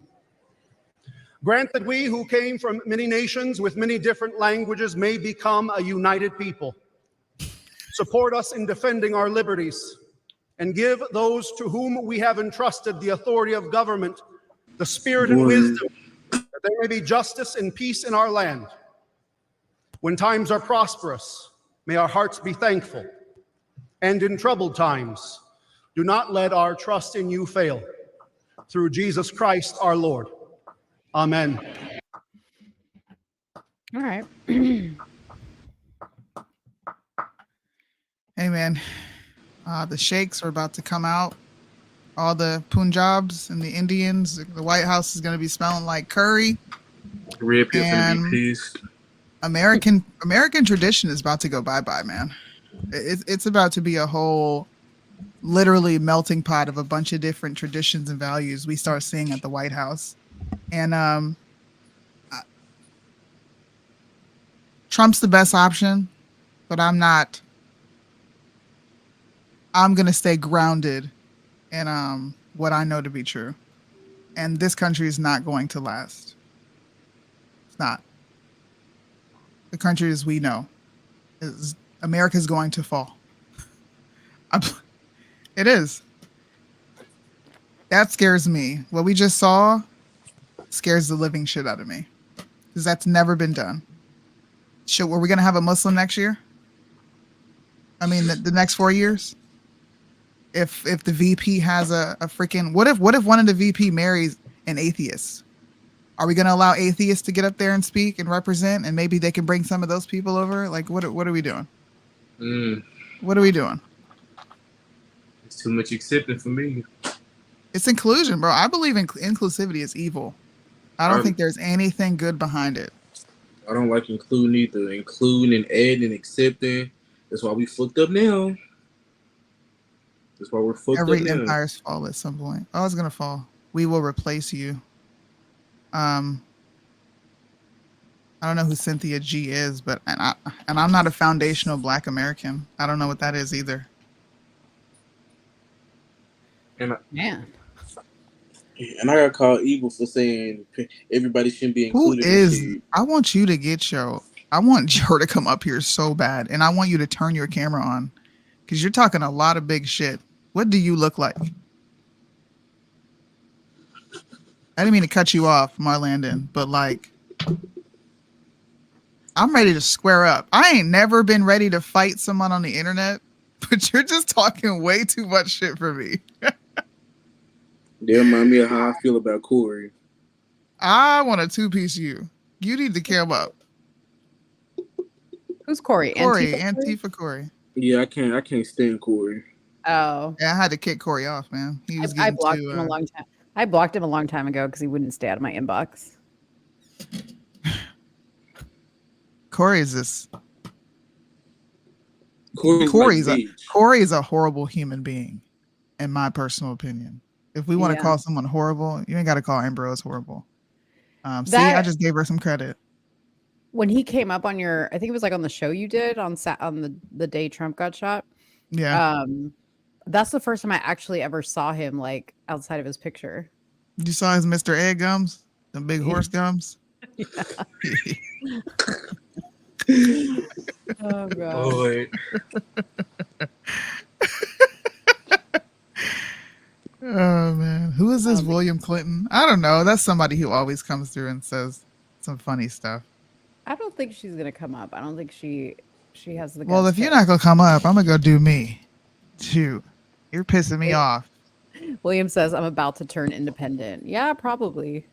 Grant that we who came from many nations with many different languages may become a united people. Support us in defending our liberties, and give those to whom we have entrusted the authority of government the spirit and wisdom, that there may be justice and peace in our land. When times are prosperous, may our hearts be thankful. And in troubled times, do not let our trust in you fail. Through Jesus Christ our Lord. Amen. All right. Hey, man. The sheikhs are about to come out. All the Punjabs and the Indians. The White House is going to be smelling like curry. Red pit finna be pissed. American tradition is about to go bye-bye, man. It's about to be a whole, literally melting pot of a bunch of different traditions and values we start seeing at the White House. And Trump's the best option, but I'm not. I'm going to stay grounded in what I know to be true. And this country is not going to last. It's not. The country as we know, America's going to fall. It is. That scares me. What we just saw scares the living shit out of me. Because that's never been done. Were we going to have a Muslim next year? I mean, the next 4 years? If the VP has a freaking what if one of the VP marries an atheist? Are we going to allow atheists to get up there and speak and represent, and maybe they can bring some of those people over? Like, what are we doing? What are we doing? It's too much accepting for me. It's inclusion, bro. I believe inclusivity is evil. I don't think there's anything good behind it. I don't like including either. Including and adding and accepting. That's why we fucked up now. That's why we're fucked up now. Every empire's fall at some point. Oh, it's gonna fall. We will replace you. I don't know who Cynthia G is, but I'm not a foundational Black American. I don't know what that is either. And I got called evil for saying everybody shouldn't be Who included. is? I want you to get I want her to come up here so bad, and I want you to turn your camera on, because you're talking a lot of big shit. What do you look like? I didn't mean to cut you off, Marlandon, but like, I'm ready to square up. I ain't never been ready to fight someone on the internet, but you're just talking way too much shit for me. They remind me of how I feel about Corey. I want a two-piece you. You need to come up. Who's Corey? Antifa Corey. Yeah, I can't stand Corey. Oh. Yeah, I had to kick Corey off, man. He was I getting blocked him a long time. I blocked him a long time ago because he wouldn't stay out of my inbox. Corey is this. Corey's Corey is a horrible human being, in my personal opinion. If we want to call someone horrible, you ain't got to call Amber Rose horrible. See, I just gave her some credit. when he came up on your, I think it was like on the show you did on the day Trump got shot. Yeah. That's the first time I actually ever saw him like outside of his picture. You saw his Mr. Egg gums, the big horse gums. Oh god. Lord. Oh man, who is this William Clinton? I don't know. That's somebody who always comes through and says some funny stuff. I don't think she's gonna come up. I don't think she has the guts. Well, if you're not gonna come up, I'm gonna go do me. Shoot, you're pissing me off. William says I'm about to turn independent. Yeah, probably.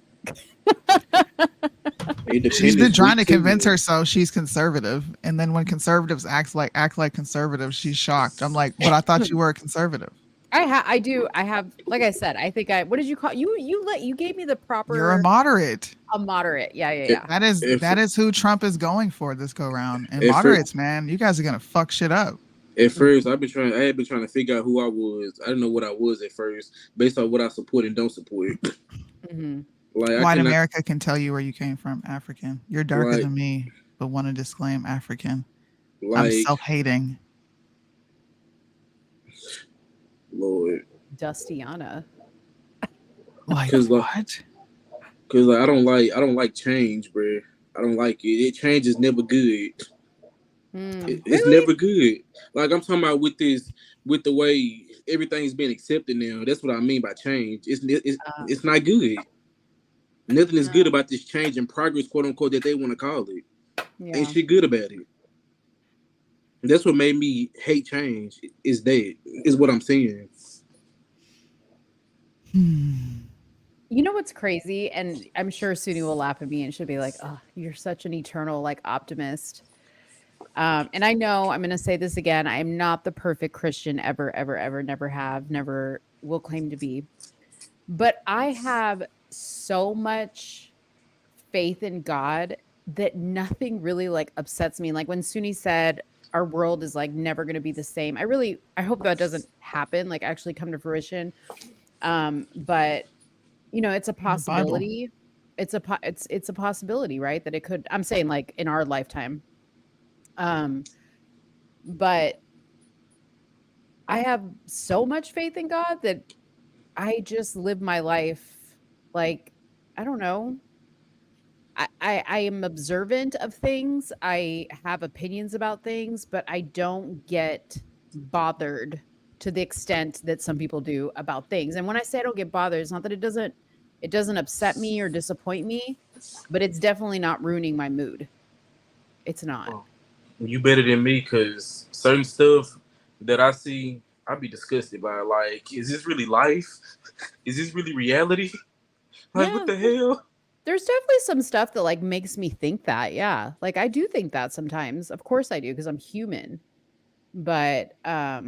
She's been trying to convince herself she's conservative, and then when conservatives act like conservatives, she's shocked. I'm like, but I thought you were a conservative. I do. I have, like I said, I think what did you call you? You gave me the proper. You're a moderate. A moderate. Yeah. That is who Trump is going for this go round. And moderates, man, you guys are gonna fuck shit up. At first, I had been trying to figure out who I was. I didn't know what I was at first, based on what I support and don't support. Mm-hmm. Like white America can tell you where you came from. African. You're darker than me, but want to disclaim African. I'm self-hating. Lord. Dustiana. Like what? Because I don't like change, bro. I don't like it. Change is never good. It's never good. Like I'm talking about with the way everything's been accepted now. That's what I mean by change. It's not good. Nothing is good about this change and progress, quote unquote, that they want to call it. Yeah. Ain't shit good about it. That's what made me hate change. Is what I'm saying. You know what's crazy? And I'm sure Suni will laugh at me and she'll be like, "Oh, you're such an eternal like optimist." And I know I'm going to say this again. I am not the perfect Christian ever, never have, never will claim to be. But I have so much faith in God that nothing really like upsets me. Like when Suni said our world is like never going to be the same. I hope that doesn't happen, like actually come to fruition. But you know, it's a possibility. It's a possibility, right? That it could, I'm saying like in our lifetime. But I have so much faith in God that I just live my life like, I don't know. I am observant of things. I have opinions about things, but I don't get bothered to the extent that some people do about things. And when I say I don't get bothered, it's not that it doesn't upset me or disappoint me, but it's definitely not ruining my mood. It's not. You better than me, because certain stuff that I see, I'd be disgusted by. Like, is this really life? Is this really reality? Like, what the hell? There's definitely some stuff that like makes me think that. Yeah. Like I do think that sometimes. Of course I do, because I'm human. But I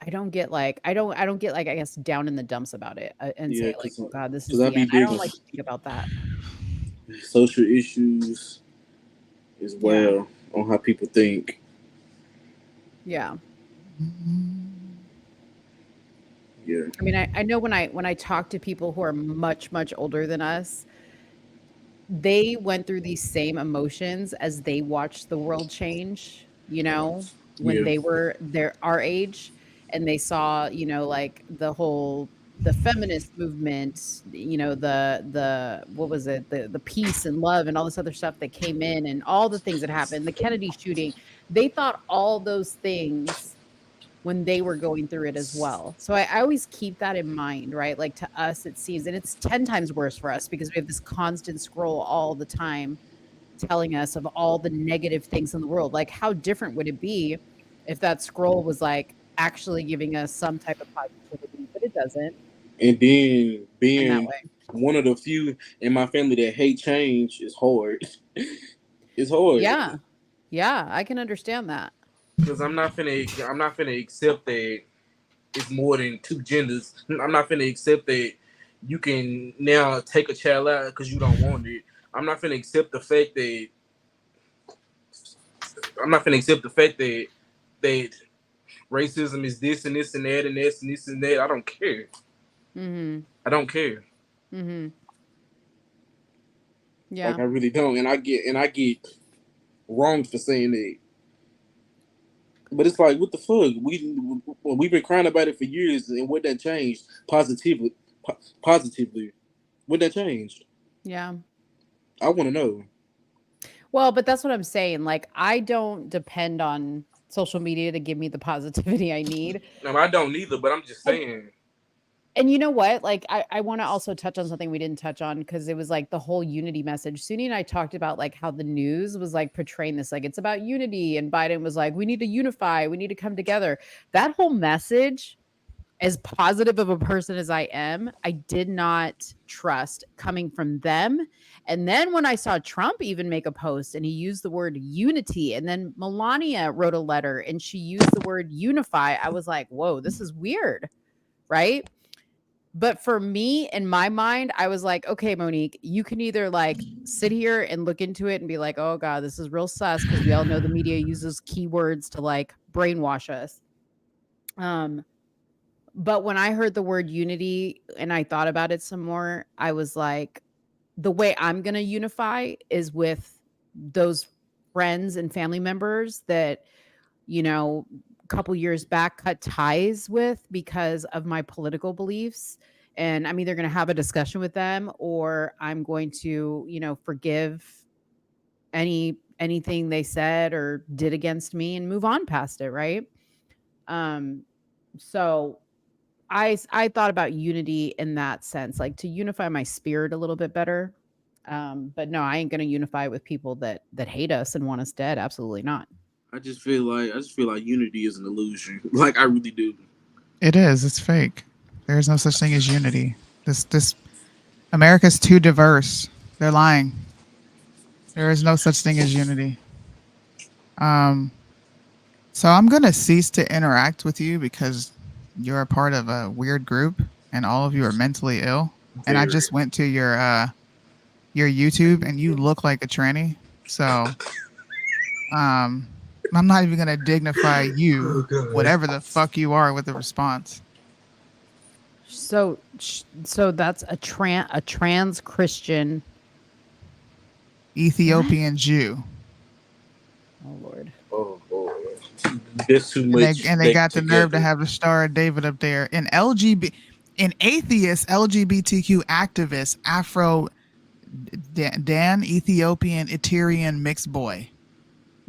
don't get like I don't get like I guess down in the dumps about it and say like, oh God, this is the end. I don't like to think about that. Social issues as well on how people think. Yeah. Yeah. I mean, I know when I talk to people who are much, much older than us, they went through these same emotions as they watched the world change, you know, when they were our age, and they saw, you know, like the feminist movement, you know, the what was it, the peace and love and all this other stuff that came in and all the things that happened, the Kennedy shooting. They thought all those things when they were going through it as well. So I always keep that in mind, right? Like to us, it seems, and it's 10 times worse for us because we have this constant scroll all the time telling us of all the negative things in the world. Like how different would it be if that scroll was like actually giving us some type of positivity, but it doesn't. And then being one of the few in my family that hate change is hard. It's hard. Yeah. Yeah, I can understand that. Because I'm not finna accept that it's more than two genders. I'm not finna accept that you can now take a child out because you don't want it. I'm not finna accept the fact that racism is this and this and that and this and this and that. I don't care. Mm-hmm. I don't care. Mm-hmm. Yeah. Like I really don't, and I get wronged for saying that. But it's like, what the fuck? We've been crying about it for years, and what that changed positively? Positively, what that changed? Yeah. I want to know. Well, but that's what I'm saying. Like, I don't depend on social media to give me the positivity I need. No, I don't either. But I'm just saying. And you know what? Like, I want to also touch on something we didn't touch on because it was like the whole unity message. Suni and I talked about like how the news was like portraying this, like it's about unity, and Biden was like, we need to unify, we need to come together. That whole message, as positive of a person as I am, I did not trust coming from them. And then when I saw Trump even make a post and he used the word unity, and then Melania wrote a letter and she used the word unify, I was like, whoa, this is weird, right? But for me, in my mind, I was like, okay, Monique, you can either like sit here and look into it and be like, oh God, this is real sus, because we all know the media uses keywords to like brainwash us. But when I heard the word unity and I thought about it some more, I was like, the way I'm going to unify is with those friends and family members that, you know, a couple years back cut ties with because of my political beliefs. And I'm either going to have a discussion with them, or I'm going to, you know, forgive anything they said or did against me and move on past it, right? So I thought about unity in that sense, like to unify my spirit a little bit better. But no, I ain't gonna unify with people that hate us and want us dead. Absolutely not. I just feel like unity is an illusion. Like I really do. It is. It's fake. There is no such thing as unity. This America's too diverse. They're lying. There is no such thing as unity. So I'm gonna cease to interact with you because you're a part of a weird group and all of you are mentally ill. And I just went to your YouTube and you look like a tranny. So I'm not even gonna dignify you, whatever the fuck you are, with a response. So that's a trans Christian Ethiopian Jew. Oh Lord. Oh Lord. There's too much. And they got the nerve to have the Star of David up there. An atheist LGBTQ activist, Afro Dan Ethiopian Eritrean mixed boy.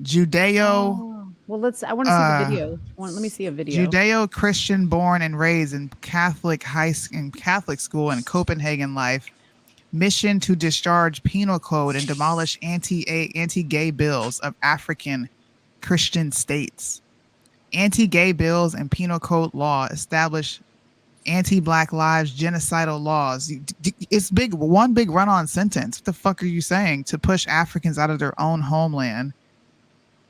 Judeo. Well, I want to see the video. Let me see a video. Judeo-Christian, born and raised in Catholic school in Copenhagen life. Mission to discharge penal code and demolish anti-gay bills of African Christian states. Anti-gay bills and penal code law establish anti-Black lives genocidal laws. It's one big run-on sentence. What the fuck are you saying? To push Africans out of their own homeland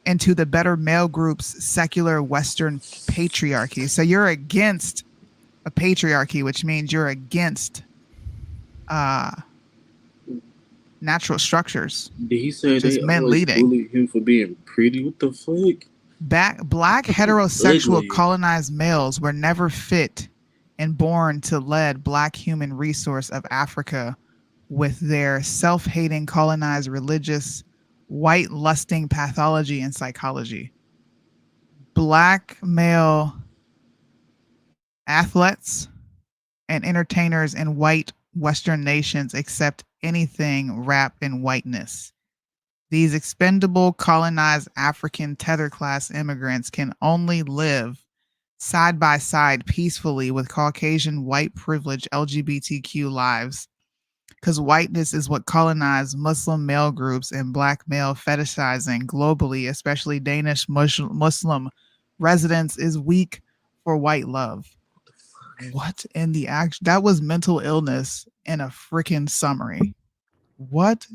into the better male group's secular Western patriarchy. So you're against a patriarchy, which means you're against natural structures. Did he say just they men always leading? bullied him for being pretty? What the fuck? Black heterosexual Ugly. colonized males were never fit and born to lead Black human resource of Africa with their self-hating colonized religious white lusting pathology and psychology. Black male athletes and entertainers in white Western nations accept anything wrapped in whiteness. These expendable colonized African tether class immigrants can only live side by side peacefully with Caucasian white privilege LGBTQ lives, because whiteness is what colonized Muslim male groups and Black male fetishizing globally, especially Danish Muslim residents, is weak for white love. What in the action? That was mental illness in a freaking summary. What?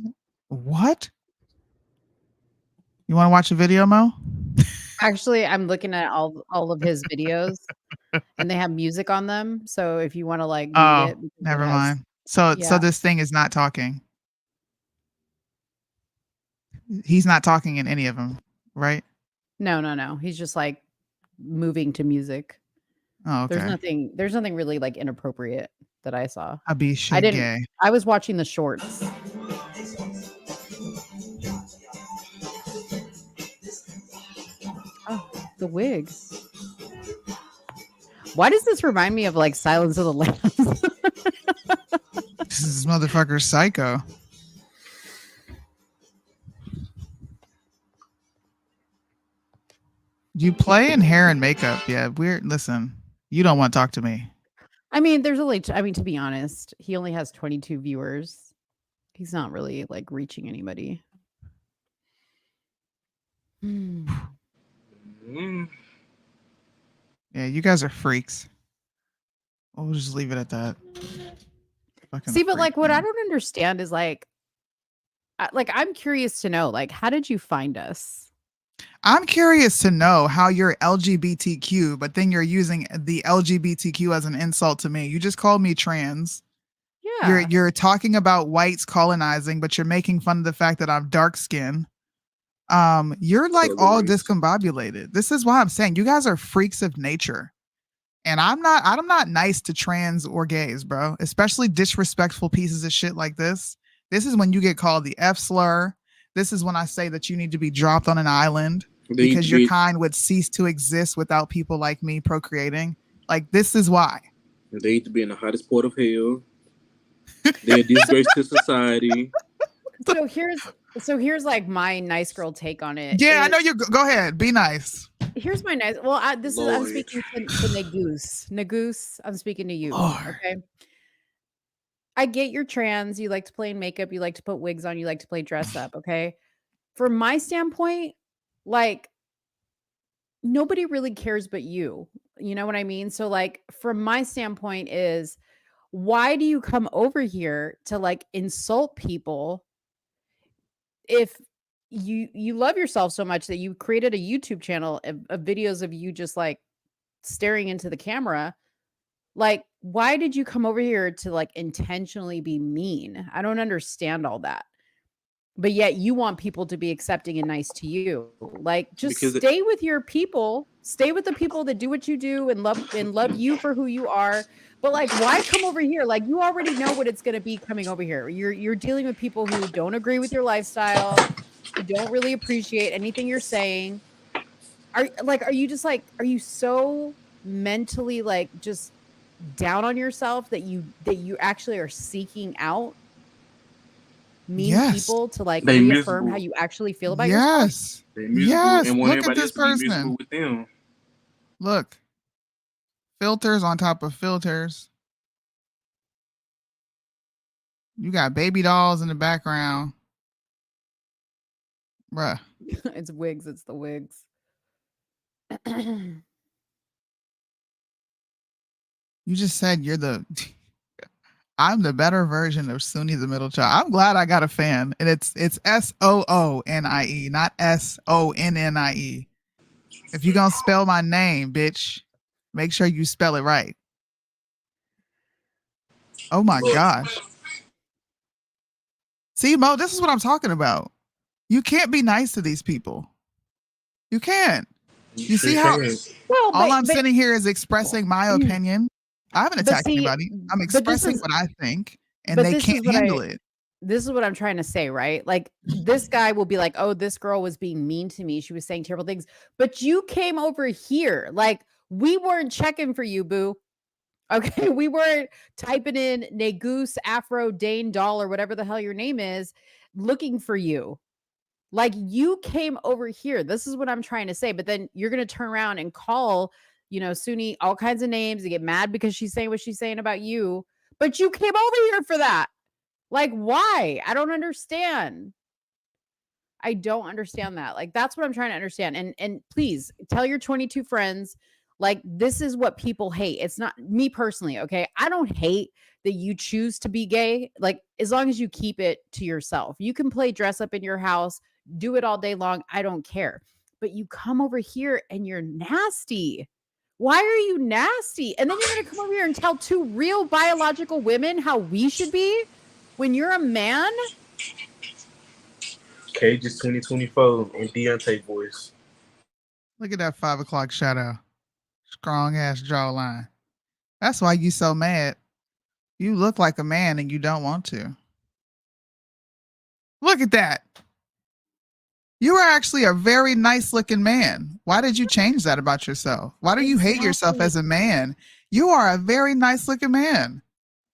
You want to watch a video, Mo? Actually, I'm looking at all of his videos, and they have music on them. So if you want to like mute it, because never it has, mind. So yeah. this thing is not talking. He's not talking in any of them, right? No. He's just like moving to music. Oh, okay. There's nothing really like inappropriate that I saw. I be shit gay. I was watching the shorts. the wig. Why does this remind me of like Silence of the Lambs? This is motherfucker psycho. You play in hair and makeup. Yeah, weird. Listen, you don't want to talk to me. I mean, there's only, I mean, to be honest, he only has 22 viewers. He's not really like reaching anybody. Yeah, you guys are freaks. We'll just leave it at that. Fucking See, but freak, like what I man. don't understand is like I'm curious to know, like, how did you find us? I'm curious to know how you're LGBTQ, but then you're using the LGBTQ as an insult to me. You just called me trans. Yeah. You're talking about whites colonizing, but you're making fun of the fact that I'm dark skinned. You're like all discombobulated. This is why I'm saying you guys are freaks of nature. And I'm not nice to trans or gays, bro. Especially disrespectful pieces of shit like this. This is when you get called the F slur. This is when I say that you need to be dropped on an island because your kind would cease to exist without people like me procreating. Like, this is why. They need to be in the hottest port of hell. They're a disgrace to society. So here's like my nice girl take on it. Yeah, I know you. Go ahead. Be nice. Here's my nice. Well, I'm speaking to Nagoose. Nagoose, I'm speaking to you. Lord. Okay. I get you're trans. You like to play in makeup. You like to put wigs on. You like to play dress up. Okay. From my standpoint, like nobody really cares but you. You know what I mean? So, like, from my standpoint, is why do you come over here to like insult people if you love yourself so much that you created a YouTube channel of videos of you just like staring into the camera? Like, why did you come over here to like intentionally be mean? I don't understand all that. But yet you want people to be accepting and nice to you. Like, just stay with your people. Stay with the people that do what you do and love you for who you are. But like, why come over here? Like, you already know what it's going to be coming over here. You're dealing with people who don't agree with your lifestyle, who don't really appreciate anything you're saying. Are you so mentally like just down on yourself that you actually are seeking out mean people to like reaffirm how you actually feel about yourself? They're miserable and want Look at everybody this else to be person. miserable with them. Look. Filters on top of filters. You got baby dolls in the background. Bruh. It's wigs. It's the wigs. You just said you're the I'm the better version of Suni the middle child. I'm glad I got a fan. And it's SOONIE, not SONNIE. If you're gonna spell my name, bitch, make sure you spell it right. Oh my gosh. See, Mo, this is what I'm talking about. You can't be nice to these people. You can't. You see how all I'm sitting here is expressing my opinion. I haven't attacked anybody. I'm expressing what I think, and they can't handle it. This is what I'm trying to say, right? Like, this guy will be like, oh, this girl was being mean to me. She was saying terrible things. But you came over here. Like, we weren't checking for you, boo. Okay, we weren't typing in Nagoose, Afro, Dane, Doll, or whatever the hell your name is, looking for you. Like, you came over here. This is what I'm trying to say. But then you're going to turn around and call, Suni all kinds of names and get mad because she's saying what she's saying about you. But you came over here for that. Like, why? I don't understand. I don't understand that. Like, that's what I'm trying to understand. And please tell your 22 friends, like, this is what people hate. It's not me personally, okay? I don't hate that you choose to be gay. Like, as long as you keep it to yourself. You can play dress up in your house, do it all day long. I don't care. But you come over here and you're nasty. Why are you nasty? And then you're going to come over here and tell two real biological women how we should be when you're a man? Cage's 2024 and Deontay voice. Look at that 5 o'clock shadow. Strong ass jawline. That's why you so mad. You look like a man and you don't want to. Look at that. You are actually a very nice looking man. Why did you change that about yourself? Why do you hate yourself as a man? You are a very nice looking man.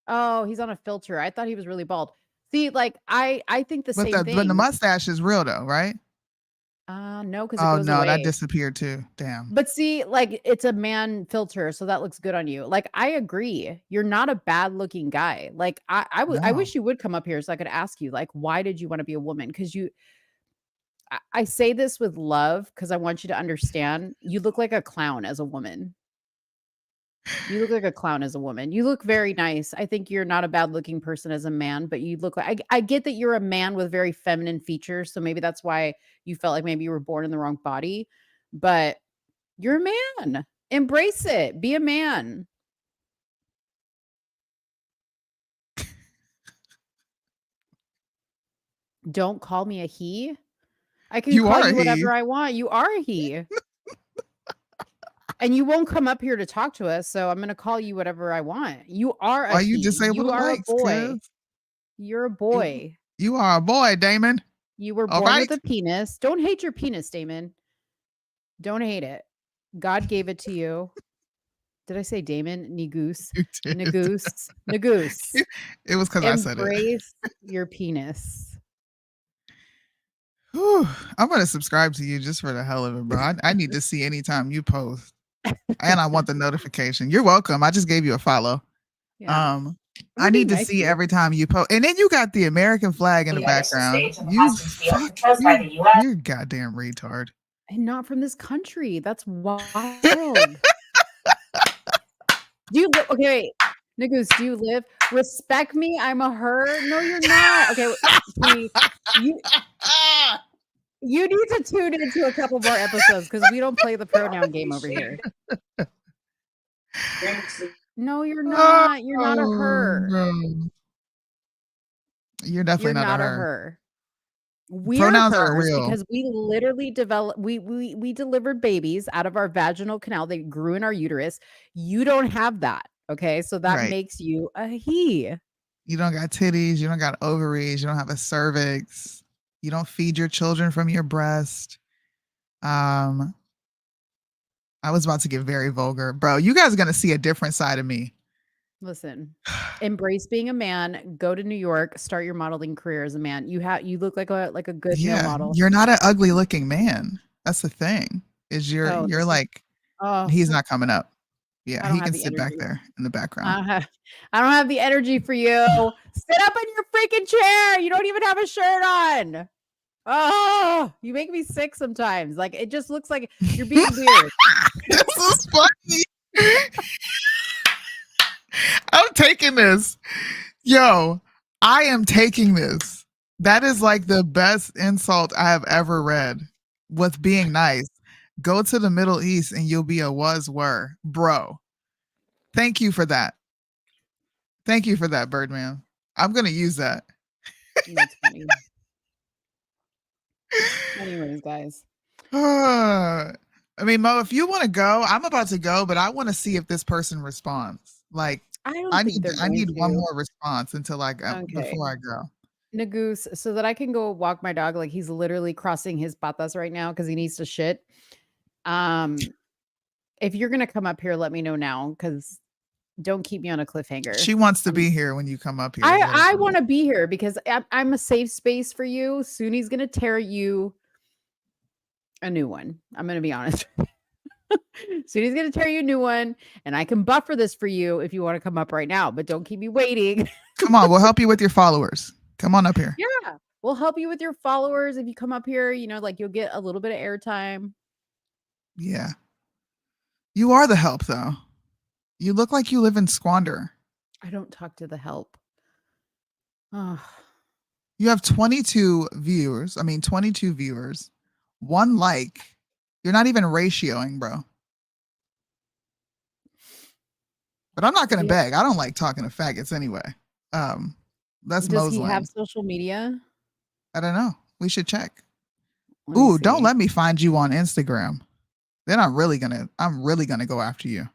Oh, he's on a filter. I thought he was really bald. See, like I think the But same the thing. mustache is real though, right? No, because it Oh goes no, that away. disappeared too. Damn. But see, like it's a man filter, so that looks good on you. Like I agree, you're not a bad looking guy. Like I No. wish you would come up here so I could ask you, like, why did you want to be a woman? Because I say this with love because I want you to understand. You look like a clown as a woman. You look like a clown as a woman. You look very nice. I think you're not a bad looking person as a man, but you look like I get that you're a man with very feminine features, so maybe that's why you felt like maybe you were born in the wrong body. But you're a man. Embrace it. Be a man. Don't call me a he. I can You call are you a he. whatever I want. You are a he. And you won't come up here to talk to us, so I'm going to call you whatever I want. You are a Why you he. disable You the are a likes, boy. cuz? You're a boy. You are a boy, Damon. You were All born right? with a penis. Don't hate your penis, Damon. Don't hate it. God gave it to you. Did I say Damon? Negoose. You did. Negoose. Negoose. It was because I said it. Embrace your penis. Whew. I'm gonna subscribe to you just for the hell of it, bro. I need to see anytime you post. And I want the notification. You're welcome. I just gave you a follow. Yeah. I need to see every time you post. And then you got the American flag in the background. You're a goddamn retard. And not from this country. That's wild. Do you okay? Negoose, do you live? Respect me. I'm a her. No, you're not. Okay, see, you need to tune into a couple more episodes because we don't play the pronoun game over here. No, you're not. You're not a her. Bro. You're definitely You're not not a a her. her. We're Pronouns aren't hers real. because we literally we delivered babies out of our vaginal canal. They grew in our uterus. You don't have that. Okay. So that Right. makes you a he. You don't got titties. You don't got ovaries. You don't have a cervix. You don't feed your children from your breast. I was about to get very vulgar. Bro, you guys are going to see a different side of me. Listen, embrace being a man. Go to New York. Start your modeling career as a man. You look like a good male model. You're not an ugly looking man. That's the thing. Is you're like, he's not coming up. Yeah, he can sit back there in the background. I don't have the energy for you. Sit up in your freaking chair. You don't even have a shirt on. Oh, you make me sick sometimes. Like it just looks like you're being weird. This is funny. I'm taking this. Yo, I am taking this. That is like the best insult I have ever read with being nice. Go to the Middle East and you'll be a were. Bro. Thank you for that. Thank you for that, Birdman. I'm going to use that. That's funny. Anyways, guys. I mean, Mo, if you want to go, I'm about to go, but I want to see if this person responds. Like, I need one more response until I go before I go. Negoose, so that I can go walk my dog. Like he's literally crossing his patas right now because he needs to shit. If you're gonna come up here, let me know now because don't keep me on a cliffhanger. She wants to be here when you come up here. I want to be here because I'm a safe space for you. Sooney's gonna tear you a new one. I'm gonna be honest. Sooney's gonna tear you a new one, and I can buffer this for you if you want to come up right now, but don't keep me waiting. Come on, we'll help you with your followers. Come on up here. Yeah, we'll help you with your followers if you come up here. You know, like you'll get a little bit of airtime. Yeah. You are the help, though. You look like you live in squander. I don't talk to the help. Oh. You have 22 viewers. 1 like. You're not even ratioing, bro. But I'm not going to beg. I don't like talking to faggots anyway. That's Does Mo's he lane. have social media? I don't know. We should check. Don't let me find you on Instagram. Then I'm really gonna go after you.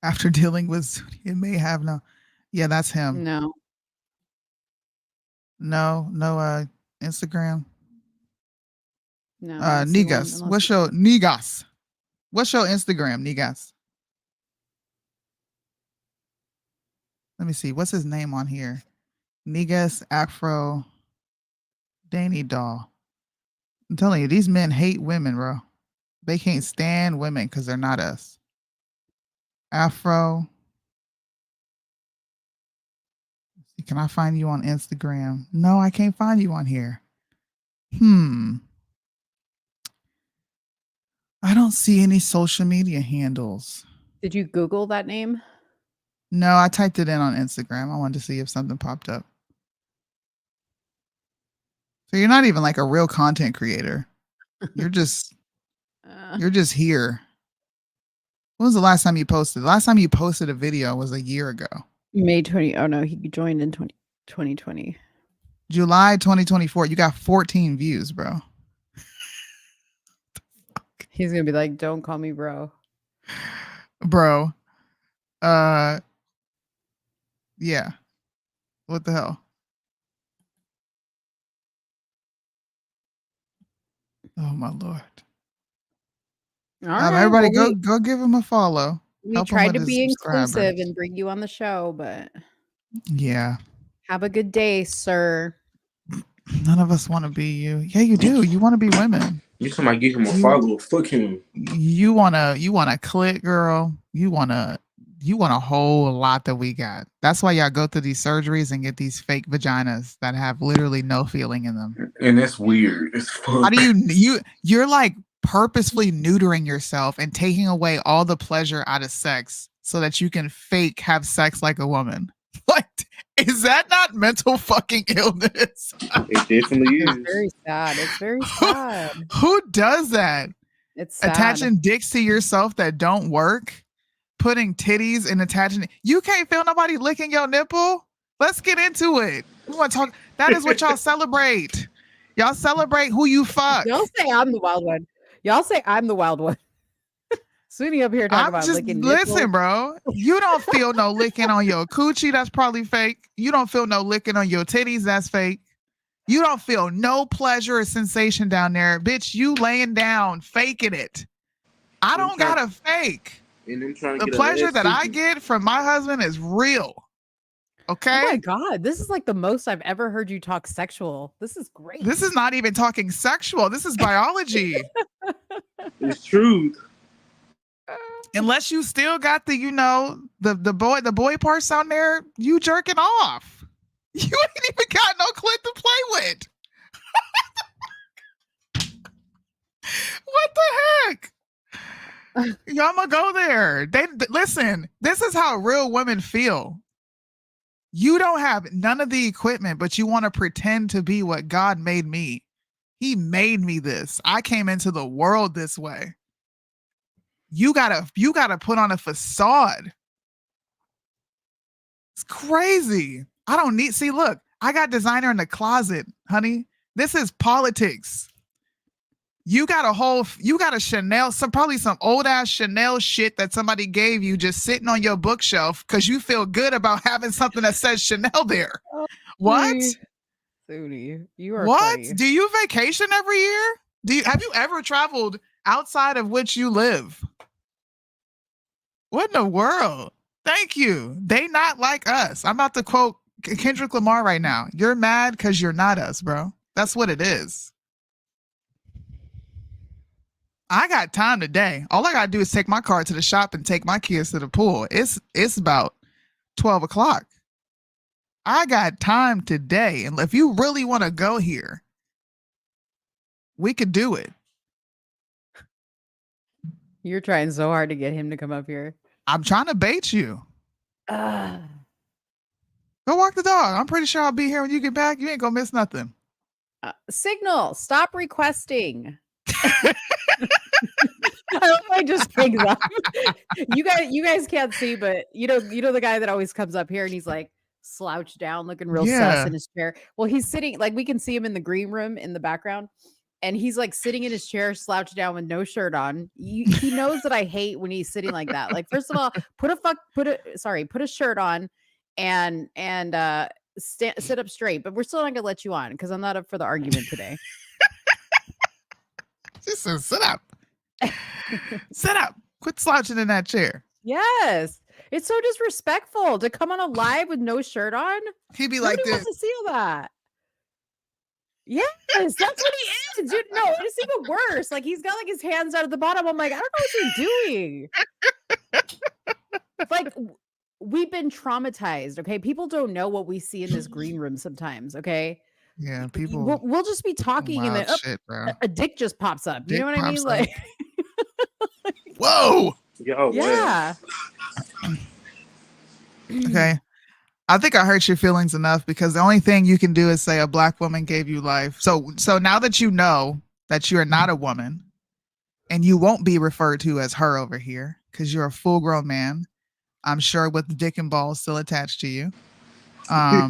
After dealing with it may have no. Yeah, that's him. No. No, Instagram. No, I don't see one Nigas. unless What's your Nigas? What's your Instagram, Nigas? Let me see. What's his name on here? Nigas Afro Danny Doll. I'm telling you, these men hate women, bro. They can't stand women because they're not us. Afro. Can I find you on Instagram? No, I can't find you on here. I don't see any social media handles. Did you Google that name? No, I typed it in on Instagram. I wanted to see if something popped up. So you're not even like a real content creator. You're just here. When was the last time you posted? The last time you posted a video was a year ago. May 20. Oh no, he joined in 2020. July 2024. You got 14 views, bro. He's gonna be like, "Don't call me bro." Bro. Yeah. What the hell? Oh my Lord. All right, everybody well, go give him a follow. We Help him tried with to his be subscribers. inclusive and bring you on the show, but Yeah. have a good day, sir. None of us want to be you. Yeah, you do. You want to be women. You talking about give him a follow? Fuck him. You wanna click, girl. You want a whole lot that we got. That's why y'all go through these surgeries and get these fake vaginas that have literally no feeling in them. And that's weird. It's fuck. How do you're like purposefully neutering yourself and taking away all the pleasure out of sex so that you can fake have sex like a woman? Like, is that not mental fucking illness? It definitely is. It's very sad. It's very sad. Who does that? It's sad. Attaching dicks to yourself that don't work, putting titties and attaching. You can't feel nobody licking your nipple. Let's get into it. We want to talk. That is what y'all celebrate. Y'all celebrate who you fuck. Y'all say I'm the wild one. Y'all say I'm the wild one. Sweetie up here talking about licking nipples. Listen, bro. You don't feel no licking on your coochie. That's probably fake. You don't feel no licking on your titties. That's fake. You don't feel no pleasure or sensation down there. Bitch, you laying down, faking it. I don't gotta fake. And them trying to The get pleasure that I get from my husband is real. Okay? Oh my God. This is like the most I've ever heard you talk sexual. This is great. This is not even talking sexual. This is biology. It's truth. Unless you still got the boy parts on there, you jerking off. You ain't even got no clit to play with. What the heck? Y'all gonna go there. Listen, this is how real women feel. You don't have none of the equipment, but you want to pretend to be what God made me. He made me this. I came into the world this way. You gotta put on a facade. It's crazy. I don't need, see, look, I got designer in the closet, honey. This is politics. You got a Chanel, probably some old ass Chanel shit that somebody gave you just sitting on your bookshelf because you feel good about having something that says Chanel there. Oh, what? Sudi, you are what? funny. Do you vacation every year? Have you ever traveled outside of which you live? What in the world? Thank you. They not like us. I'm about to quote Kendrick Lamar right now. You're mad because you're not us, bro. That's what it is. I got time today. All I gotta do is take my car to the shop and take my kids to the pool. It's about 12 o'clock. I got time today. And if you really want to go here, we could do it. You're trying so hard to get him to come up here. I'm trying to bait you. Go walk the dog. I'm pretty sure I'll be here when you get back. You ain't gonna miss nothing. Signal, stop requesting. I just hangs up. You guys can't see, but you know the guy that always comes up here and he's like slouched down, looking real sus in his chair. Well, he's sitting like we can see him in the green room in the background. and he's like sitting in his chair, slouched down with no shirt on. He knows that I hate when he's sitting like that. Like, first of all, put a shirt on and sit up straight. But we're still not gonna let you on because I'm not up for the argument today. She said, "Sit up, sit up, quit slouching in that chair." Yes, it's so disrespectful to come on a live with no shirt on. He'd be Nobody like this. wants to see all that. Yes, that's what he is, dude. No, it's even worse. Like, he's got like his hands out at the bottom. I'm like, I don't know what you're doing. Like, we've been traumatized. Okay, people don't know what we see in this green room sometimes. Okay, Yeah, people. We'll just be talking and then shit, bro. a dick just pops up. You Dick know what I mean? pops Like, whoa. Yo, yeah. Okay. I think I hurt your feelings enough because the only thing you can do is say a black woman gave you life. So now that you know that you're not a woman and you won't be referred to as her over here because you're a full grown man, I'm sure with the dick and balls still attached to you. Are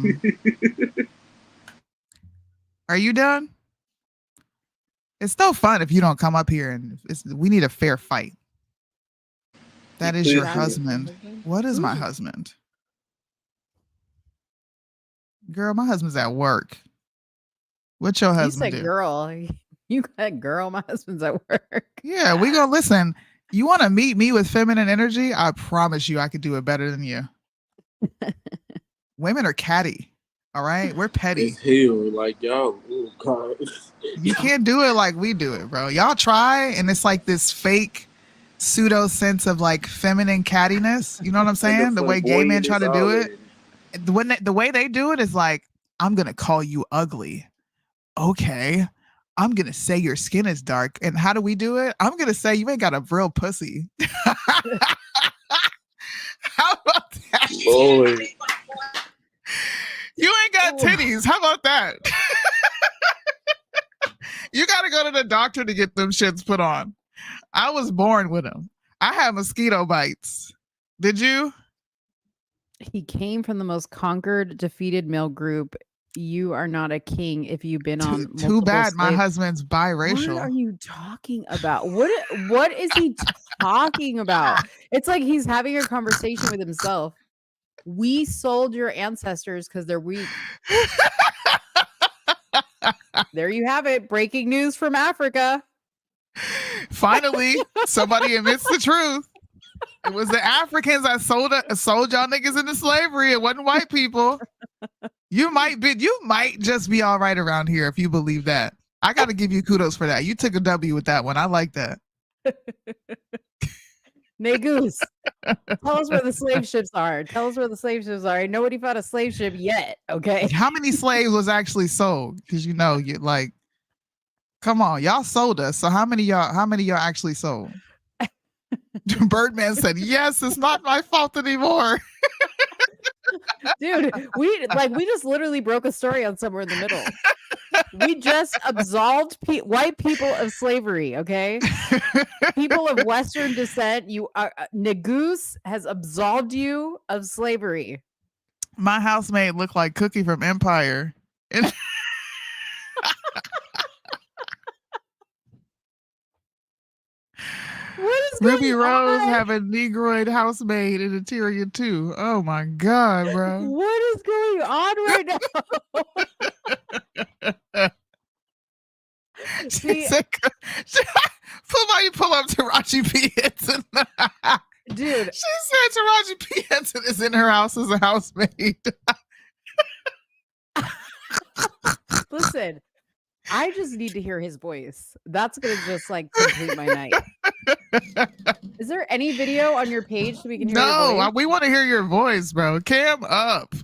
you done? It's no fun if you don't come up here and we need a fair fight. That is your husband. What is my husband? Girl, my husband's at work. What's your husband You said do? girl. You got girl. My husband's at work. Yeah, we gonna listen. You want to meet me with feminine energy? I promise you I could do it better than you. Women are catty. All right? We're petty. It's hell. Like, y'all, oh God. You can't do it like we do it, bro. Y'all try, and it's like this fake pseudo sense of like feminine cattiness. You know what I'm saying? The way gay men try to do it. The way they do it is like, I'm gonna call you ugly. Okay. I'm gonna say your skin is dark. And how do we do it? I'm gonna say you ain't got a real pussy. How about that? Lord. You ain't got titties. How about that? You gotta go to the doctor to get them shits put on. I was born with them. I have mosquito bites. Did you? He came from the most conquered, defeated male group. You are not a king if you've been on. Too bad my slaves. husband's biracial. What are you talking about? What is he talking about? It's like he's having a conversation with himself. We sold your ancestors because they're weak. There you have it. Breaking news from Africa. Finally, somebody admits the truth. It was the Africans that sold y'all niggas into slavery. It wasn't white people. You might just be all right around here if you believe that. I got to give you kudos for that. You took a W with that one. I like that. Negus, tell us where the slave ships are. Tell us where the slave ships are. Nobody found a slave ship yet. Okay. How many slaves was actually sold? Because you like, come on, y'all sold us. So how many y'all actually sold? Birdman said, yes, it's not my fault anymore. Dude, we just literally broke a story on Somewhere in the Middle. We just absolved white people of slavery, okay? People of Western descent, Negus has absolved you of slavery. My housemate looked like Cookie from Empire. What is Ruby going Rose on? have a Negroid housemaid in Interior too. Oh my God, bro. What is going on right now? She said, somebody pull up Taraji P. Henson. Dude. She said Taraji P. Henson is in her house as a housemaid. Listen, I just need to hear his voice. That's going to just like complete my night. Is there any video on your page so we can hear your voice? We want to hear your voice, bro. Cam up.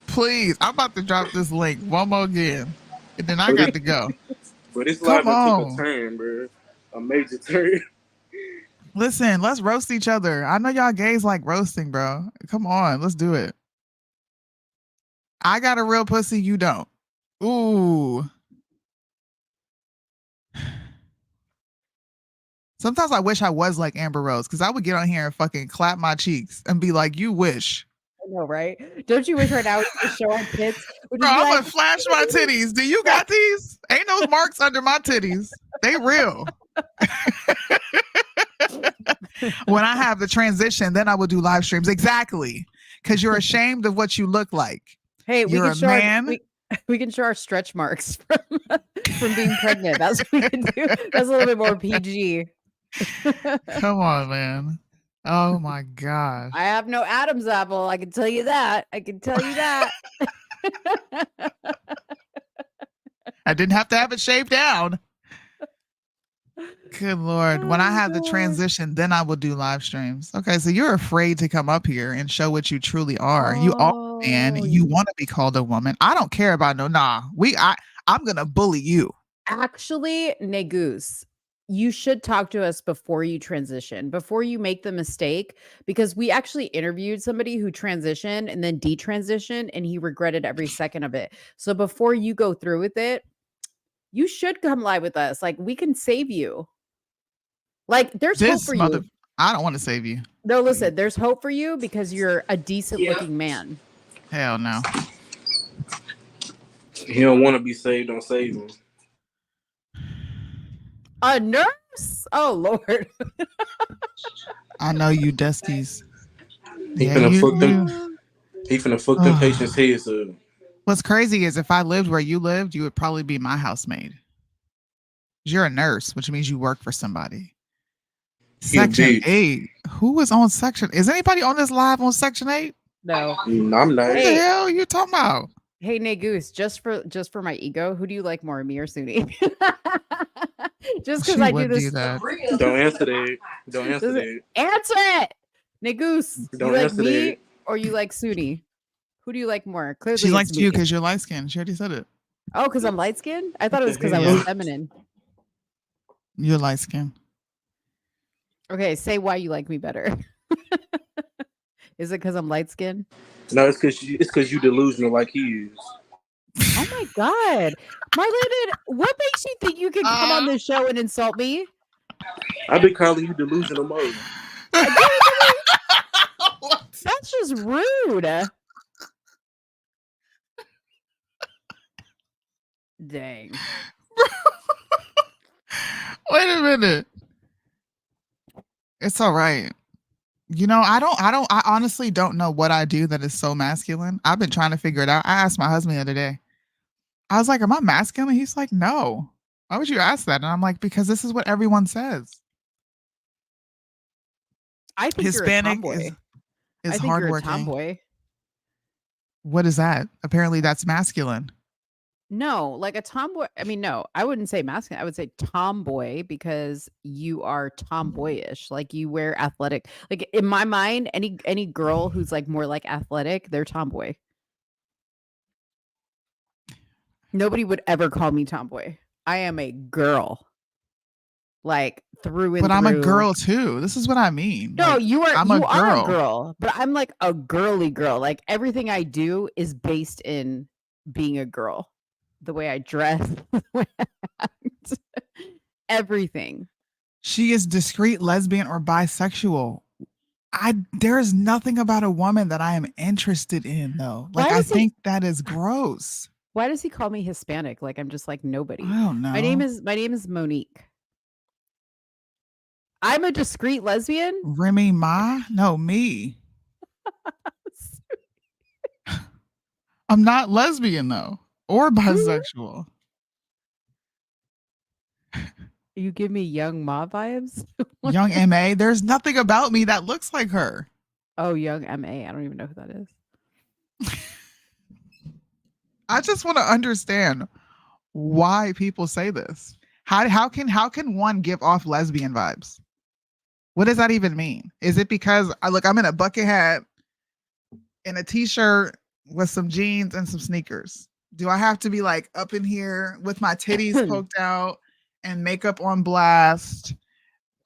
Please. I'm about to drop this link one more again. And then I got to go. But it's live to take a turn, bro. A major turn. Listen, let's roast each other. I know y'all gays like roasting, bro. Come on, let's do it. I got a real pussy, you don't. Ooh. Sometimes I wish I was like Amber Rose because I would get on here and fucking clap my cheeks and be like, you wish. know, right? Don't you wish right now we could show our tits? Bro, I'm gonna flash my titties. Do you got these? Ain't no marks under my titties. They real. When I have the transition, then I will do live streams. Exactly. Because you're ashamed of what you look like. Hey, you're a man. We can show our stretch marks from being pregnant. That's what we can do. That's a little bit more PG. Come on, man. Oh my gosh. I have no Adam's apple. I can tell you that. I didn't have to have it shaved down. Good Lord. When I have the transition, then I will do live streams. Okay, so you're afraid to come up here and show what you truly are. You are a man. You want to be called a woman. I don't care about I'm gonna bully you. Actually, Negus, you should talk to us before you transition, before you make the mistake, because we actually interviewed somebody who transitioned and then detransitioned, and he regretted every second of it. So before you go through with it, you should come live with us. Like, we can save you. Like, there's hope for you. I don't want to save you. No, listen, there's hope for you because you're a decent looking man. Hell no. He don't want to be saved, don't save him. A nurse? Oh, Lord. I know you dusties. He finna fuck them patients' heads up. What's crazy is if I lived where you lived, you would probably be my housemaid. You're a nurse, which means you work for somebody. Section 8. Who was on Section? Is anybody on this live on Section 8? No. I'm not. What the hell are you talking about? Hey, Negus, just for my ego, who do you like more, me or Suni? Just because I do this. Don't answer that. Don't answer that. Answer it, Negus. Don't you like answer me that. or you like Suni? Who do you like more? Clearly, She it's likes me. you because you're light skinned. She already said it. Oh, because I'm light skinned? I thought it was because I was feminine. You're light skinned. Okay, say why you like me better. Is it because I'm light skinned? No, it's because you delusional like he is. Oh my God. Marlene, what makes you think you can come on this show and insult me? I've been calling you delusional mode. That's just rude. Dang. Wait a minute. It's all right. You know, I honestly don't know what I do that is so masculine. I've been trying to figure it out. I asked my husband the other day. I was like, am I masculine? He's like, no. Why would you ask that? And I'm like, because this is what everyone says. I think Hispanic you're a tomboy. is I think hardworking. you're a tomboy. What is that? Apparently that's masculine. No, like a tomboy. I mean, no, I wouldn't say masculine. I would say tomboy because you are tomboyish. Like you wear athletic. Like in my mind, any girl who's like more like athletic, they're tomboy. Nobody would ever call me tomboy. I am a girl. Like through and But through. I'm a girl too. This is what I mean. No, Like, you are I'm a girl. girl, but I'm like a girly girl. Like everything I do is based in being a girl. The way I dress, the way I act, everything. She is discreet, lesbian, or bisexual. There is nothing about a woman that I am interested in, though. Like I think that is gross. Why does he call me Hispanic? Like I'm just like nobody. I don't know. My name is Monique. I'm a discreet lesbian. Remy Ma? No, me. I'm not lesbian though, or bisexual. You give me young Ma vibes. Young MA. There's nothing about me that looks like her. Oh, young MA. I don't even know who that is. I just want to understand why people say this. How can one give off lesbian vibes? What does that even mean? Is it because I'm in a bucket hat and a t-shirt with some jeans and some sneakers? Do I have to be like up in here with my titties poked out and makeup on blast,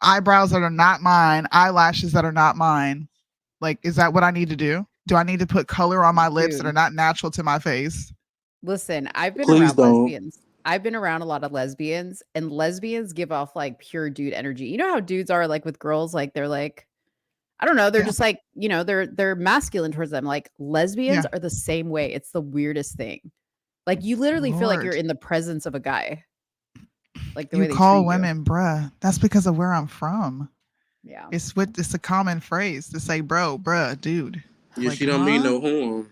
eyebrows that are not mine, eyelashes that are not mine? Like, is that what I need to do? Do I need to put color on my lips that are not natural to my face? Listen, I've been Please around don't. lesbians. I've been around a lot of lesbians, and lesbians give off like pure dude energy. You know how dudes are like with girls, like they're like, I don't know. They're Yeah. just like, they're masculine towards them. Like lesbians Yeah. are the same way. It's the weirdest thing. Like you literally feel like you're Lord. in the presence of a guy. Like the way You they call treat you. women bruh. That's because of where I'm from. Yeah. It's a common phrase to say bro, bruh, dude. Yeah, Like, she don't mean no harm.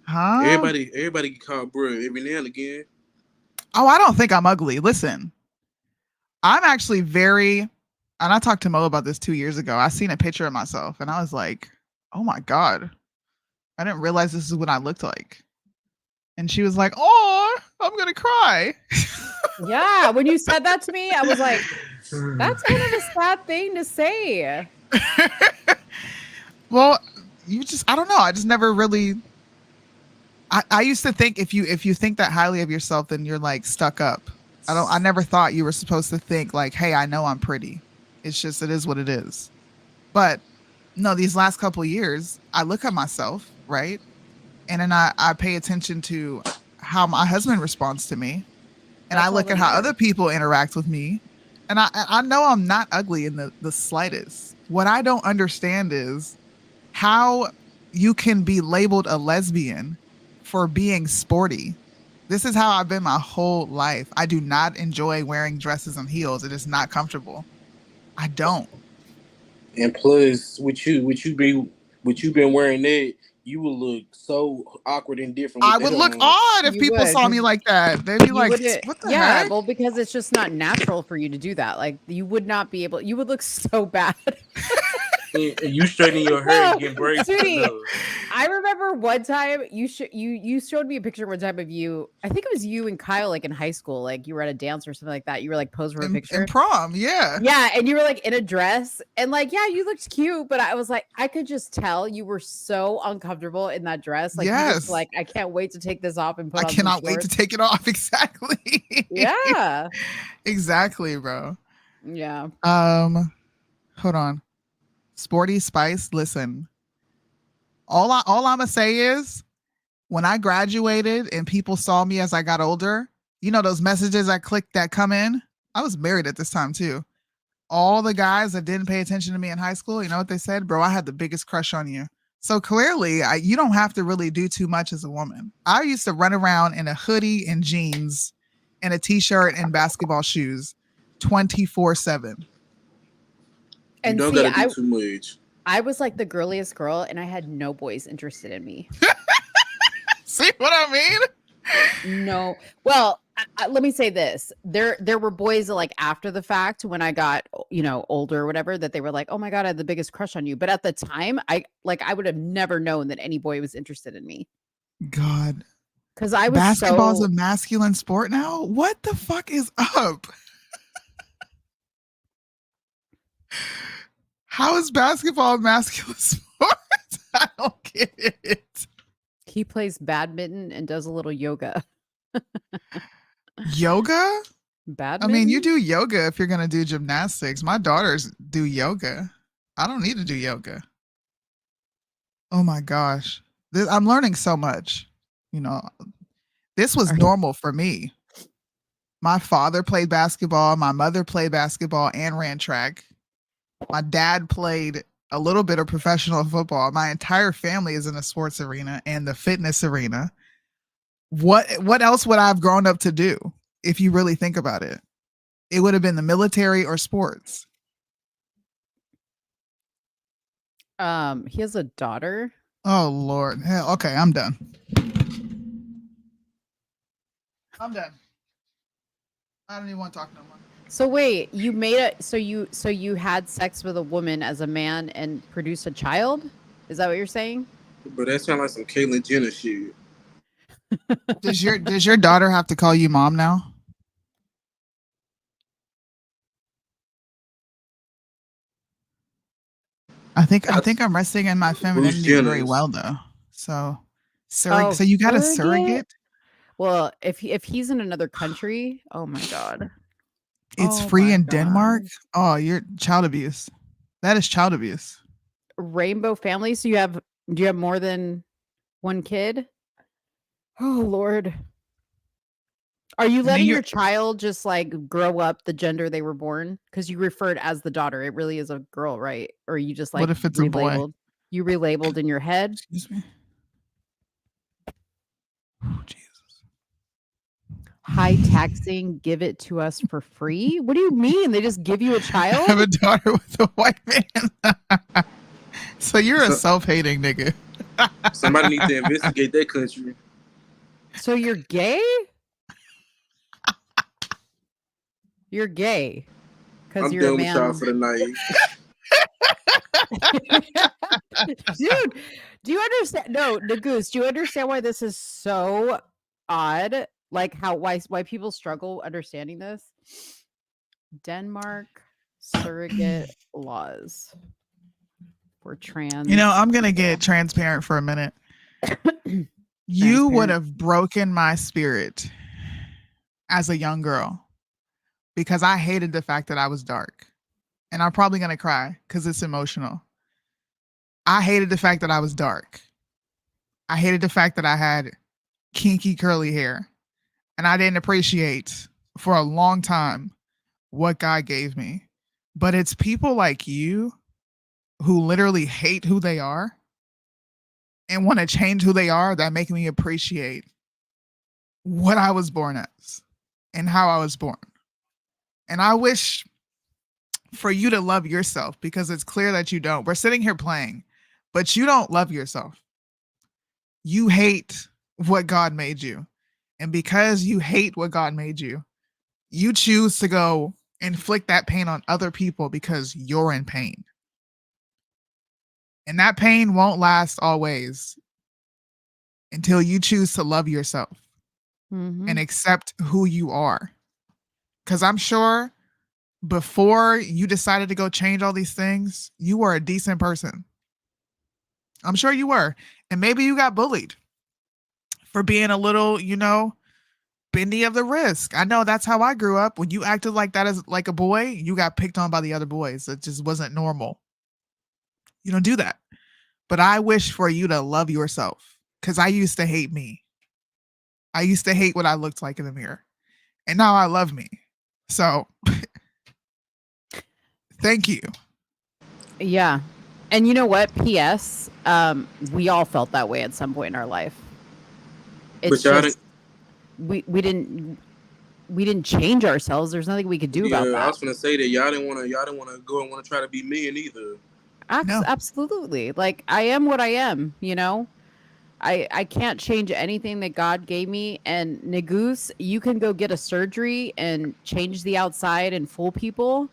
Huh? Everybody get called bruh every now and again. Oh, I don't think I'm ugly. Listen, I'm actually very, and I talked to Mo about this 2 years ago. I seen a picture of myself and I was like, oh my God, I didn't realize this is what I looked like. And she was like, oh, I'm going to cry. Yeah. When you said that to me, I was like, that's kind of a sad thing to say. Well, I don't know. I just never really, I used to think if you think that highly of yourself, then you're like stuck up. I never thought you were supposed to think like, hey, I know I'm pretty. It's just, it is what it is. But no, these last couple of years, I look at myself, right? And then I pay attention to how my husband responds to me. And I look at how other people interact with me. And I know I'm not ugly in the slightest. What I don't understand is how you can be labeled a lesbian for being sporty. This is how I've been my whole life. I do not enjoy wearing dresses and heels. It is not comfortable. I don't. And plus, with you been wearing that, you will look so awkward and different. I would look odd if people saw me like that. They'd be like, what the heck? Well, because it's just not natural for you to do that. Like you would not be able, you would look so bad. And you straighten your hair and get braids. Sweetie, I remember one time you showed me a picture one time of you. I think it was you and Kyle, like in high school, like you were at a dance or something like that. You were like posed for a picture in prom, yeah, and you were like in a dress, and like you looked cute, but I was like, I could just tell you were so uncomfortable in that dress. Like you just like, I can't wait to take this off and put. I cannot wait to take it off. Exactly. Yeah. Exactly, bro. Yeah. Hold on. Sporty Spice, listen. All I'm gonna say is when I graduated and people saw me as I got older, you know those messages I clicked that come in? I was married at this time too. All the guys that didn't pay attention to me in high school, you know what they said? Bro, I had the biggest crush on you. So clearly, you don't have to really do too much as a woman. I used to run around in a hoodie and jeans and a t-shirt and basketball shoes 24/7. And you don't gotta do too much. I was like the girliest girl, and I had no boys interested in me. See what I mean? No. Well, let me say this: there were boys that, like after the fact, when I got older or whatever, that they were like, "Oh my god, I had the biggest crush on you." But at the time, I would have never known that any boy was interested in me. God, because I was basketball's a masculine sport now. What the fuck is up? How is basketball a masculine sport? I don't get it. He plays badminton and does a little yoga. Yoga? Badminton? I mean, you do yoga if you're going to do gymnastics. My daughters do yoga. I don't need to do yoga. Oh my gosh. I'm learning so much. This was normal for me. My father played basketball. My mother played basketball and ran track. My dad played a little bit of professional football. My entire family is in the sports arena and the fitness arena. What else would I have grown up to do if you really think about it? It would have been the military or sports. He has a daughter. Oh Lord. Hell, okay, I'm done. I'm done. I don't even want to talk no more. So wait, you made it so you had sex with a woman as a man and produced a child? Is that what you're saying? But that sounds like some Caitlyn Jenner shit. Does your daughter have to call you mom now? I think I'm resting in my femininity very well though. So so you got a surrogate? Well, if he's in another country, oh my god. It's free in Denmark? Oh, you're child abuse. That is child abuse. Rainbow family. So do you have more than one kid? Oh Lord. Are you And then letting you your child just like grow up the gender they were born? Because you referred as the daughter. It really is a girl, right? Or you just like what if it's a boy? relabeled? You relabeled in your head? Excuse me. High taxing, give it to us for free? What do you mean? They just give you a I child? have a daughter with a white man. So you're a So- self-hating nigga. Somebody need to investigate that country. So you're gay? You're gay. Because I'm you're a done with y'all man. for the night. Dude, do you understand? No, Nagoose, do you understand why this is so odd? Like why people struggle understanding this? Denmark surrogate laws for trans. You know, I'm gonna get transparent for a minute. You would have broken my spirit as a young girl because I hated the fact that I was dark. And I'm probably gonna cry because it's emotional. I hated the fact that I was dark. I hated the fact that I had kinky curly hair. And I didn't appreciate for a long time what God gave me. But it's people like you who literally hate who they are and want to change who they are that make me appreciate what I was born as and how I was born. And I wish for you to love yourself because it's clear that you don't. We're sitting here playing, but you don't love yourself. You hate what God made you. And because you hate what God made you, you choose to go inflict that pain on other people because you're in pain. And that pain won't last always until you choose to love yourself and accept who you are. Because I'm sure before you decided to go change all these things, you were a decent person. I'm sure you were. And maybe you got bullied for being a little, bendy of the wrist. I know that's how I grew up. When you acted like that as like a boy, you got picked on by the other boys. It just wasn't normal. You don't do that. But I wish for you to love yourself because I used to hate me. I used to hate what I looked like in the mirror. And now I love me. So thank you. Yeah. And you know what? P.S. We all felt that way at some point in our life. It's But y'all just we didn't change ourselves. There's nothing we could do about I that. was gonna say that y'all didn't want to go and want to try to be men either. Absolutely. Like I am what I am, I can't change anything that God gave me. And Nagoose, you can go get a surgery and change the outside and fool people,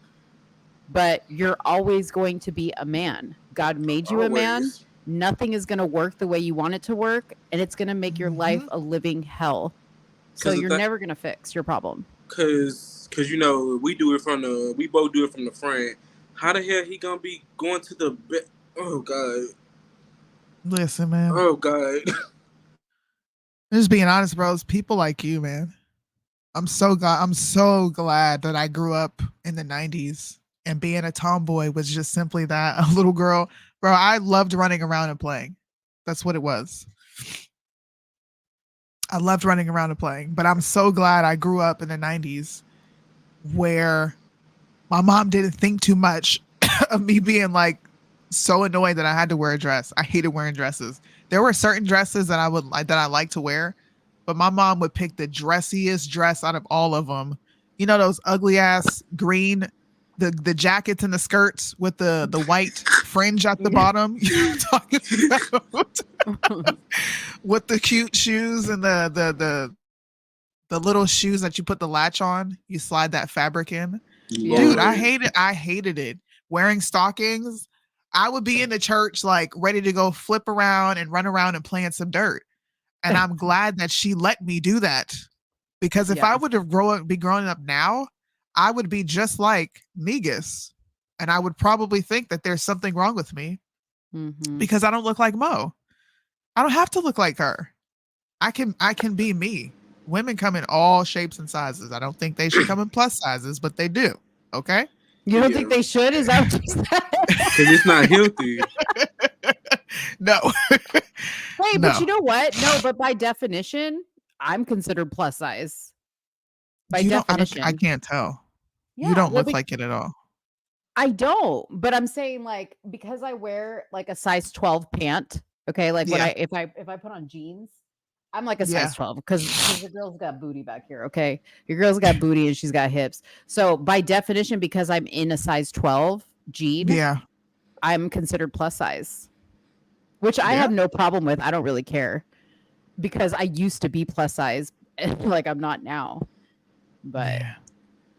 but you're always going to be a man. God made you a man. Always. Nothing is going to work the way you want it to work, and it's going to make your life a living hell. So you're never going to fix your problem. Cause we both do it from the front. How the hell he gonna be going to the bed? Oh God. Listen, man. Oh God. Just being honest, bros. People like you, man. I'm so glad that I grew up in the 90s and being a tomboy was just simply that, a little girl. Bro, I loved running around and playing. That's what it was. I loved running around and playing, but I'm so glad I grew up in the 90s where my mom didn't think too much of me being like so annoyed that I had to wear a dress. I hated wearing dresses. There were certain dresses that I like to wear, but my mom would pick the dressiest dress out of all of them. You know, those ugly ass green, the jackets and the skirts with the white fringe at the bottom. You know what I'm talking about? With the cute shoes and the little shoes that you put the latch on. You slide that fabric in. Yeah. Dude, I hated it. Wearing stockings. I would be in the church like ready to go flip around and run around and play in some dirt. And I'm glad that she let me do that. Because if I would have be growing up now, I would be just like Negus. And I would probably think that there's something wrong with me because I don't look like Mo. I don't have to look like her. I can be me. Women come in all shapes and sizes. I don't think they should come in plus sizes, but they do. Okay? You don't think they should? Is that what you said? Because it's not healthy. No. Hey, but you know what? No, but by definition, I'm considered plus size. By You don't. I definition. can't tell. Yeah, You don't well, look like it at all. I don't, but I'm saying like because I wear like a size 12 pant. Okay, like when Yeah. if I put on jeans, I'm like a Yeah. size 12 because your girl's got booty back here. Okay, your girl's got booty and she's got hips. So by definition, because I'm in a size 12 jean, Yeah. I'm considered plus size, which I Yeah. have no problem with. I don't really care because I used to be plus size, like I'm not now. But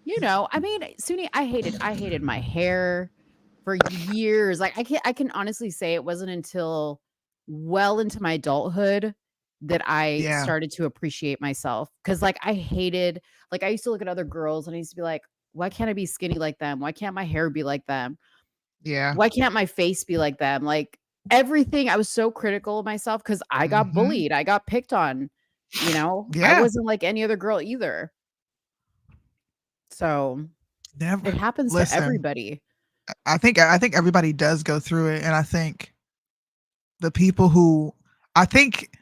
you know, I mean, Suni, I hated my hair for years. Like I can honestly say it wasn't until well into my adulthood that I Yeah. started to appreciate myself. Cause like I used to look at other girls and I used to be like, why can't I be skinny like them? Why can't my hair be like them? Yeah. Why can't my face be like them? Like everything, I was so critical of myself because I got bullied. I got picked on, you know, I Yeah. wasn't like any other girl either. So Never. it happens to Listen, everybody. I think everybody does go through it, and I think the people who I think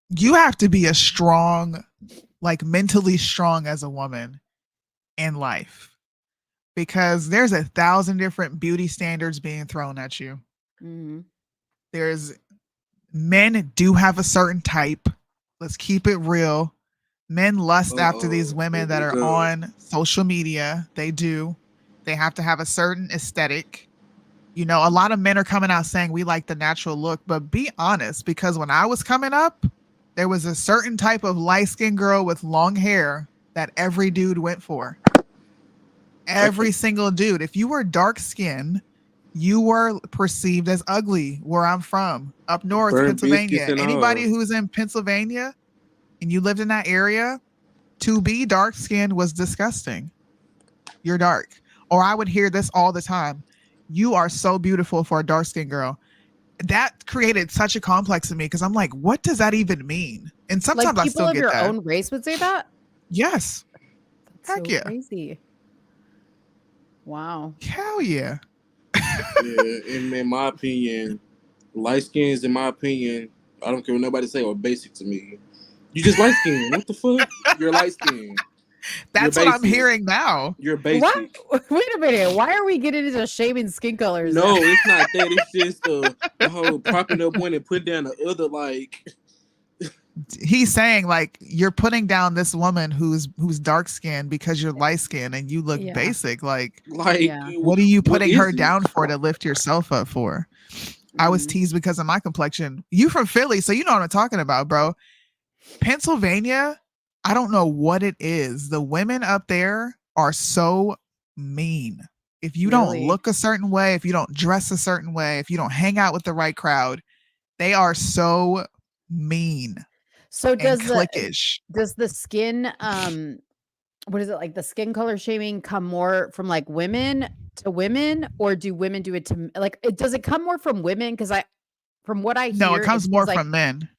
you have to be a strong, like mentally strong as a woman in life, because there's 1,000 different beauty standards being thrown at you. Mhm. There's men do have a certain type. Let's keep it real. Men lust after these women that are on social media. They do. They have to have a certain aesthetic. You know, a lot of men are coming out saying we like the natural look, but be honest, because when I was coming up, there was a certain type of light-skinned girl with long hair that every dude went for. Every single dude. If you were dark-skinned, you were perceived as ugly where I'm from, up north, Burnt biscuits Pennsylvania. and Anybody all. who's in Pennsylvania and you lived in that area, to be dark skinned was disgusting. You're dark. Or I would hear this all the time. You are so beautiful for a dark skinned girl. That created such a complex in me because I'm like, what does that even mean? And sometimes Like I people still of get your that. own race would say that? Yes. That's Heck so yeah. crazy. Wow. Hell yeah. Yeah, in my opinion, light skins, in my opinion, I don't care what nobody say, are basic to me. You just light skin. What the fuck? You're light skin. That's what I'm hearing now. You're What? basic. Wait a minute. Why are we getting into shaming skin colors? No, now? it's not that. It's just the whole propping up one and put down the other. Like He's saying like you're putting down this woman who's dark skinned because you're light skinned and you look Yeah. basic. Like Yeah. what are you what putting is her it? down for to lift yourself up for? I was teased because of my complexion. You from Philly, so you know what I'm talking about, bro. Pennsylvania, I don't know what it is. The women up there are so mean. If you don't Really? look a certain way, if you don't dress a certain way, if you don't hang out with the right crowd, they are so mean So and cliquish. does the skin what is it, like the skin color shaming come more from like women to women, or do women do it to like does it come more from women? Because from what I No, hear, it comes seems more like from men.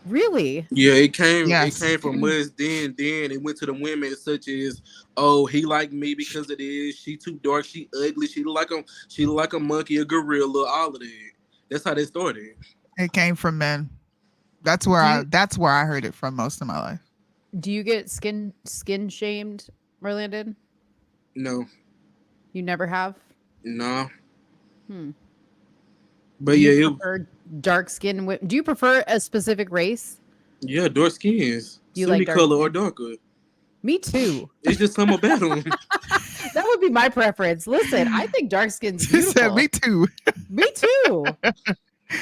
really. yeah, it came Yes. from us. Then it went to the women, such as, oh, he like me because of this. She too dark. She ugly. She look like a monkey, a gorilla. All of that. That's how they started. It came from men. That's where I heard it from most of my life. Do you get skin shamed, Merlandon? No, You never have? no. Hmm. But Do yeah, you prefer dark skin? Do you prefer a specific race? yeah, dark skins, You semi like dark color or skin? darker. Me too. It's just something about them. That would be my preference. Listen, I think dark skin's She said, beautiful. "Me too." Me too.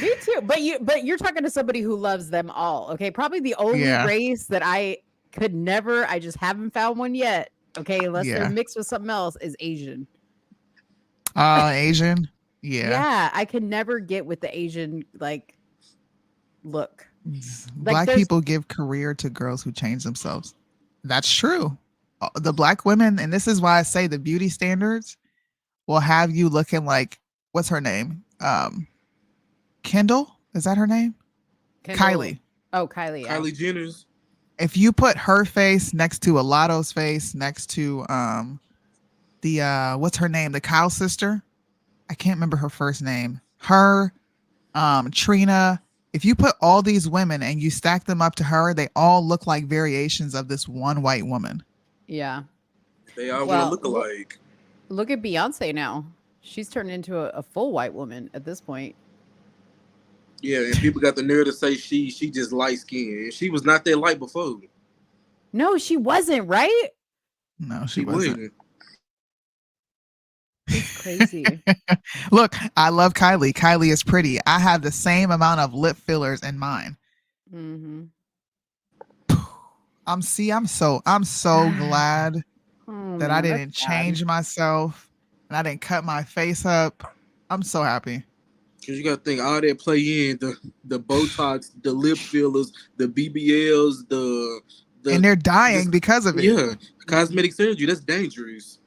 Me too. But you're talking to somebody who loves them all. Okay. Probably the only Yeah. race that I could never, I just haven't found one yet. Okay. Unless they're Yeah. mixed with something else, is Asian. Asian. Yeah. Yeah. I can never get with the Asian like look. Black people give career to girls who change themselves. That's true. The black women, and this is why I say the beauty standards will have you looking like, what's her name? Kendall? Is that her name? Kylie. Oh, Kylie. Yeah. Kylie Jenner's. If you put her face next to Alato's face, next to the what's her name? The Kyle sister. I can't remember her first name. Her, Trina, If you put all these women and you stack them up to her, they all look like variations of this one white woman. Yeah. They all want Well, to look alike. Look at Beyonce now. She's turned into a full white woman at this point. Yeah, and people got the nerve to say she just light skinned. She was not that light before. No, she wasn't, right? No, she wasn't. It's crazy. Look, I love Kylie. Kylie is pretty. I have the same amount of lip fillers in mine. Mm-hmm. I'm so glad that I didn't change myself and I didn't cut my face up. I'm so happy. Cause you gotta think all that play in the Botox, the lip fillers, the BBLs, the and they're dying because of it. Yeah, cosmetic surgery, that's dangerous.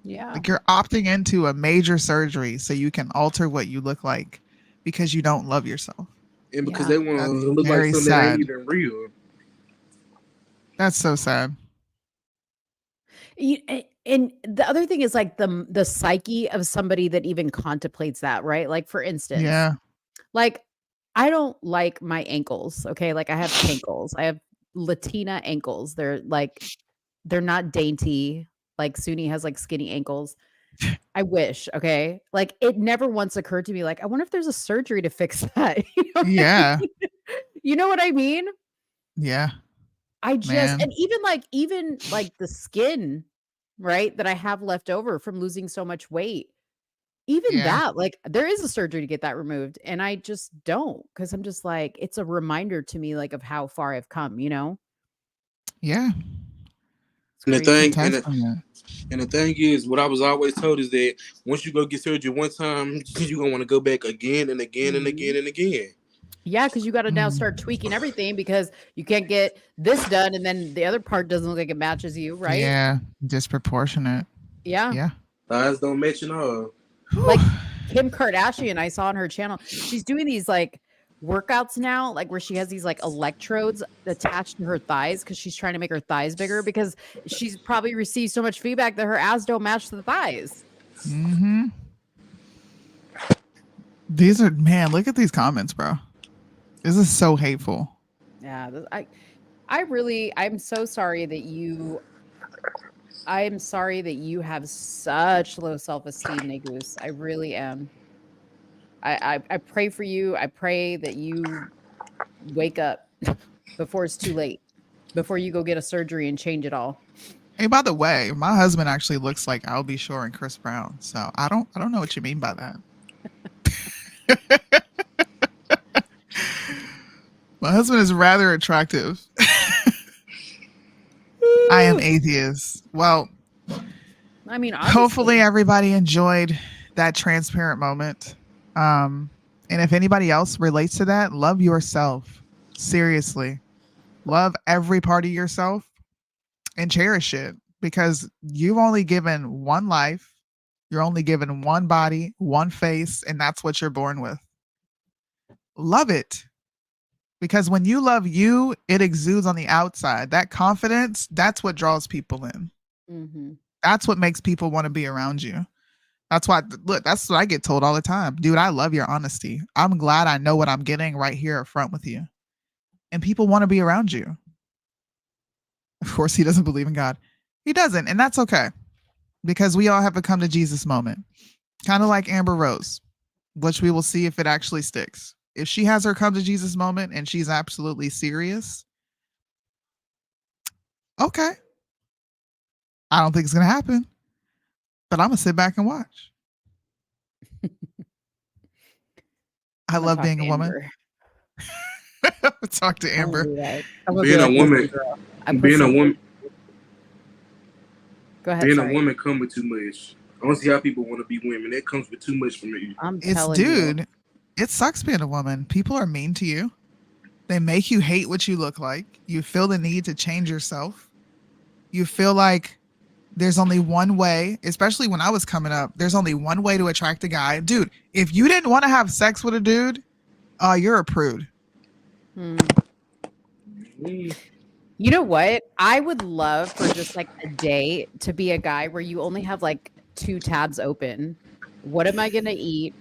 Yeah, like you're opting into a major surgery so you can alter what you look like because you don't love yourself, and because they want to look like something that ain't even real. That's so sad. And the other thing is like the psyche of somebody that even contemplates that, right? Like for instance, like I don't like my ankles. Okay, like I have ankles. I have Latina ankles. They're not dainty. Like Suni has like skinny ankles. I wish. Okay, like it never once occurred to me like I wonder if there's a surgery to fix that. Yeah. You know what I mean? Yeah. I just and even like the skin, right, that I have left over from losing so much weight. Even that, like there is a surgery to get that removed. And I just don't because I'm just like, it's a reminder to me like of how far I've come, you know? Yeah. And the thing is, what I was always told is that once you go get surgery one time, you're gonna want to go back again and again and again and again. Yeah, because you got to now start tweaking everything because you can't get this done and then the other part doesn't look like it matches you, right? Yeah, disproportionate. Yeah. Yeah. Eyes don't match at all. Like Kim Kardashian, I saw on her channel, she's doing these like workouts now, like where she has these like electrodes attached to her thighs because she's trying to make her thighs bigger because she's probably received so much feedback that her ass don't match the thighs. Mm-hmm. These are, man, look at these comments, bro. This is so hateful. Yeah, I'm so sorry that you have such low self-esteem, Negus. I really am. I pray for you. I pray that you wake up before it's too late, before you go get a surgery and change it all. Hey, by the way, my husband actually looks like Albie Shore and Chris Brown. So I don't know what you mean by that. My husband is rather attractive. I am atheist. Well, I mean, hopefully everybody enjoyed that transparent moment. And if anybody else relates to that, love yourself. Seriously. Love every part of yourself and cherish it because you've only given one life. You're only given one body, one face, and that's what you're born with. Love it. Because when you love you, it exudes on the outside. That confidence, that's what draws people in. Mm-hmm. That's what makes people want to be around you. That's why, look, that's what I get told all the time. Dude, I love your honesty. I'm glad I know what I'm getting right here up front with you. And people want to be around you. Of course, he doesn't believe in God. He doesn't, and that's okay. Because we all have a come to Jesus moment. Kind of like Amber Rose, which we will see if it actually sticks. If she has her come to Jesus moment and she's absolutely serious, okay. I don't think it's going to happen, but I'm going to sit back and watch. I love being a woman. Talk to Amber. Being a woman. Go ahead. Being a woman comes with too much. I don't see how people want to be women. That comes with too much for me. It sucks being a woman. People are mean to you. They make you hate what you look like. You feel the need to change yourself. You feel like there's only one way, especially when I was coming up, there's only one way to attract a guy. Dude, if you didn't want to have sex with a dude, you're a prude. You know what? I would love for just like a day to be a guy where you only have like 2 tabs open. What am I going to eat?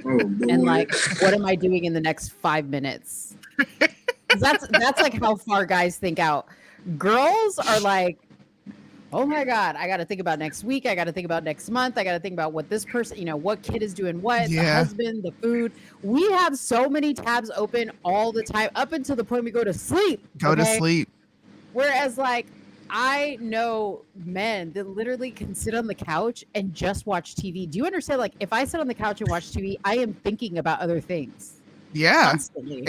Oh boy. And like, what am I doing in the next 5 minutes? 'Cause that's like how far guys think out. Girls are like, oh my God, I got to think about next week. I got to think about next month. I got to think about what this person, what kid is doing what, the Yeah. husband, the food. We have so many tabs open all the time up until the point we go to sleep. Go to sleep. Whereas like, I know men that literally can sit on the couch and just watch TV. Do you understand? Like, if I sit on the couch and watch TV, I am thinking about other things. Yeah. Constantly.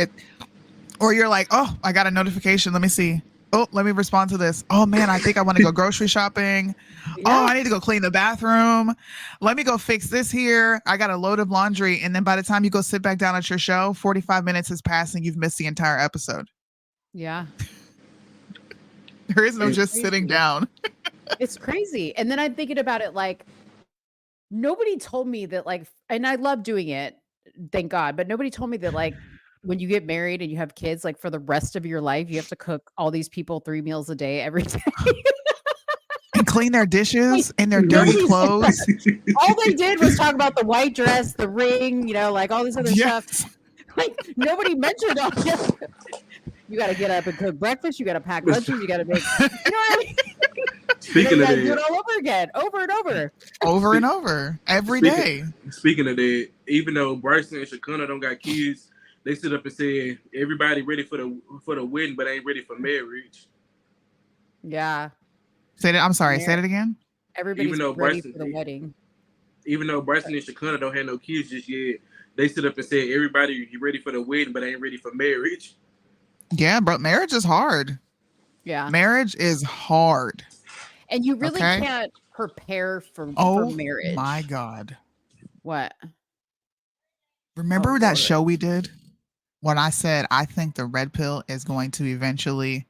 Or you're like, oh, I got a notification. Let me see. Oh, let me respond to this. Oh man, I think I want to go grocery shopping. Yeah. Oh, I need to go clean the bathroom. Let me go fix this here. I got a load of laundry. And then by the time you go sit back down at your show, 45 minutes has passed and you've missed the entire episode. Yeah. There is no just sitting down. It's crazy. And then I'm thinking about it like, nobody told me that like, and I love doing it, thank God, but nobody told me that like, when you get married and you have kids, like for the rest of your life, you have to cook all these people 3 meals a day every day. And clean their dishes and their dirty clothes. All they did was talk about the white dress, the ring, like all this other stuff. Like nobody mentioned all this. You got to get up and cook breakfast. You got to pack lunches. You got to make, what I mean? Speaking of that, do it all over again, over and over. Over and over, every day. Speaking of that, even though Bryson and Shakuna don't got kids, they stood up and said everybody ready for the wedding, but ain't ready for marriage. Yeah. Say that. I'm sorry. Say it again. Everybody's ready for the wedding. Even though Bryson and Shakuna don't have no kids just yet, they stood up and said everybody ready for the wedding, but ain't ready for marriage. Yeah, bro. Marriage is hard. Yeah. Marriage is hard. And you really can't prepare for marriage. Oh my God. What? Remember that show we did when I said I think the red pill is going to eventually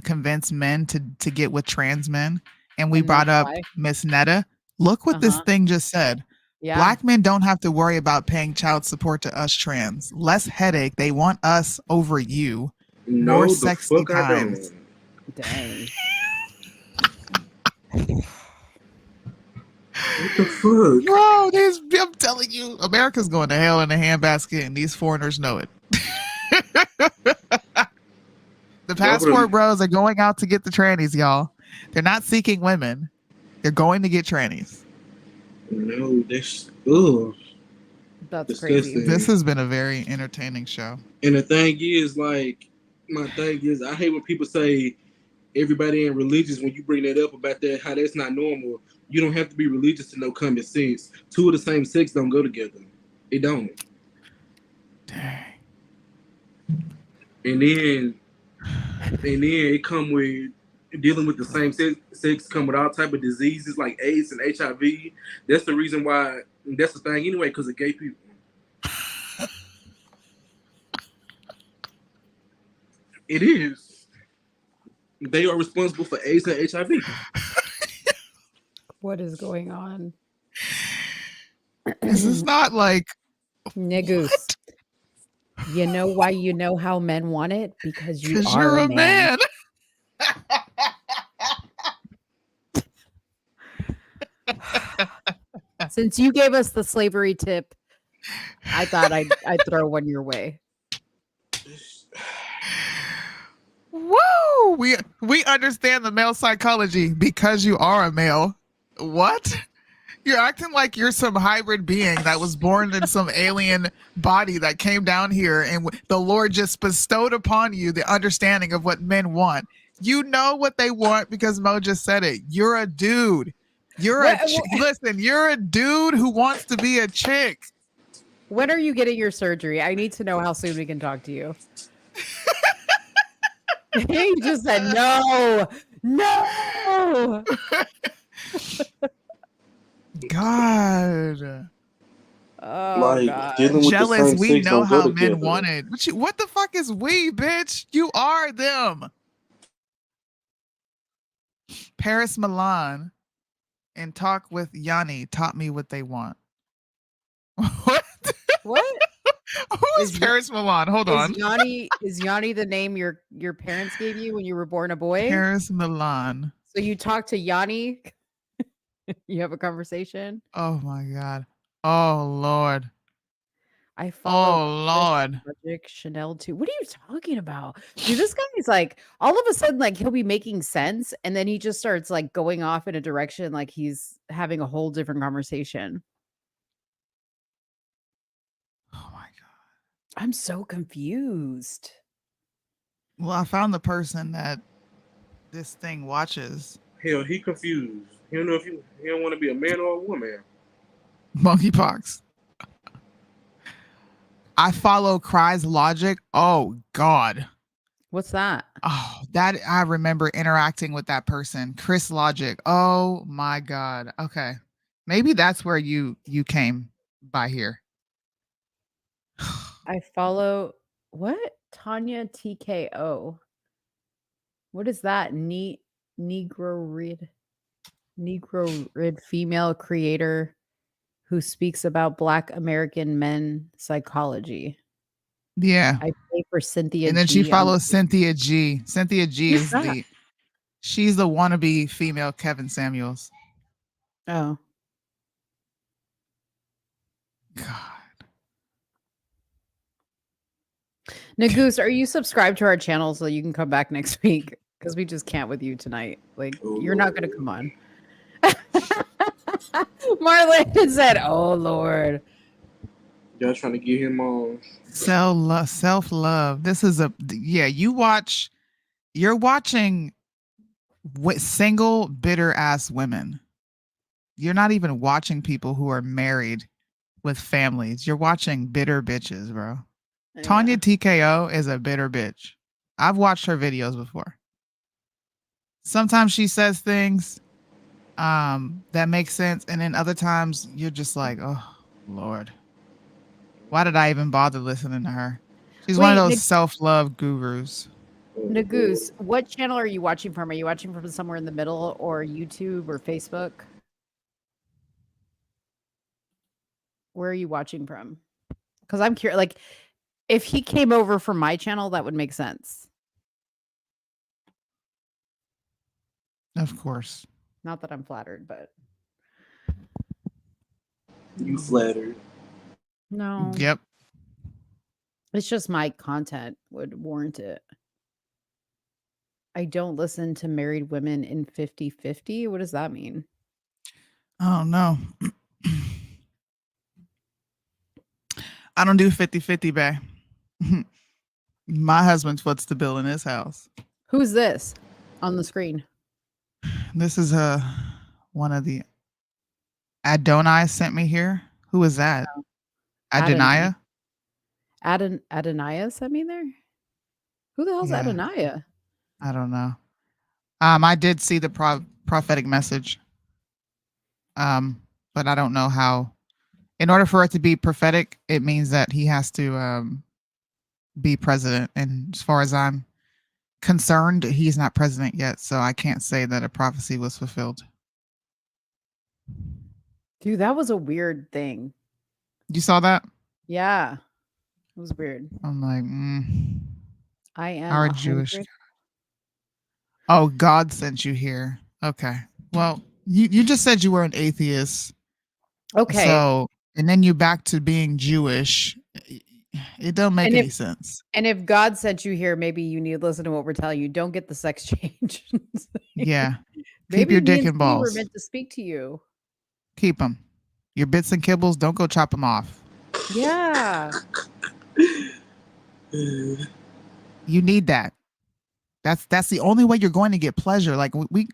convince men to get with trans men? And we brought up Miss Netta. Look what this thing just said. Yeah. Black men don't have to worry about paying child support to us trans. Less headache. They want us over you. No, more the sexy fuck times. Dang. What the fuck? Bro, I'm telling you, America's going to hell in a handbasket, and these foreigners know it. The passport bros are going out to get the trannies, y'all. They're not seeking women. They're going to get trannies. No, that's That's disgusting. crazy. This has been a very entertaining show. And the thing is, like, my thing is, I hate when people say everybody ain't religious when you bring that up about that, how that's not normal. You don't have to be religious to know common sense. Two of the same sex don't go together. It don't. Dang. And then it come with dealing with the same sex come with all type of diseases like AIDS and HIV. That's the reason why. That's the thing anyway, because of gay people. It is. They are responsible for AIDS and HIV. What is going on? This is not like Niggas. What? You know why you know how men want it? Because you're a man. Since you gave us the slavery tip, I thought I'd throw one your way. Woo! We understand the male psychology because you are a male. What? You're acting like you're some hybrid being that was born in some alien body that came down here and the Lord just bestowed upon you the understanding of what men want. You know what they want because Mo just said it. You're a dude. Listen, you're a dude who wants to be a chick. When are you getting your surgery? I need to know how soon we can talk to you. He just said no. God. Oh, like, God. dealing with Jealous, the same we sex know don't go how men together. want it. What the fuck is we, bitch? You are them. Paris Milan and Talk with Yanni taught me what they want. What? What? Who is Paris Milan? Hold on. Is Yanni the name your parents gave you when you were born a boy? Paris Milan. So you talk to Yanni? You have a conversation? Oh my God. Oh Lord. I follow Oh Chris Lord. Logic, Chanel too. What are you talking about? Dude, this guy is like all of a sudden, like he'll be making sense, and then he just starts like going off in a direction like he's having a whole different conversation. Oh my God. I'm so confused. Well, I found the person that this thing watches. Hell, he confused. He don't know if he don't want to be a man or a woman. Monkeypox. I follow Cry's Logic. Oh God. What's that? Oh, that I remember interacting with that person, Chris Logic. Oh my God. Okay. Maybe that's where you came by here. I follow what? Tanya TKO. What is that? Negro Rid female creator who speaks about Black American men psychology. Yeah. I pay for Cynthia And then G she on follows Cynthia G. Cynthia G Who's is that? she's the wannabe female Kevin Samuels. Oh. Nagoose, are you subscribed to our channel so you can come back next week? Because we just can't with you tonight. Like, you're not going to come on. Marlon said, oh, Lord. Y'all trying to get him on. Self-love. This is you're watching single bitter ass women. You're not even watching people who are married with families. You're watching bitter bitches, bro. Yeah. Tanya TKO is a bitter bitch. I've watched her videos before. Sometimes she says things that make sense, and then other times you're just like, oh Lord, why did I even bother listening to her? She's one of those self-love gurus. Nagoose, what channel are you watching from? Are you watching from somewhere in the middle, or YouTube or Facebook? Where are you watching from? Because I'm curious. Like, if he came over from my channel, that would make sense. Of course. Not that I'm flattered, but You flattered. no. Yep. It's just my content would warrant it. I don't listen to married women in 50-50. What does that mean? Oh no. I don't do 50-50, bae. My husband foots the bill in his house. Who's this on the screen? This is one of the Adonai sent me here. Who is that? Adonai? Adonai sent me there? Who the hell's Yeah. Adonai? I don't know. I did see the prophetic message. But I don't know how. In order for it to be prophetic, it means that he has to be president. And as far as I'm concerned, he's not president yet, so I can't say that a prophecy was fulfilled. Dude, that was a weird thing. You saw that? Yeah. It was weird. I'm like, I am our 100. Jewish. Oh, God sent you here. Okay. Well, you just said you were an atheist. Okay. So, and then you back to being Jewish. It don't make any sense. And if God sent you here, maybe you need to listen to what we're telling you. Don't get the sex change. Yeah. Maybe Keep your me dick and and Steve balls. were meant to speak to you. Keep them. Your bits and kibbles, don't go chop them off. Yeah. You need that. That's the only way you're going to get pleasure. Like we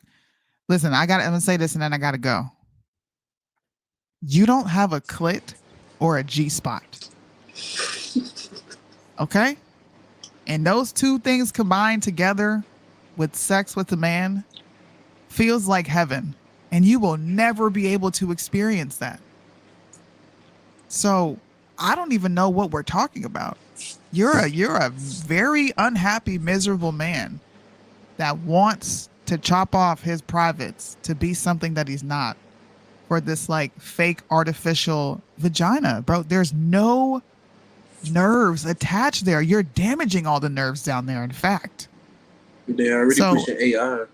listen, I'm gonna say this and then I gotta go. You don't have a clit or a G spot. Okay? And those two things combined together with sex with a man feels like heaven. And you will never be able to experience that. So I don't even know what we're talking about. You're a very unhappy, miserable man that wants to chop off his privates to be something that he's not for this like fake artificial vagina, bro. There's no nerves attached there. You're damaging all the nerves down there. In fact, They already pushing AI.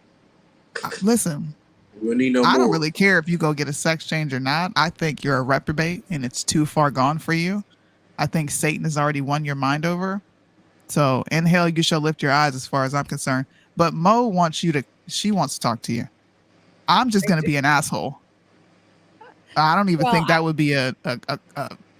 Listen, we need no I more. don't really care if you go get a sex change or not. I think you're a reprobate and it's too far gone for you. I think Satan has already won your mind over. So in hell you shall lift your eyes as far as I'm concerned. But Mo wants she wants to talk to you. I'm just going to be an asshole. I don't even think that would be a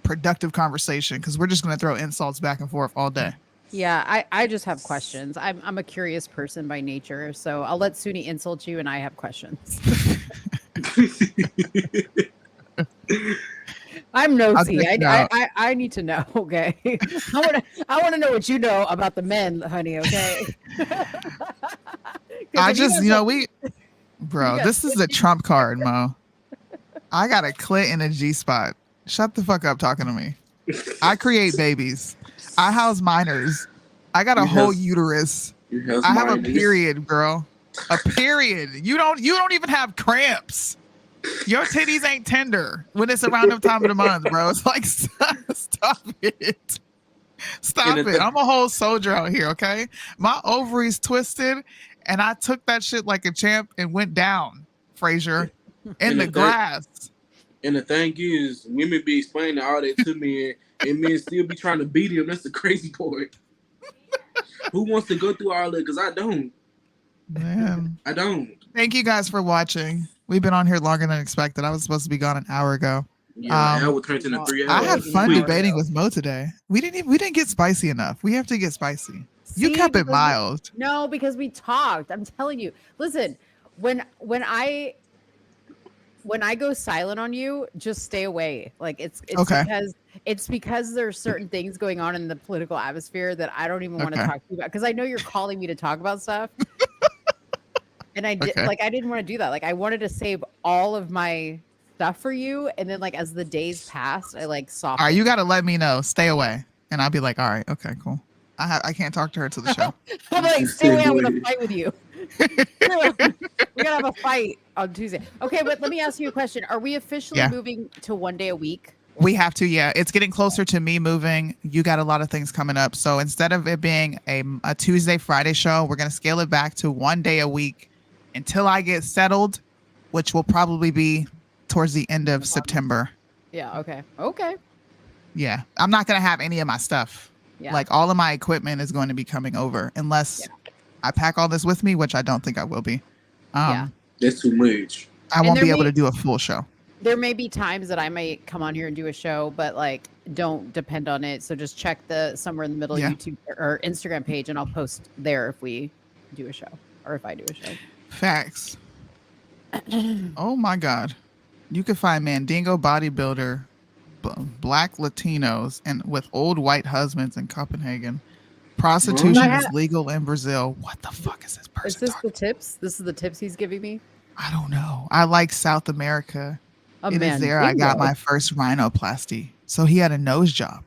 productive conversation because we're just going to throw insults back and forth all day. Yeah, I just have questions. I'm a curious person by nature, so I'll let Suni insult you, and I have questions. I'm nosy. I need to know. Okay, I want to know what you know about the men, honey. Okay. I just bro, this is a trump card, Mo. I got a clit and a G spot. Shut the fuck up talking to me. I create babies. I house minors. I got a whole uterus. I have a period, girl. A period. You don't even have cramps. Your titties ain't tender when it's around the time of the month, bro. It's like, stop it. Stop it. I'm a whole soldier out here, okay? My ovaries twisted, and I took that shit like a champ and went down, Frazier, in the grass. And the thing is, women be explaining all that to me, and men still be trying to beat him. That's the crazy part. Who wants to go through all that? Because I don't. Man. I don't. Thank you guys for watching. We've been on here longer than expected. I was supposed to be gone an hour ago. Yeah, an hour turned into 3 hours. I had fun debating with Mo today. We didn't get spicy enough. We have to get spicy. You kept it mild. No, because we talked. I'm telling you. Listen, when I go silent on you, just stay away. Like it's okay. because there's certain things going on in the political atmosphere that I don't even want to talk to you about because I know you're calling me to talk about stuff. And I did I didn't want to do that. Like I wanted to save all of my stuff for you, and then like as the days passed, I like softened. All right, you got to let me know. Stay away, and I'll be like, all right, okay, cool. I can't talk to her to the show. I'm like, stay away. I want to fight with you. We gotta have a fight on Tuesday. Okay, but let me ask you a question. Are we officially moving to 1 day a week? We have to, yeah. It's getting closer to me moving. You got a lot of things coming up. So instead of it being a Tuesday, Friday show, we're going to scale it back to 1 day a week until I get settled, which will probably be towards the end of September. Yeah, okay. Okay. Yeah. I'm not going to have any of my stuff. Yeah. Like all of my equipment is going to be coming over unless I pack all this with me, which I don't think I will be. That's too much. I won't be able to do a full show. There may be times that I might come on here and do a show, but like don't depend on it. So just check the somewhere in the middle YouTube or Instagram page and I'll post there if we do a show or if I do a show. Facts. Oh my God. You can find Mandingo bodybuilder, black Latinos, and with old white husbands in Copenhagen. Prostitution is legal in Brazil. What the fuck is this person? Is this the tips? This is the tips he's giving me? I don't know. I like South America. It is there I got my first rhinoplasty. So he had a nose job.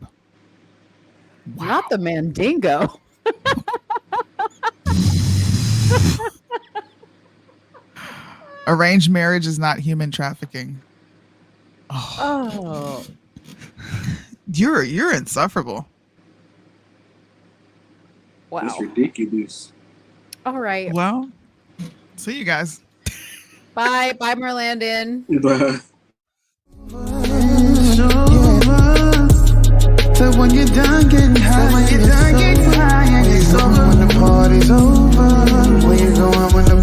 Wow. Not the Mandingo. Arranged marriage is not human trafficking. Oh. You're insufferable. Wow. It's ridiculous. All right. Well, see you guys. Bye. Bye, Merlandon. Bye. So when you're done getting high, it's over when the party's over. Where you going when the